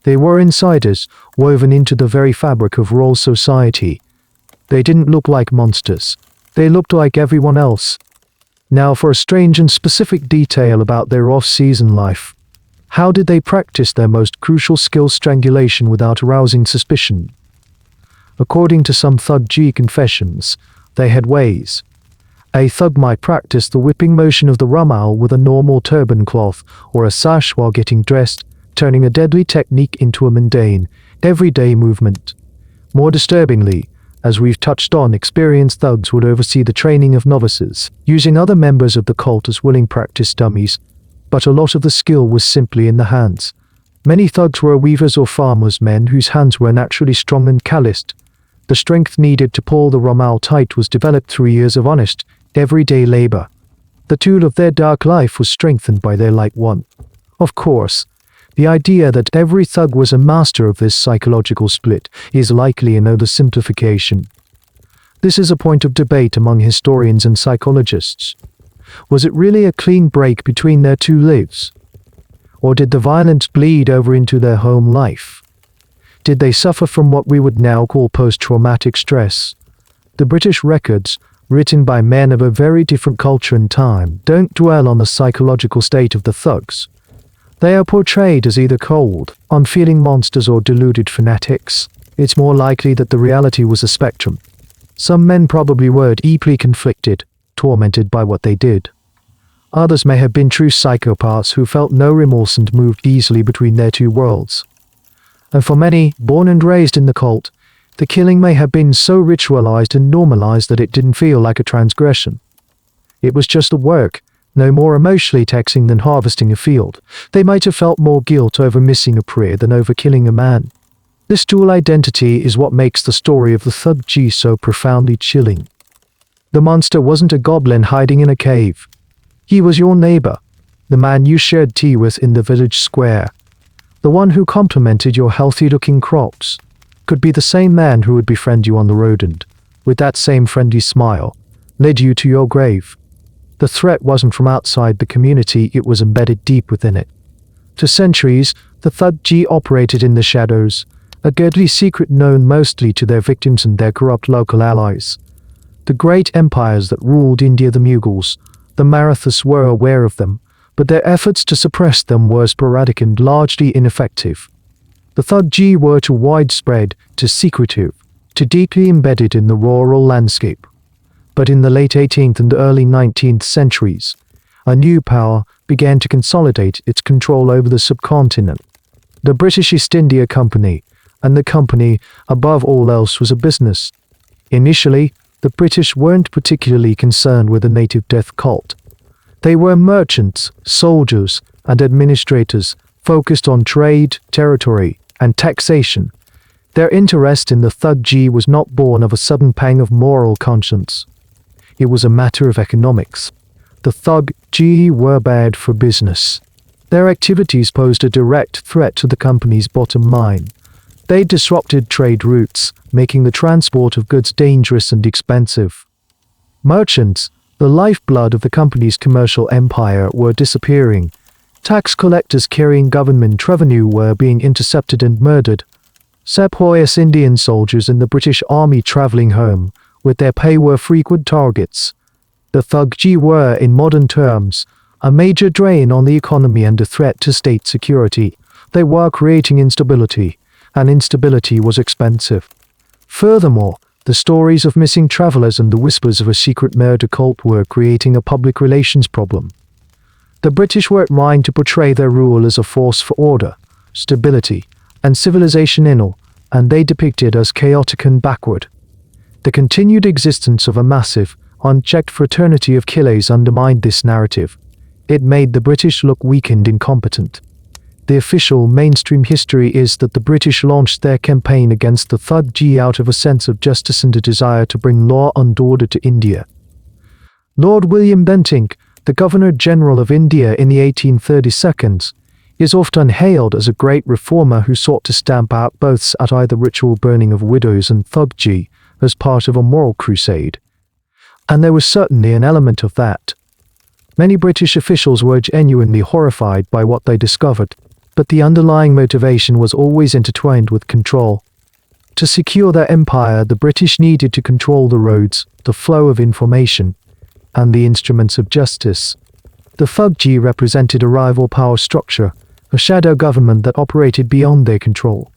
They were insiders, woven into the very fabric of rural society. They didn't look like monsters. They looked like everyone else. Now for a strange and specific detail about their off-season life. How did they practice their most crucial skill, strangulation, without arousing suspicion? According to some Thuggee confessions, they had ways. A thug might practice the whipping motion of the rumal with a normal turban cloth or a sash while getting dressed, turning a deadly technique into a mundane, everyday movement. More disturbingly, as we've touched on, experienced thugs would oversee the training of novices, using other members of the cult as willing practice dummies, but a lot of the skill was simply in the hands. Many thugs were weavers or farmers, men whose hands were naturally strong and calloused. The strength needed to pull the rumal tight was developed through years of honest, everyday labor. The tool of their dark life was strengthened by their light one. Of course, the idea that every thug was a master of this psychological split is likely an oversimplification. This is a point of debate among historians and psychologists. Was it really a clean break between their two lives? Or did the violence bleed over into their home life? Did they suffer from what we would now call post-traumatic stress? The British records, written by men of a very different culture and time, don't dwell on the psychological state of the thugs. They are portrayed as either cold, unfeeling monsters or deluded fanatics. It's more likely that the reality was a spectrum. Some men probably were deeply conflicted, tormented by what they did. Others may have been true psychopaths who felt no remorse and moved easily between their two worlds. And for many, born and raised in the cult, the killing may have been so ritualized and normalized that it didn't feel like a transgression. It was just a work, no more emotionally taxing than harvesting a field. They might have felt more guilt over missing a prey than over killing a man. This dual identity is what makes the story of the Thuggee so profoundly chilling. The monster wasn't a goblin hiding in a cave. He was your neighbor, the man you shared tea with in the village square, the one who complimented your healthy-looking crops. Could be the same man who would befriend you on the road and, with that same friendly smile, led you to your grave. The threat wasn't from outside the community, it was embedded deep within it. For centuries, the Thuggee operated in the shadows, a deadly secret known mostly to their victims and their corrupt local allies. The great empires that ruled India, the Mughals, the Marathas, were aware of them, but their efforts to suppress them were sporadic and largely ineffective. The Thuggee were too widespread, too secretive, too deeply embedded in the rural landscape. But in the late 18th and early 19th centuries, a new power began to consolidate its control over the subcontinent. The British East India Company, and the company, above all else, was a business. Initially, the British weren't particularly concerned with the native death cult. They were merchants, soldiers, and administrators focused on trade, territory, and taxation. Their interest in the Thuggee was not born of a sudden pang of moral conscience. It was a matter of economics. The Thuggee were bad for business. Their activities posed a direct threat to the company's bottom line. They disrupted trade routes, making the transport of goods dangerous and expensive. Merchants, the lifeblood of the company's commercial empire, were disappearing. Tax collectors carrying government revenue were being intercepted and murdered. Sepoys, Indian soldiers in the British Army traveling home with their pay were frequent targets. The Thuggee were, in modern terms, a major drain on the economy and a threat to state security. They were creating instability, and instability was expensive. Furthermore, the stories of missing travelers and the whispers of a secret murder cult were creating a public relations problem. The British were trying to portray their rule as a force for order, stability, and civilization in all, and they depicted as chaotic and backward. The continued existence of a massive, unchecked fraternity of killers undermined this narrative. It made the British look weak and incompetent. The official mainstream history is that the British launched their campaign against the Thuggee out of a sense of justice and a desire to bring law and order to India. Lord William Bentinck, the Governor-General of India in the 1832s, is often hailed as a great reformer who sought to stamp out both at either ritual burning of widows and Thuggee as part of a moral crusade. And there was certainly an element of that. Many British officials were genuinely horrified by what they discovered, but the underlying motivation was always intertwined with control. To secure their empire, the British needed to control the roads, the flow of information, and the instruments of justice. The Thuggee represented a rival power structure, a shadow government that operated beyond their control.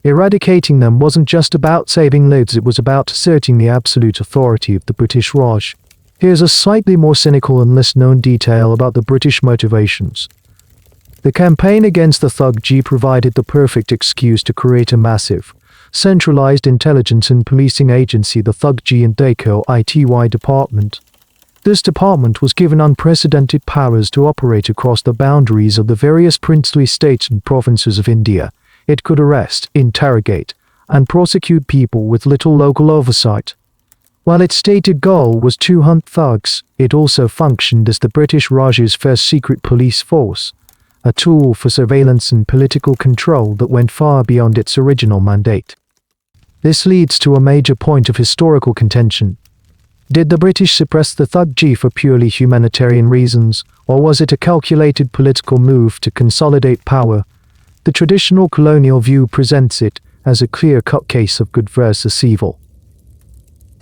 Eradicating them wasn't just about saving lives, it was about asserting the absolute authority of the British Raj. Here's a slightly more cynical and less known detail about the British motivations. The campaign against the Thuggee provided the perfect excuse to create a massive, centralized intelligence and policing agency, the Thuggee and Deco ITY department. This department was given unprecedented powers to operate across the boundaries of the various princely states and provinces of India. It could arrest, interrogate, and prosecute people with little local oversight. While its stated goal was to hunt thugs, it also functioned as the British Raj's first secret police force, a tool for surveillance and political control that went far beyond its original mandate. This leads to a major point of historical contention. Did the British suppress the Thuggee for purely humanitarian reasons, or was it a calculated political move to consolidate power? The traditional colonial view presents it as a clear-cut case of good versus evil.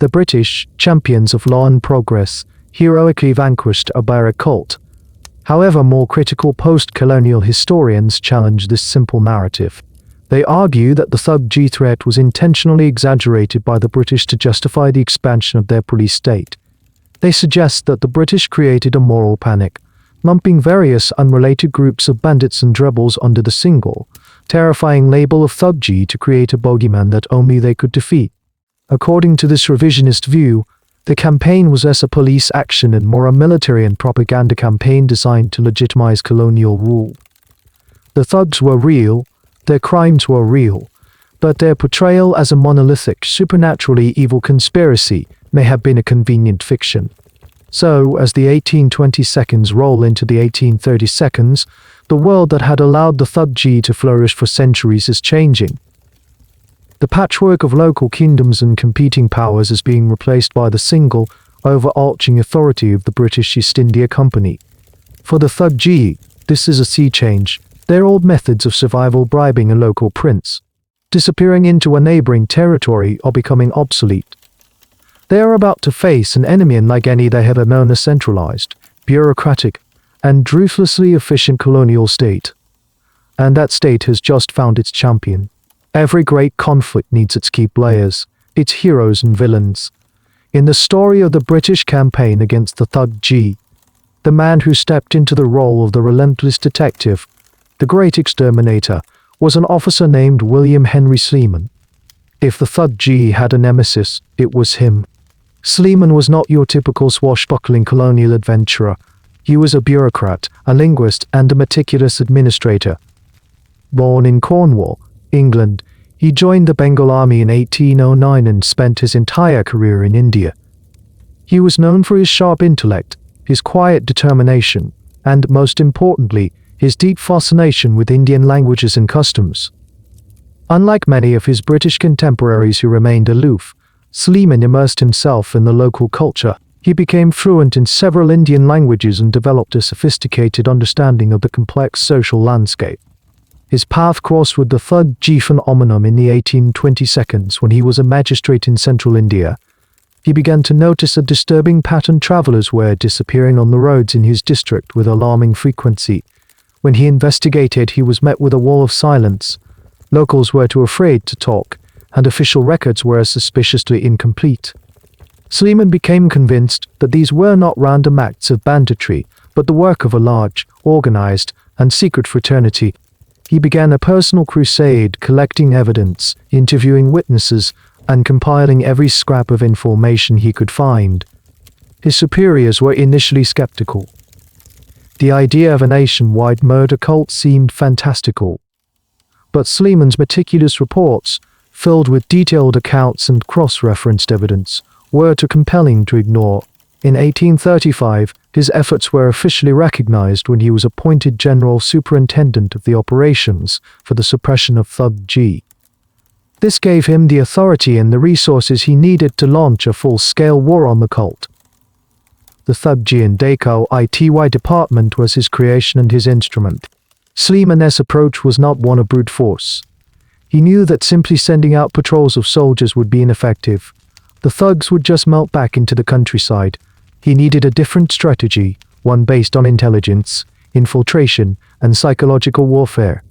The British, champions of law and progress, heroically vanquished a barrack cult. However, more critical post-colonial historians challenge this simple narrative. They argue that the Thuggee threat was intentionally exaggerated by the British to justify the expansion of their police state. They suggest that the British created a moral panic, lumping various unrelated groups of bandits and rebels under the single, terrifying label of Thuggee to create a bogeyman that only they could defeat. According to this revisionist view, the campaign was less a police action and more a military and propaganda campaign designed to legitimize colonial rule. The thugs were real, their crimes were real, but their portrayal as a monolithic, supernaturally evil conspiracy may have been a convenient fiction. So, as the 1820s roll into the 1830s, the world that had allowed the Thuggee to flourish for centuries is changing. The patchwork of local kingdoms and competing powers is being replaced by the single, overarching authority of the British East India Company. For the Thuggee, this is a sea change. Their old methods of survival, bribing a local prince, disappearing into a neighboring territory, or becoming obsolete. They are about to face an enemy unlike any they have ever known, a centralized, bureaucratic, and ruthlessly efficient colonial state. And that state has just found its champion. Every great conflict needs its key players, its heroes and villains. In the story of the British campaign against the Thuggee, the man who stepped into the role of the relentless detective, the great exterminator, was an officer named William Henry Sleeman. If the Thuggee had a nemesis, it was him. Sleeman was not your typical swashbuckling colonial adventurer. He was a bureaucrat, a linguist, and a meticulous administrator. Born in Cornwall, England, he joined the Bengal Army in 1809 and spent his entire career in India. He was known for his sharp intellect, his quiet determination, and, most importantly, his deep fascination with Indian languages and customs. Unlike many of his British contemporaries who remained aloof, Sleeman immersed himself in the local culture. He became fluent in several Indian languages and developed a sophisticated understanding of the complex social landscape. His path crossed with the Thuggee phenomenon in the 1820s when he was a magistrate in central India. He began to notice a disturbing pattern: travelers were disappearing on the roads in his district with alarming frequency. When he investigated, he was met with a wall of silence. Locals were too afraid to talk, and official records were suspiciously incomplete. Sleeman became convinced that these were not random acts of banditry, but the work of a large, organized, and secret fraternity. He began a personal crusade, collecting evidence, interviewing witnesses, and compiling every scrap of information he could find. His superiors were initially skeptical. The idea of a nationwide murder cult seemed fantastical. But Sleeman's meticulous reports, filled with detailed accounts and cross-referenced evidence, were too compelling to ignore. In 1835, his efforts were officially recognized when he was appointed General Superintendent of the operations for the suppression of Thuggee. This gave him the authority and the resources he needed to launch a full-scale war on the cult. The Thuggee and Deco ITY department was his creation and his instrument. Sleeman's approach was not one of brute force. He knew that simply sending out patrols of soldiers would be ineffective. The thugs would just melt back into the countryside. He needed a different strategy, one based on intelligence, infiltration, and psychological warfare.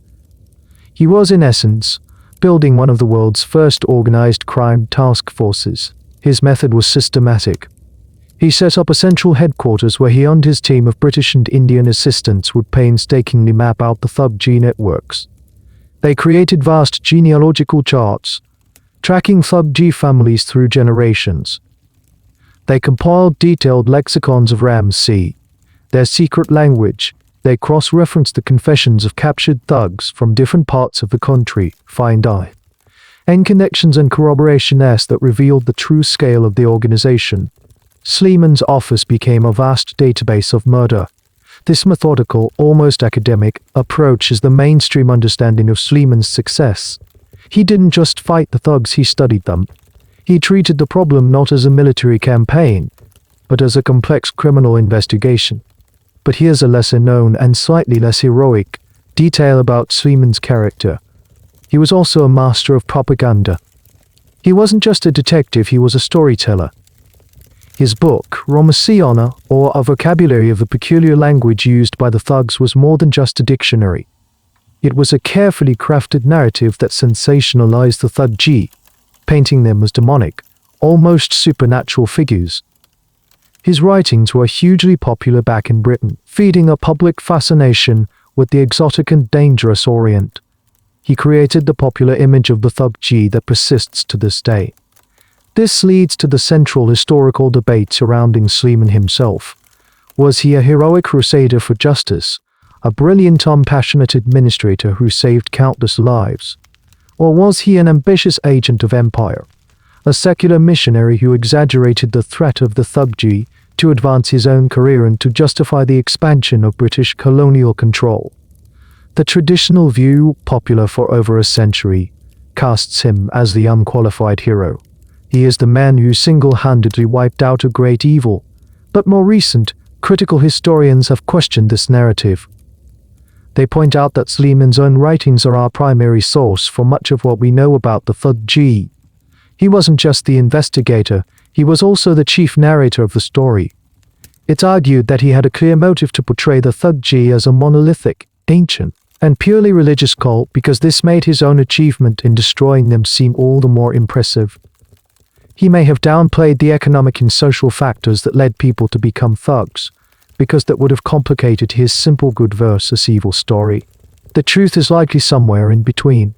He was, in essence, building one of the world's first organized crime task forces. His method was systematic. He set up a central headquarters where he and his team of British and Indian assistants would painstakingly map out the Thuggee networks. They created vast genealogical charts, tracking Thuggee families through generations. They compiled detailed lexicons of Ramsey, their secret language. They cross-referenced the confessions of captured thugs from different parts of the country, and connections and corroborations that revealed the true scale of the organization. Sleeman's office became a vast database of murder. This methodical, almost academic, approach is the mainstream understanding of Sleeman's success. He didn't just fight the thugs, he studied them. He treated the problem not as a military campaign, but as a complex criminal investigation. But here's a lesser-known and slightly less heroic detail about Sleeman's character. He was also a master of propaganda. He wasn't just a detective, he was a storyteller. His book, Romasiana, or A Vocabulary of the Peculiar Language Used by the Thugs, was more than just a dictionary. It was a carefully crafted narrative that sensationalized the Thuggee, painting them as demonic, almost supernatural figures. His writings were hugely popular back in Britain, feeding a public fascination with the exotic and dangerous Orient. He created the popular image of the Thuggee that persists to this day. This leads to the central historical debate surrounding Sleeman himself. Was he a heroic crusader for justice, a brilliant, passionate administrator who saved countless lives? Or was he an ambitious agent of empire, a secular missionary who exaggerated the threat of the Thuggee to advance his own career and to justify the expansion of British colonial control. The traditional view, popular for over a century, casts him as the unqualified hero. He is the man who single-handedly wiped out a great evil, but more recent, critical historians have questioned this narrative. They point out that Sleeman's own writings are our primary source for much of what we know about the Thuggee. He wasn't just the investigator, he was also the chief narrator of the story. It's argued that he had a clear motive to portray the Thuggee as a monolithic, ancient, and purely religious cult because this made his own achievement in destroying them seem all the more impressive. He may have downplayed the economic and social factors that led people to become thugs, because that would have complicated his simple good versus evil story. The truth is likely somewhere in between.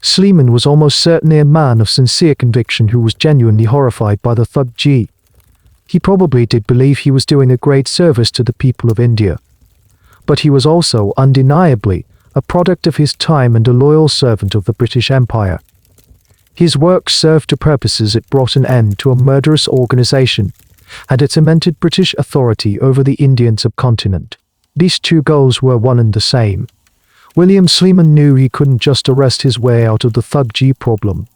Sleeman was almost certainly a man of sincere conviction who was genuinely horrified by the Thuggee. He probably did believe he was doing a great service to the people of India. But he was also, undeniably, a product of his time and a loyal servant of the British Empire. His work served two purposes. It brought an end to a murderous organization, and it cemented British authority over the Indian subcontinent. These two goals were one and the same. William Sleeman knew he couldn't just arrest his way out of the Thuggee problem.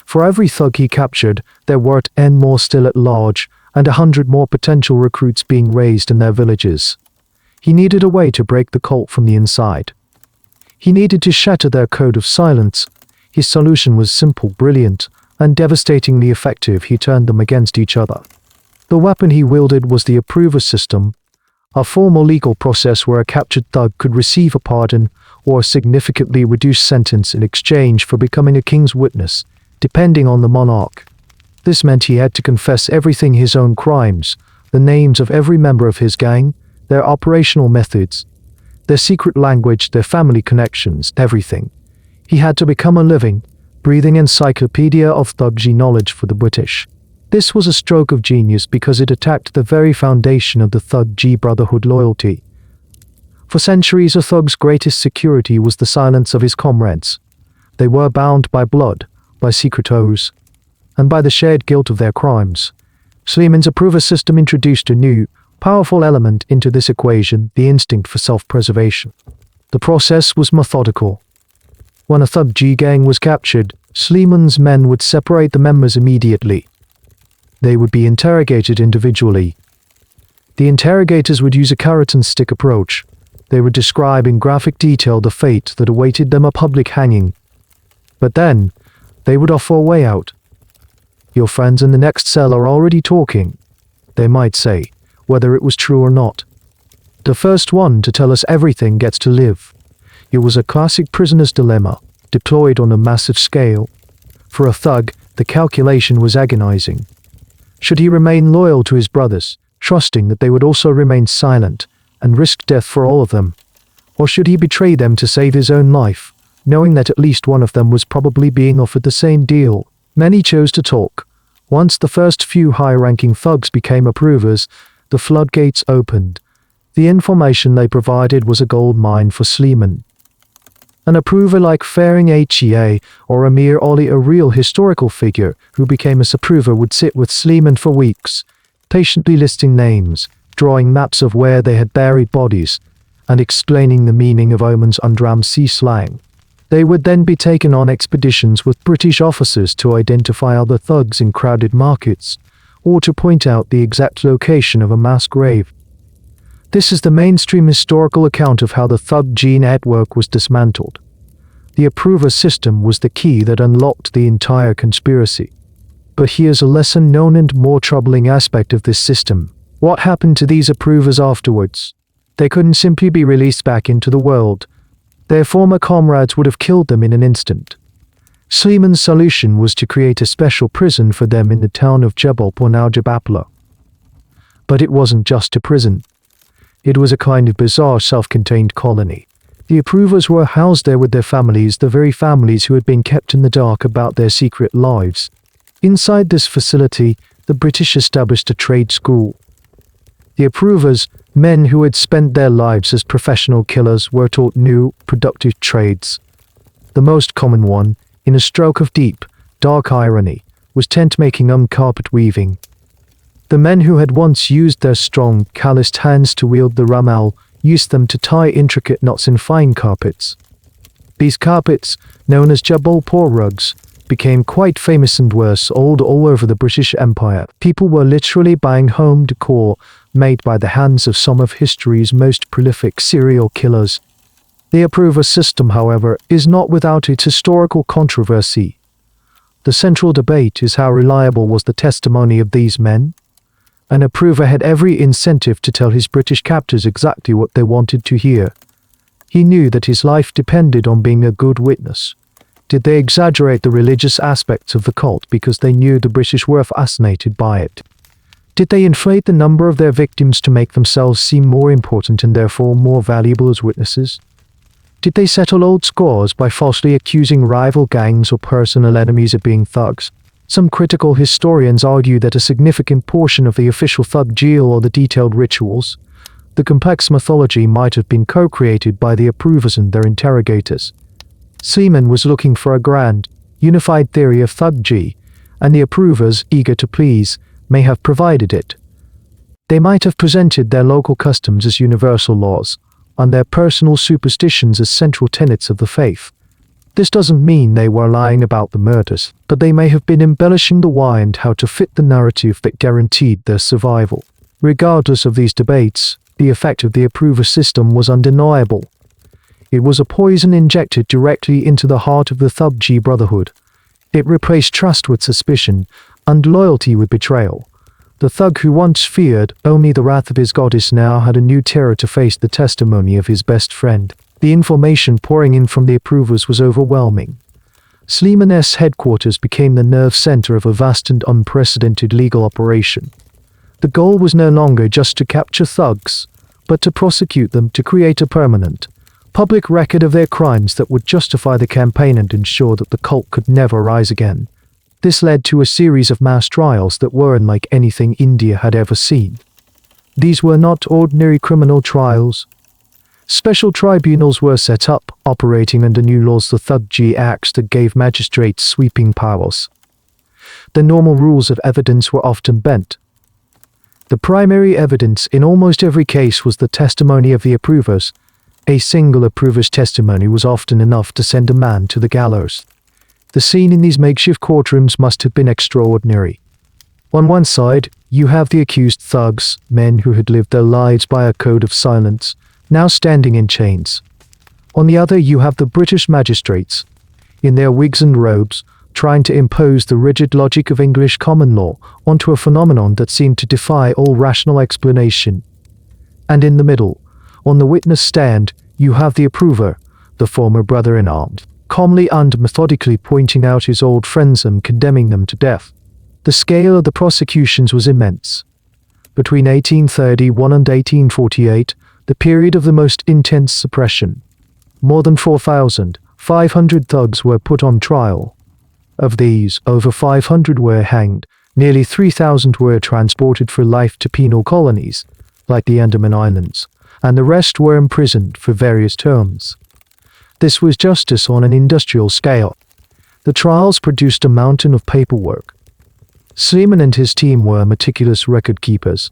For every thug he captured, there were 10 more still at large, and 100 more potential recruits being raised in their villages. He needed a way to break the cult from the inside. He needed to shatter their code of silence. His solution was simple, brilliant, and devastatingly effective. He turned them against each other. The weapon he wielded was the approver system, a formal legal process where a captured thug could receive a pardon or a significantly reduced sentence in exchange for becoming a king's witness, depending on the monarch. This meant he had to confess everything: his own crimes, the names of every member of his gang, their operational methods, their secret language, their family connections, everything. He had to become a living, breathing encyclopedia of Thuggee knowledge for the British. This was a stroke of genius because it attacked the very foundation of the Thuggee brotherhood: loyalty. For centuries, a thug's greatest security was the silence of his comrades. They were bound by blood, by secret oaths, and by the shared guilt of their crimes. Sleeman's approver system introduced a new, powerful element into this equation: the instinct for self-preservation. The process was methodical. When a Thuggee gang was captured, Sleeman's men would separate the members immediately. They would be interrogated individually. The interrogators would use a carrot and stick approach. They would describe in graphic detail the fate that awaited them: a public hanging. But then, they would offer a way out. "Your friends in the next cell are already talking," they might say, whether it was true or not. "The first one to tell us everything gets to live." It was a classic prisoner's dilemma, deployed on a massive scale. For a thug, the calculation was agonizing. Should he remain loyal to his brothers, trusting that they would also remain silent and risk death for all of them? Or should he betray them to save his own life, knowing that at least one of them was probably being offered the same deal? Many chose to talk. Once the first few high-ranking thugs became approvers, the floodgates opened. The information they provided was a gold mine for Sleeman. An approver like Faring Hea or Amir Oli, a real historical figure who became a approver, would sit with Sleeman for weeks, patiently listing names, drawing maps of where they had buried bodies, and explaining the meaning of omens under sea slang. They would then be taken on expeditions with British officers to identify other thugs in crowded markets, or to point out the exact location of a mass grave. This is the mainstream historical account of how the Thuggee network was dismantled. The approver system was the key that unlocked the entire conspiracy. But here's a lesser-known and more troubling aspect of this system. What happened to these approvers afterwards? They couldn't simply be released back into the world. Their former comrades would have killed them in an instant. Sleeman's solution was to create a special prison for them in the town of Jebel or now Jabapla. But it wasn't just a prison. It was a kind of bizarre self-contained colony. The approvers were housed there with their families, the very families who had been kept in the dark about their secret lives. Inside this facility, the British established a trade school. The approvers, men who had spent their lives as professional killers, were taught new, productive trades. The most common one, in a stroke of deep, dark irony, was tent-making and carpet weaving. The men who had once used their strong, calloused hands to wield the ramal used them to tie intricate knots in fine carpets. These carpets, known as Jabalpur rugs, became quite famous and were sold all over the British Empire. People were literally buying home decor made by the hands of some of history's most prolific serial killers. The approver system, however, is not without its historical controversy. The central debate is how reliable was the testimony of these men. An approver had every incentive to tell his British captors exactly what they wanted to hear. He knew that his life depended on being a good witness. Did they exaggerate the religious aspects of the cult because they knew the British were fascinated by it? Did they inflate the number of their victims to make themselves seem more important and therefore more valuable as witnesses? Did they settle old scores by falsely accusing rival gangs or personal enemies of being thugs? Some critical historians argue that a significant portion of the official Thuggee or the detailed rituals, the complex mythology might have been co-created by the approvers and their interrogators. Sleeman was looking for a grand, unified theory of Thuggee, and the approvers, eager to please, may have provided it. They might have presented their local customs as universal laws, and their personal superstitions as central tenets of the faith. This doesn't mean they were lying about the murders, but they may have been embellishing the why and how to fit the narrative that guaranteed their survival. Regardless of these debates, the effect of the approver system was undeniable. It was a poison injected directly into the heart of the Thuggee Brotherhood. It replaced trust with suspicion, and loyalty with betrayal. The thug who once feared only the wrath of his goddess now had a new terror to face the testimony of his best friend. The information pouring in from the approvers was overwhelming. Sleeman's headquarters became the nerve center of a vast and unprecedented legal operation. The goal was no longer just to capture thugs, but to prosecute them, to create a permanent, public record of their crimes that would justify the campaign and ensure that the cult could never rise again. This led to a series of mass trials that were unlike anything India had ever seen. These were not ordinary criminal trials. Special tribunals were set up, operating under new laws, the Thuggee Acts, that gave magistrates sweeping powers. The normal rules of evidence were often bent. The primary evidence in almost every case was the testimony of the approvers. A single approver's testimony was often enough to send a man to the gallows. The scene in these makeshift courtrooms must have been extraordinary. On one side, you have the accused thugs, men who had lived their lives by a code of silence, now standing in chains. On the other, you have the British magistrates, in their wigs and robes, trying to impose the rigid logic of English common law onto a phenomenon that seemed to defy all rational explanation. And in the middle, on the witness stand, you have the approver, the former brother-in-arms, calmly and methodically pointing out his old friends and condemning them to death. The scale of the prosecutions was immense. Between 1831 and 1848, the period of the most intense suppression, more than 4,500 thugs were put on trial. Of these, over 500 were hanged, nearly 3,000 were transported for life to penal colonies, like the Andaman Islands, and the rest were imprisoned for various terms. This was justice on an industrial scale. The trials produced a mountain of paperwork. Sleeman and his team were meticulous record keepers.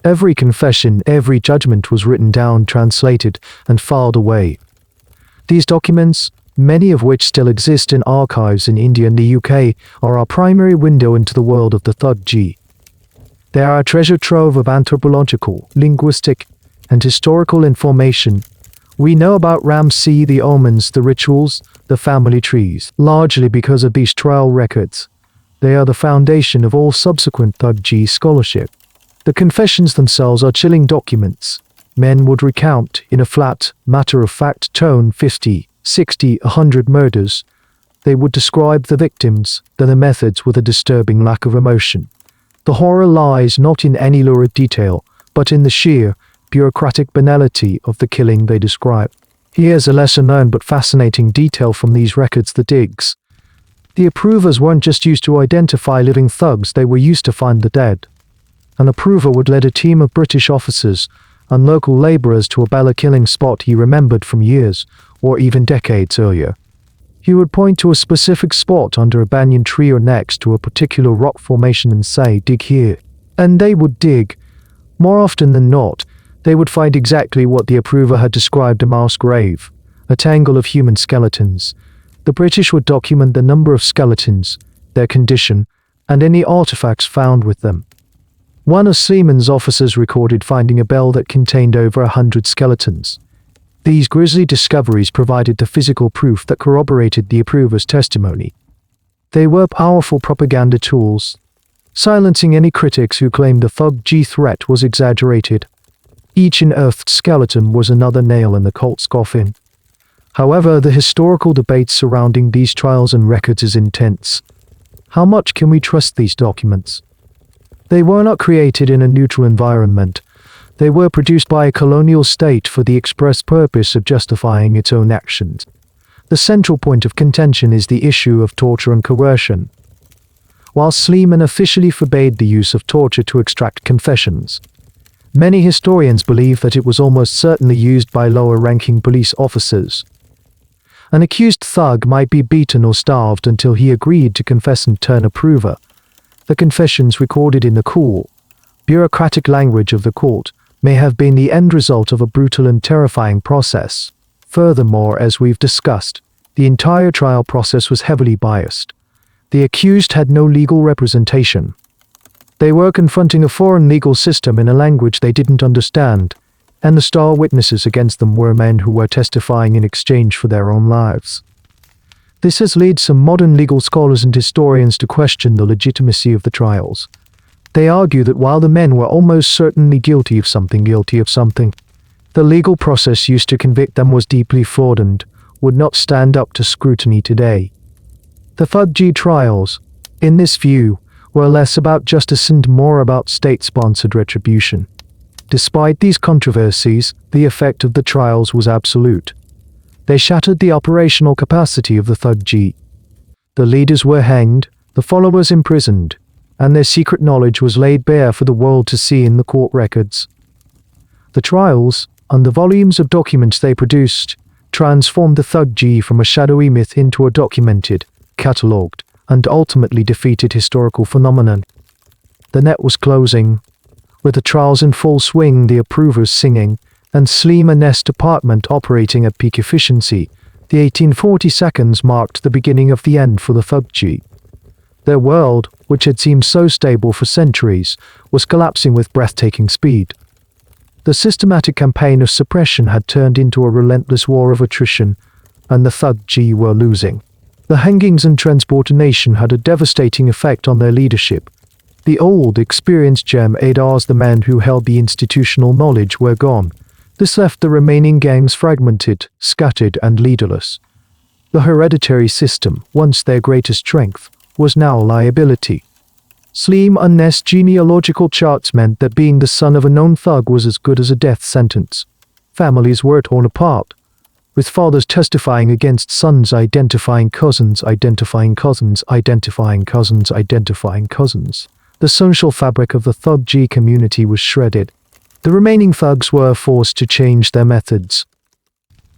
Every confession, every judgment was written down, translated, and filed away. These documents, many of which still exist in archives in India and the UK, are our primary window into the world of the Thuggee. They are a treasure trove of anthropological, linguistic, and historical information. We know about Ramsey, the omens, the rituals, the family trees, largely because of these trial records. They are the foundation of all subsequent Thuggee scholarship. The confessions themselves are chilling documents. Men would recount, in a flat, matter-of-fact tone, 50, 60, 100 murders. They would describe the victims, then the methods, with a disturbing lack of emotion. The horror lies not in any lurid detail, but in the sheer, bureaucratic banality of the killing they describe. Here's a lesser-known but fascinating detail from these records: the digs. The approvers weren't just used to identify living thugs, they were used to find the dead. An approver would lead a team of British officers and local labourers to a Bala killing spot he remembered from years, or even decades earlier. He would point to a specific spot under a banyan tree or next to a particular rock formation and say, "Dig here." And they would dig. More often than not, they would find exactly what the approver had described: a mass grave, a tangle of human skeletons. The British would document the number of skeletons, their condition, and any artifacts found with them. One of Sleeman's officers recorded finding a bell that contained over 100 skeletons. These grisly discoveries provided the physical proof that corroborated the approver's testimony. They were powerful propaganda tools, silencing any critics who claimed the Thuggee threat was exaggerated. Each unearthed skeleton was another nail in the cult's coffin. However, the historical debate surrounding these trials and records is intense. How much can we trust these documents? They were not created in a neutral environment. They were produced by a colonial state for the express purpose of justifying its own actions. The central point of contention is the issue of torture and coercion. While Sleeman officially forbade the use of torture to extract confessions, many historians believe that it was almost certainly used by lower-ranking police officers. An accused thug might be beaten or starved until he agreed to confess and turn approver. The confessions recorded in the cool, bureaucratic language of the court may have been the end result of a brutal and terrifying process. Furthermore, as we've discussed, the entire trial process was heavily biased. The accused had no legal representation. They were confronting a foreign legal system in a language they didn't understand, and the star witnesses against them were men who were testifying in exchange for their own lives. This has led some modern legal scholars and historians to question the legitimacy of the trials. They argue that while the men were almost certainly guilty of something, the legal process used to convict them was deeply flawed and would not stand up to scrutiny today. The Thuggee trials, in this view, were less about justice and more about state-sponsored retribution. Despite these controversies, the effect of the trials was absolute. They shattered the operational capacity of the Thuggee. The leaders were hanged, the followers imprisoned, and their secret knowledge was laid bare for the world to see in the court records. The trials, and the volumes of documents they produced, transformed the Thuggee from a shadowy myth into a documented, catalogued, and ultimately defeated historical phenomenon. The net was closing. With the trials in full swing, the approvers singing, and Sleeman's department operating at peak efficiency, the 1840 seconds marked the beginning of the end for the Thuggee. Their world, which had seemed so stable for centuries, was collapsing with breathtaking speed. The systematic campaign of suppression had turned into a relentless war of attrition, and the Thuggee were losing. The hangings and transportation had a devastating effect on their leadership. The old, experienced Gem Adars, the men who held the institutional knowledge, were gone. This left the remaining gangs fragmented, scattered, and leaderless. The hereditary system, once their greatest strength, was now a liability. Sleeman's genealogical charts meant that being the son of a known thug was as good as a death sentence. Families were torn apart, with fathers testifying against sons, identifying cousins, identifying cousins, identifying cousins, identifying cousins. The social fabric of the Thuggee community was shredded. The remaining thugs were forced to change their methods.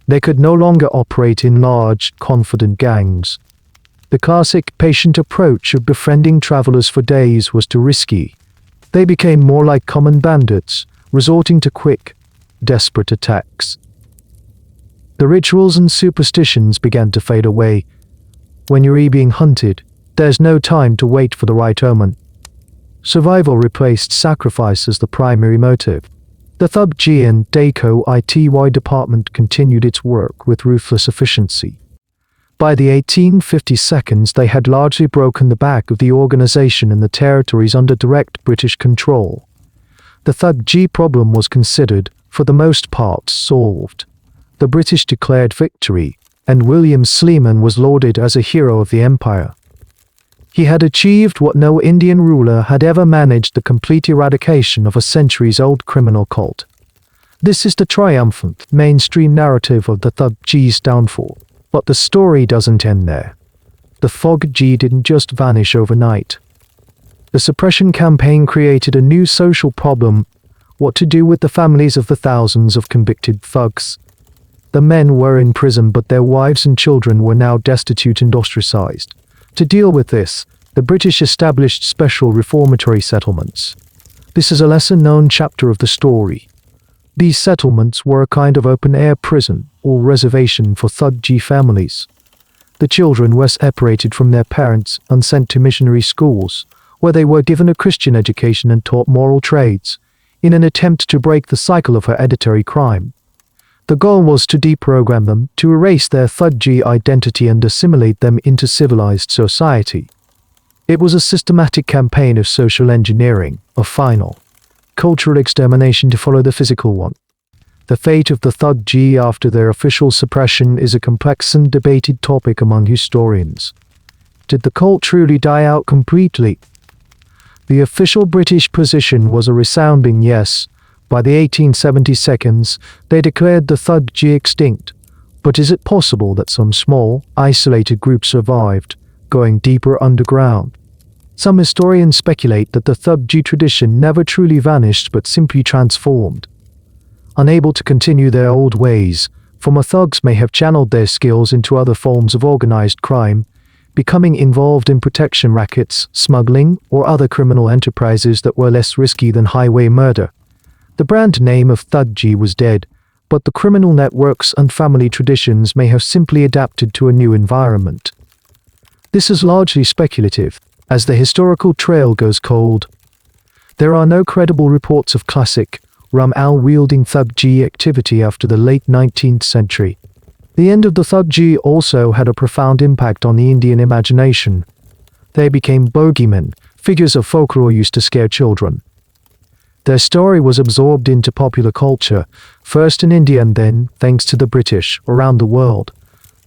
They could no longer operate in large, confident gangs. The classic patient approach of befriending travelers for days was too risky. They became more like common bandits, resorting to quick, desperate attacks. The rituals and superstitions began to fade away. When you're being hunted, there's no time to wait for the right omen. Survival replaced sacrifice as the primary motive. The Thuggee and Daco ITY department continued its work with ruthless efficiency. By the 1850 seconds, they had largely broken the back of the organization in the territories under direct British control. The Thuggee problem was considered, for the most part, solved. The British declared victory, and William Sleeman was lauded as a hero of the empire. He had achieved what no Indian ruler had ever managed: the complete eradication of a centuries-old criminal cult. This is the triumphant, mainstream narrative of the Thuggee's downfall. But the story doesn't end there. The Thuggee didn't just vanish overnight. The suppression campaign created a new social problem: what to do with the families of the thousands of convicted thugs. The men were in prison, but their wives and children were now destitute and ostracized. To deal with this, the British established special reformatory settlements. This is a lesser-known chapter of the story. These settlements were a kind of open-air prison or reservation for Thuggee families. The children were separated from their parents and sent to missionary schools, where they were given a Christian education and taught moral trades, in an attempt to break the cycle of hereditary crime. The goal was to deprogram them, to erase their Thuggee identity and assimilate them into civilized society. It was a systematic campaign of social engineering, a final, cultural extermination to follow the physical one. The fate of the Thuggee after their official suppression is a complex and debated topic among historians. Did the cult truly die out completely? The official British position was a resounding yes. By the 1872, they declared the Thuggee extinct. But is it possible that some small, isolated group survived, going deeper underground? Some historians speculate that the Thuggee tradition never truly vanished but simply transformed. Unable to continue their old ways, former thugs may have channeled their skills into other forms of organized crime, becoming involved in protection rackets, smuggling, or other criminal enterprises that were less risky than highway murder. The brand name of Thuggee was dead, but the criminal networks and family traditions may have simply adapted to a new environment. This is largely speculative, as the historical trail goes cold. There are no credible reports of classic, rum-al-wielding Thuggee activity after the late 19th century. The end of the Thuggee also had a profound impact on the Indian imagination. They became bogeymen, figures of folklore used to scare children. Their story was absorbed into popular culture, first in India and then, thanks to the British, around the world.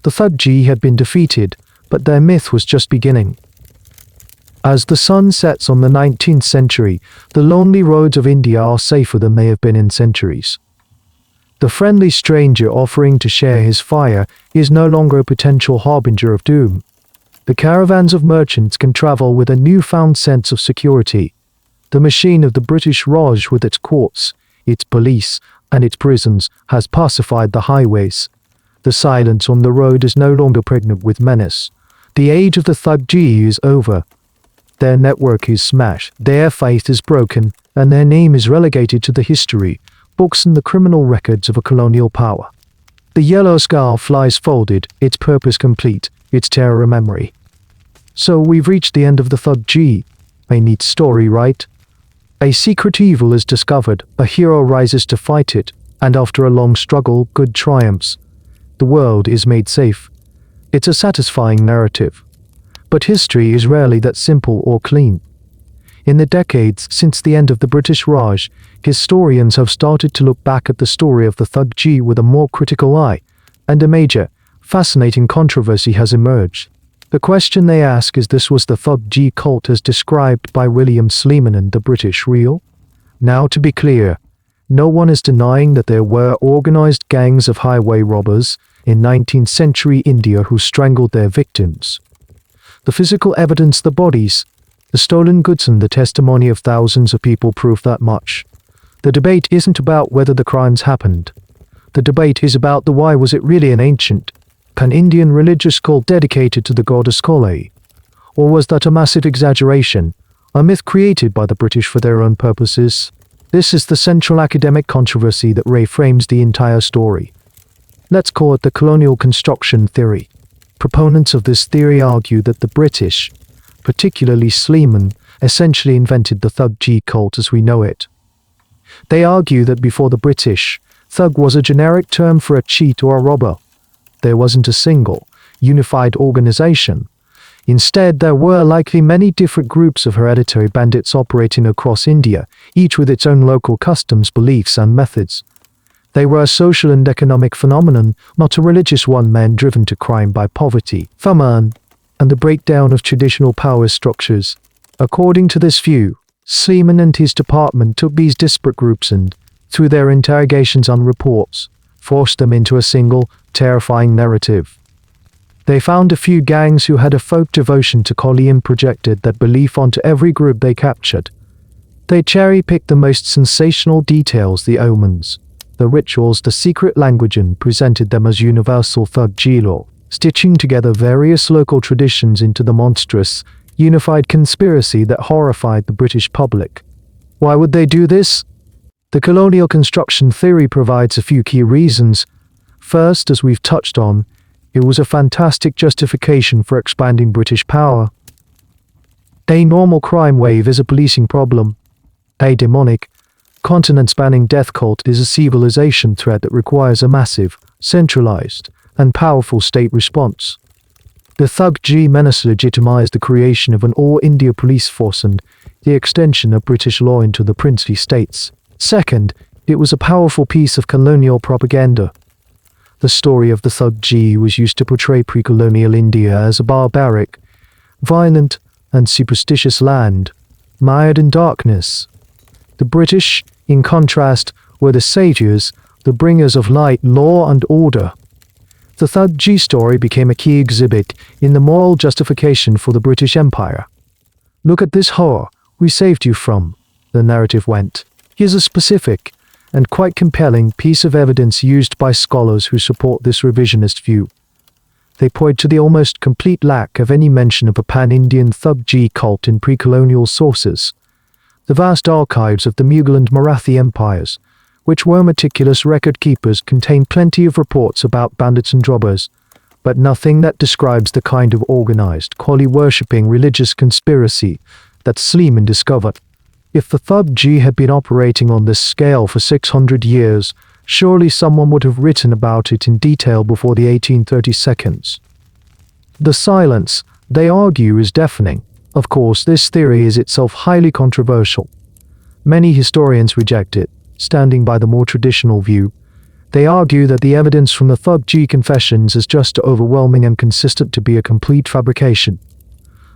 The Thuggee had been defeated, but their myth was just beginning. As the sun sets on the 19th century, the lonely roads of India are safer than they have been in centuries. The friendly stranger offering to share his fire is no longer a potential harbinger of doom. The caravans of merchants can travel with a newfound sense of security. The machine of the British Raj, with its courts, its police, and its prisons, has pacified the highways. The silence on the road is no longer pregnant with menace. The age of the Thuggee is over. Their network is smashed, their faith is broken, and their name is relegated to the history books and the criminal records of a colonial power. The yellow scarf flies folded, its purpose complete, its terror a memory. So we've reached the end of the Thuggee. A neat story, right? A secret evil is discovered, a hero rises to fight it, and after a long struggle, good triumphs. The world is made safe. It's a satisfying narrative. But history is rarely that simple or clean. In the decades since the end of the British Raj, historians have started to look back at the story of the Thuggee with a more critical eye, and a major, fascinating controversy has emerged. The question they ask is, this was the Thuggee cult as described by William Sleeman and the British real? Now, to be clear, no one is denying that there were organized gangs of highway robbers in 19th century India who strangled their victims. The physical evidence, the bodies, the stolen goods and the testimony of thousands of people prove that much. The debate isn't about whether the crimes happened. The debate is about the why. Was it really an ancient, pan-Indian religious cult dedicated to the goddess Kali? Or was that a massive exaggeration, a myth created by the British for their own purposes? This is the central academic controversy that reframes the entire story. Let's call it the colonial construction theory. Proponents of this theory argue that the British, particularly Sleeman, essentially invented the Thuggee cult as we know it. They argue that before the British, thug was a generic term for a cheat or a robber. There wasn't a single, unified organization. Instead, there were likely many different groups of hereditary bandits operating across India, each with its own local customs, beliefs, and methods. They were a social and economic phenomenon, not a religious one, men driven to crime by poverty, famine, and the breakdown of traditional power structures. According to this view, Sleeman and his department took these disparate groups and, through their interrogations and reports, forced them into a single, terrifying narrative. They found a few gangs who had a folk devotion to Kali and projected that belief onto every group they captured. They cherry-picked the most sensational details, the omens, the rituals, the secret language, and presented them as universal Thuggee law, stitching together various local traditions into the monstrous, unified conspiracy that horrified the British public. Why would they do this? The colonial construction theory provides a few key reasons. First, as we've touched on, it was a fantastic justification for expanding British power. A normal crime wave is a policing problem. A demonic, continent-spanning death cult is a civilization threat that requires a massive, centralized, and powerful state response. The Thuggee menace legitimized the creation of an all-India police force and the extension of British law into the princely states. Second, it was a powerful piece of colonial propaganda. The story of the Thuggee was used to portray pre-colonial India as a barbaric, violent, and superstitious land, mired in darkness. The British, in contrast, were the saviors, the bringers of light, law, and order. The Thuggee story became a key exhibit in the moral justification for the British Empire. "Look at this horror we saved you from," the narrative went. Here's a specific and quite compelling piece of evidence used by scholars who support this revisionist view. They point to the almost complete lack of any mention of a pan-Indian Thuggee cult in pre-colonial sources. The vast archives of the Mughal and Marathi empires, which were meticulous record keepers, contain plenty of reports about bandits and robbers, but nothing that describes the kind of organized, Kali-worshipping religious conspiracy that Sleeman discovered. If the Thuggee had been operating on this scale for 600 years, surely someone would have written about it in detail before the 1832. The silence, they argue, is deafening. Of course, this theory is itself highly controversial. Many historians reject it, standing by the more traditional view. They argue that the evidence from the Thuggee confessions is just overwhelming and consistent to be a complete fabrication.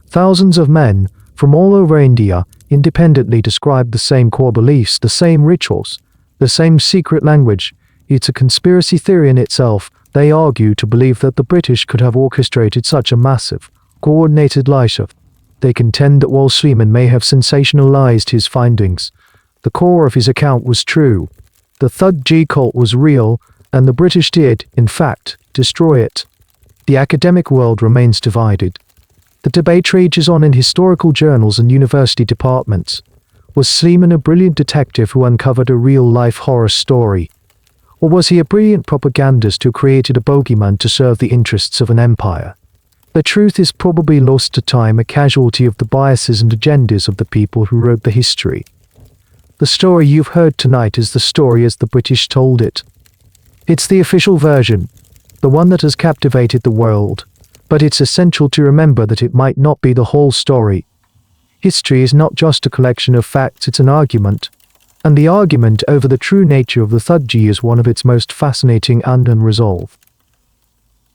Thousands of men, from all over India, independently describe the same core beliefs, the same rituals, the same secret language. It's a conspiracy theory in itself. They argue to believe that the British could have orchestrated such a massive, coordinated lie. They contend that while Sleeman may have sensationalized his findings, the core of his account was true. The Thuggee cult was real, and the British did, in fact, destroy it. The academic world remains divided. The debate rages on in historical journals and university departments. Was Sleeman a brilliant detective who uncovered a real-life horror story? Or was he a brilliant propagandist who created a bogeyman to serve the interests of an empire? The truth is probably lost to time, a casualty of the biases and agendas of the people who wrote the history. The story you've heard tonight is the story as the British told it. It's the official version, the one that has captivated the world, but it's essential to remember that it might not be the whole story. History is not just a collection of facts, it's an argument. And the argument over the true nature of the Thuggee is one of its most fascinating and unresolved.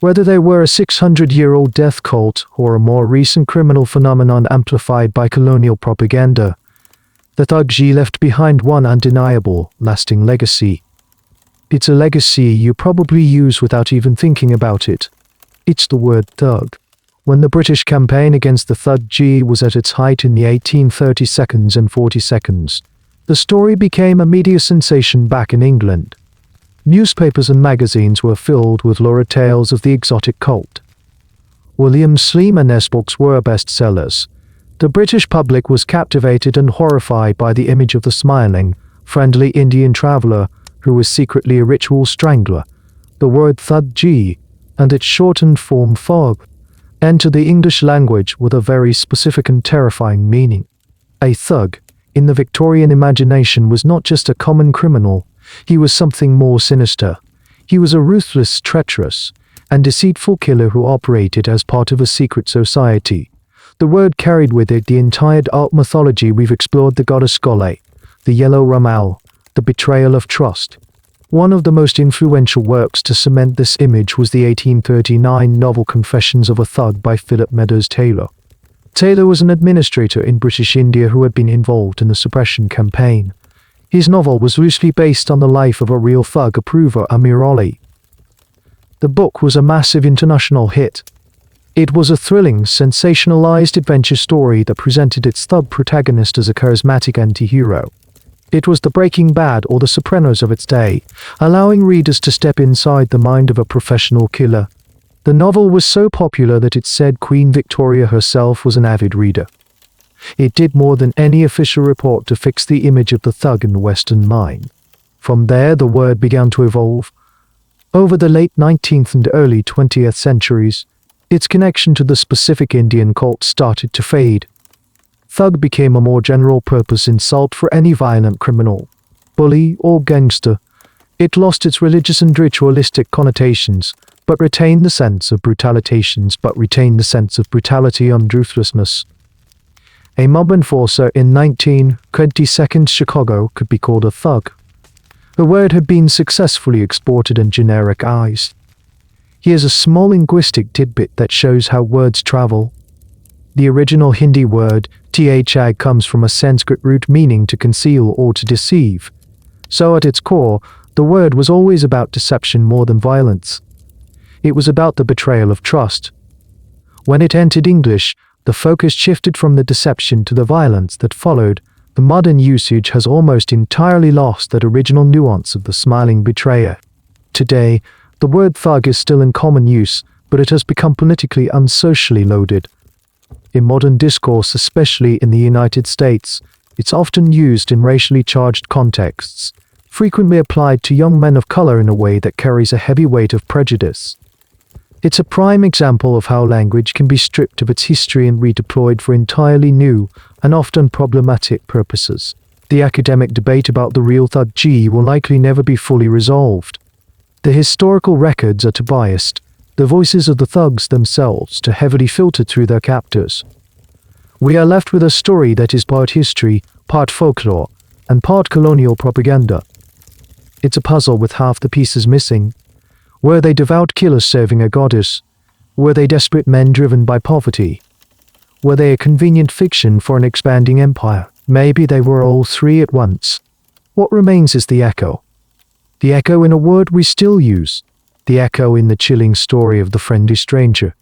Whether they were a 600-year-old death cult or a more recent criminal phenomenon amplified by colonial propaganda, the Thuggee left behind one undeniable, lasting legacy. It's a legacy you probably use without even thinking about it. It's the word thug. When the British campaign against the Thuggee was at its height in the 1830s and 40s, the story became a media sensation back in England. Newspapers and magazines were filled with lurid tales of the exotic cult. William Sleeman's books were bestsellers. The British public was captivated and horrified by the image of the smiling, friendly Indian traveller who was secretly a ritual strangler. The word Thuggee, and its shortened form Thug, entered the English language with a very specific and terrifying meaning. A thug, in the Victorian imagination, was not just a common criminal. He was something more sinister. He was a ruthless, treacherous, and deceitful killer who operated as part of a secret society. The word carried with it the entire art mythology we've explored: the goddess Gole, the yellow Ramal, the betrayal of trust. One of the most influential works to cement this image was the 1839 novel Confessions of a Thug by Philip Meadows Taylor. Taylor was an administrator in British India who had been involved in the suppression campaign. His novel was loosely based on the life of a real thug approver, Amir Ali. The book was a massive international hit. It was a thrilling, sensationalized adventure story that presented its thug protagonist as a charismatic anti-hero. It was the Breaking Bad or the Sopranos of its day, allowing readers to step inside the mind of a professional killer. The novel was so popular that it said Queen Victoria herself was an avid reader. It did more than any official report to fix the image of the thug in the Western mind. From there, the word began to evolve. Over the late 19th and early 20th centuries, its connection to the specific Indian cult started to fade. Thug became a more general-purpose insult for any violent criminal, bully, or gangster. It lost its religious and ritualistic connotations, but retained the sense of brutality and ruthlessness. A mob enforcer in 1922 Chicago could be called a thug. The word had been successfully exported and genericized. Here's a small linguistic tidbit that shows how words travel. The original Hindi word thag comes from a Sanskrit root meaning to conceal or to deceive. So at its core, the word was always about deception more than violence. It was about the betrayal of trust. When it entered English, the focus shifted from the deception to the violence that followed. The modern usage has almost entirely lost that original nuance of the smiling betrayer. Today, the word thug is still in common use, but it has become politically and socially loaded. In modern discourse, especially in the United States, it's often used in racially charged contexts, frequently applied to young men of color in a way that carries a heavy weight of prejudice. It's a prime example of how language can be stripped of its history and redeployed for entirely new and often problematic purposes. The academic debate about the real Thuggee will likely never be fully resolved. The historical records are too biased, the voices of the thugs themselves too heavily filtered through their captors. We are left with a story that is part history, part folklore, and part colonial propaganda. It's a puzzle with half the pieces missing. Were they devout killers serving a goddess? Were they desperate men driven by poverty? Were they a convenient fiction for an expanding empire? Maybe they were all three at once. What remains is the echo. The echo in a word we still use. The echo in the chilling story of the friendly stranger.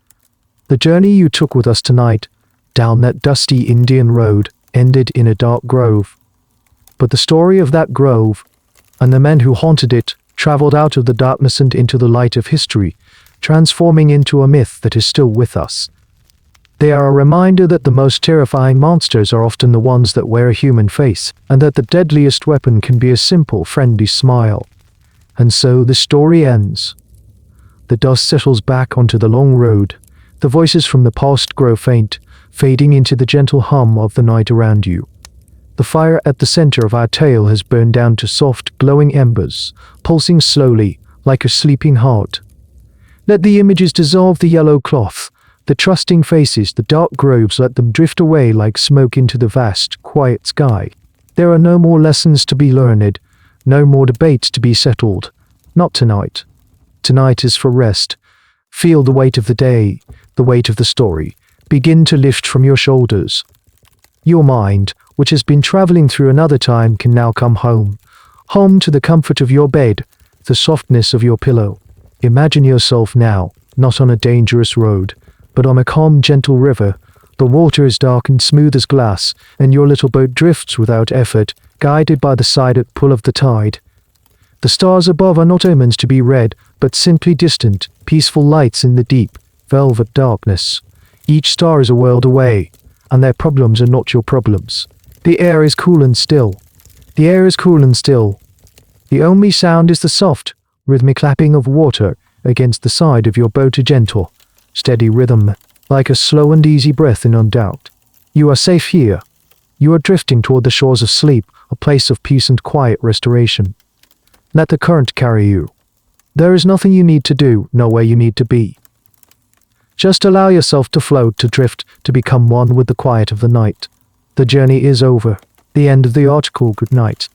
The journey you took with us tonight, down that dusty Indian road, ended in a dark grove. But the story of that grove, and the men who haunted it, traveled out of the darkness and into the light of history, transforming into a myth that is still with us. They are a reminder that the most terrifying monsters are often the ones that wear a human face, and that the deadliest weapon can be a simple, friendly smile. And so the story ends. The dust settles back onto the long road. The voices from the past grow faint, fading into the gentle hum of the night around you. The fire at the center of our tale has burned down to soft, glowing embers, pulsing slowly, like a sleeping heart. Let the images dissolve the yellow cloth, the trusting faces, the dark groves, let them drift away like smoke into the vast, quiet sky. There are no more lessons to be learned, no more debates to be settled. Not tonight. Tonight is for rest. Feel the weight of the day, the weight of the story, begin to lift from your shoulders. Your mind, which has been traveling through another time, can now come home. Home to the comfort of your bed, the softness of your pillow. Imagine yourself now, not on a dangerous road, but on a calm, gentle river. The water is dark and smooth as glass, and your little boat drifts without effort, guided by the sided pull of the tide. The stars above are not omens to be read, but simply distant, peaceful lights in the deep, velvet darkness. Each star is a world away, and their problems are not your problems. The air is cool and still. The air is cool and still. The only sound is the soft, rhythmic lapping of water against the side of your boat, a gentle, steady rhythm, like a slow and easy breath in doubt. You are safe here. You are drifting toward the shores of sleep, a place of peace and quiet restoration. Let the current carry you. There is nothing you need to do, nowhere you need to be. Just allow yourself to float, to drift, to become one with the quiet of the night. The journey is over. The end of the article. Good night.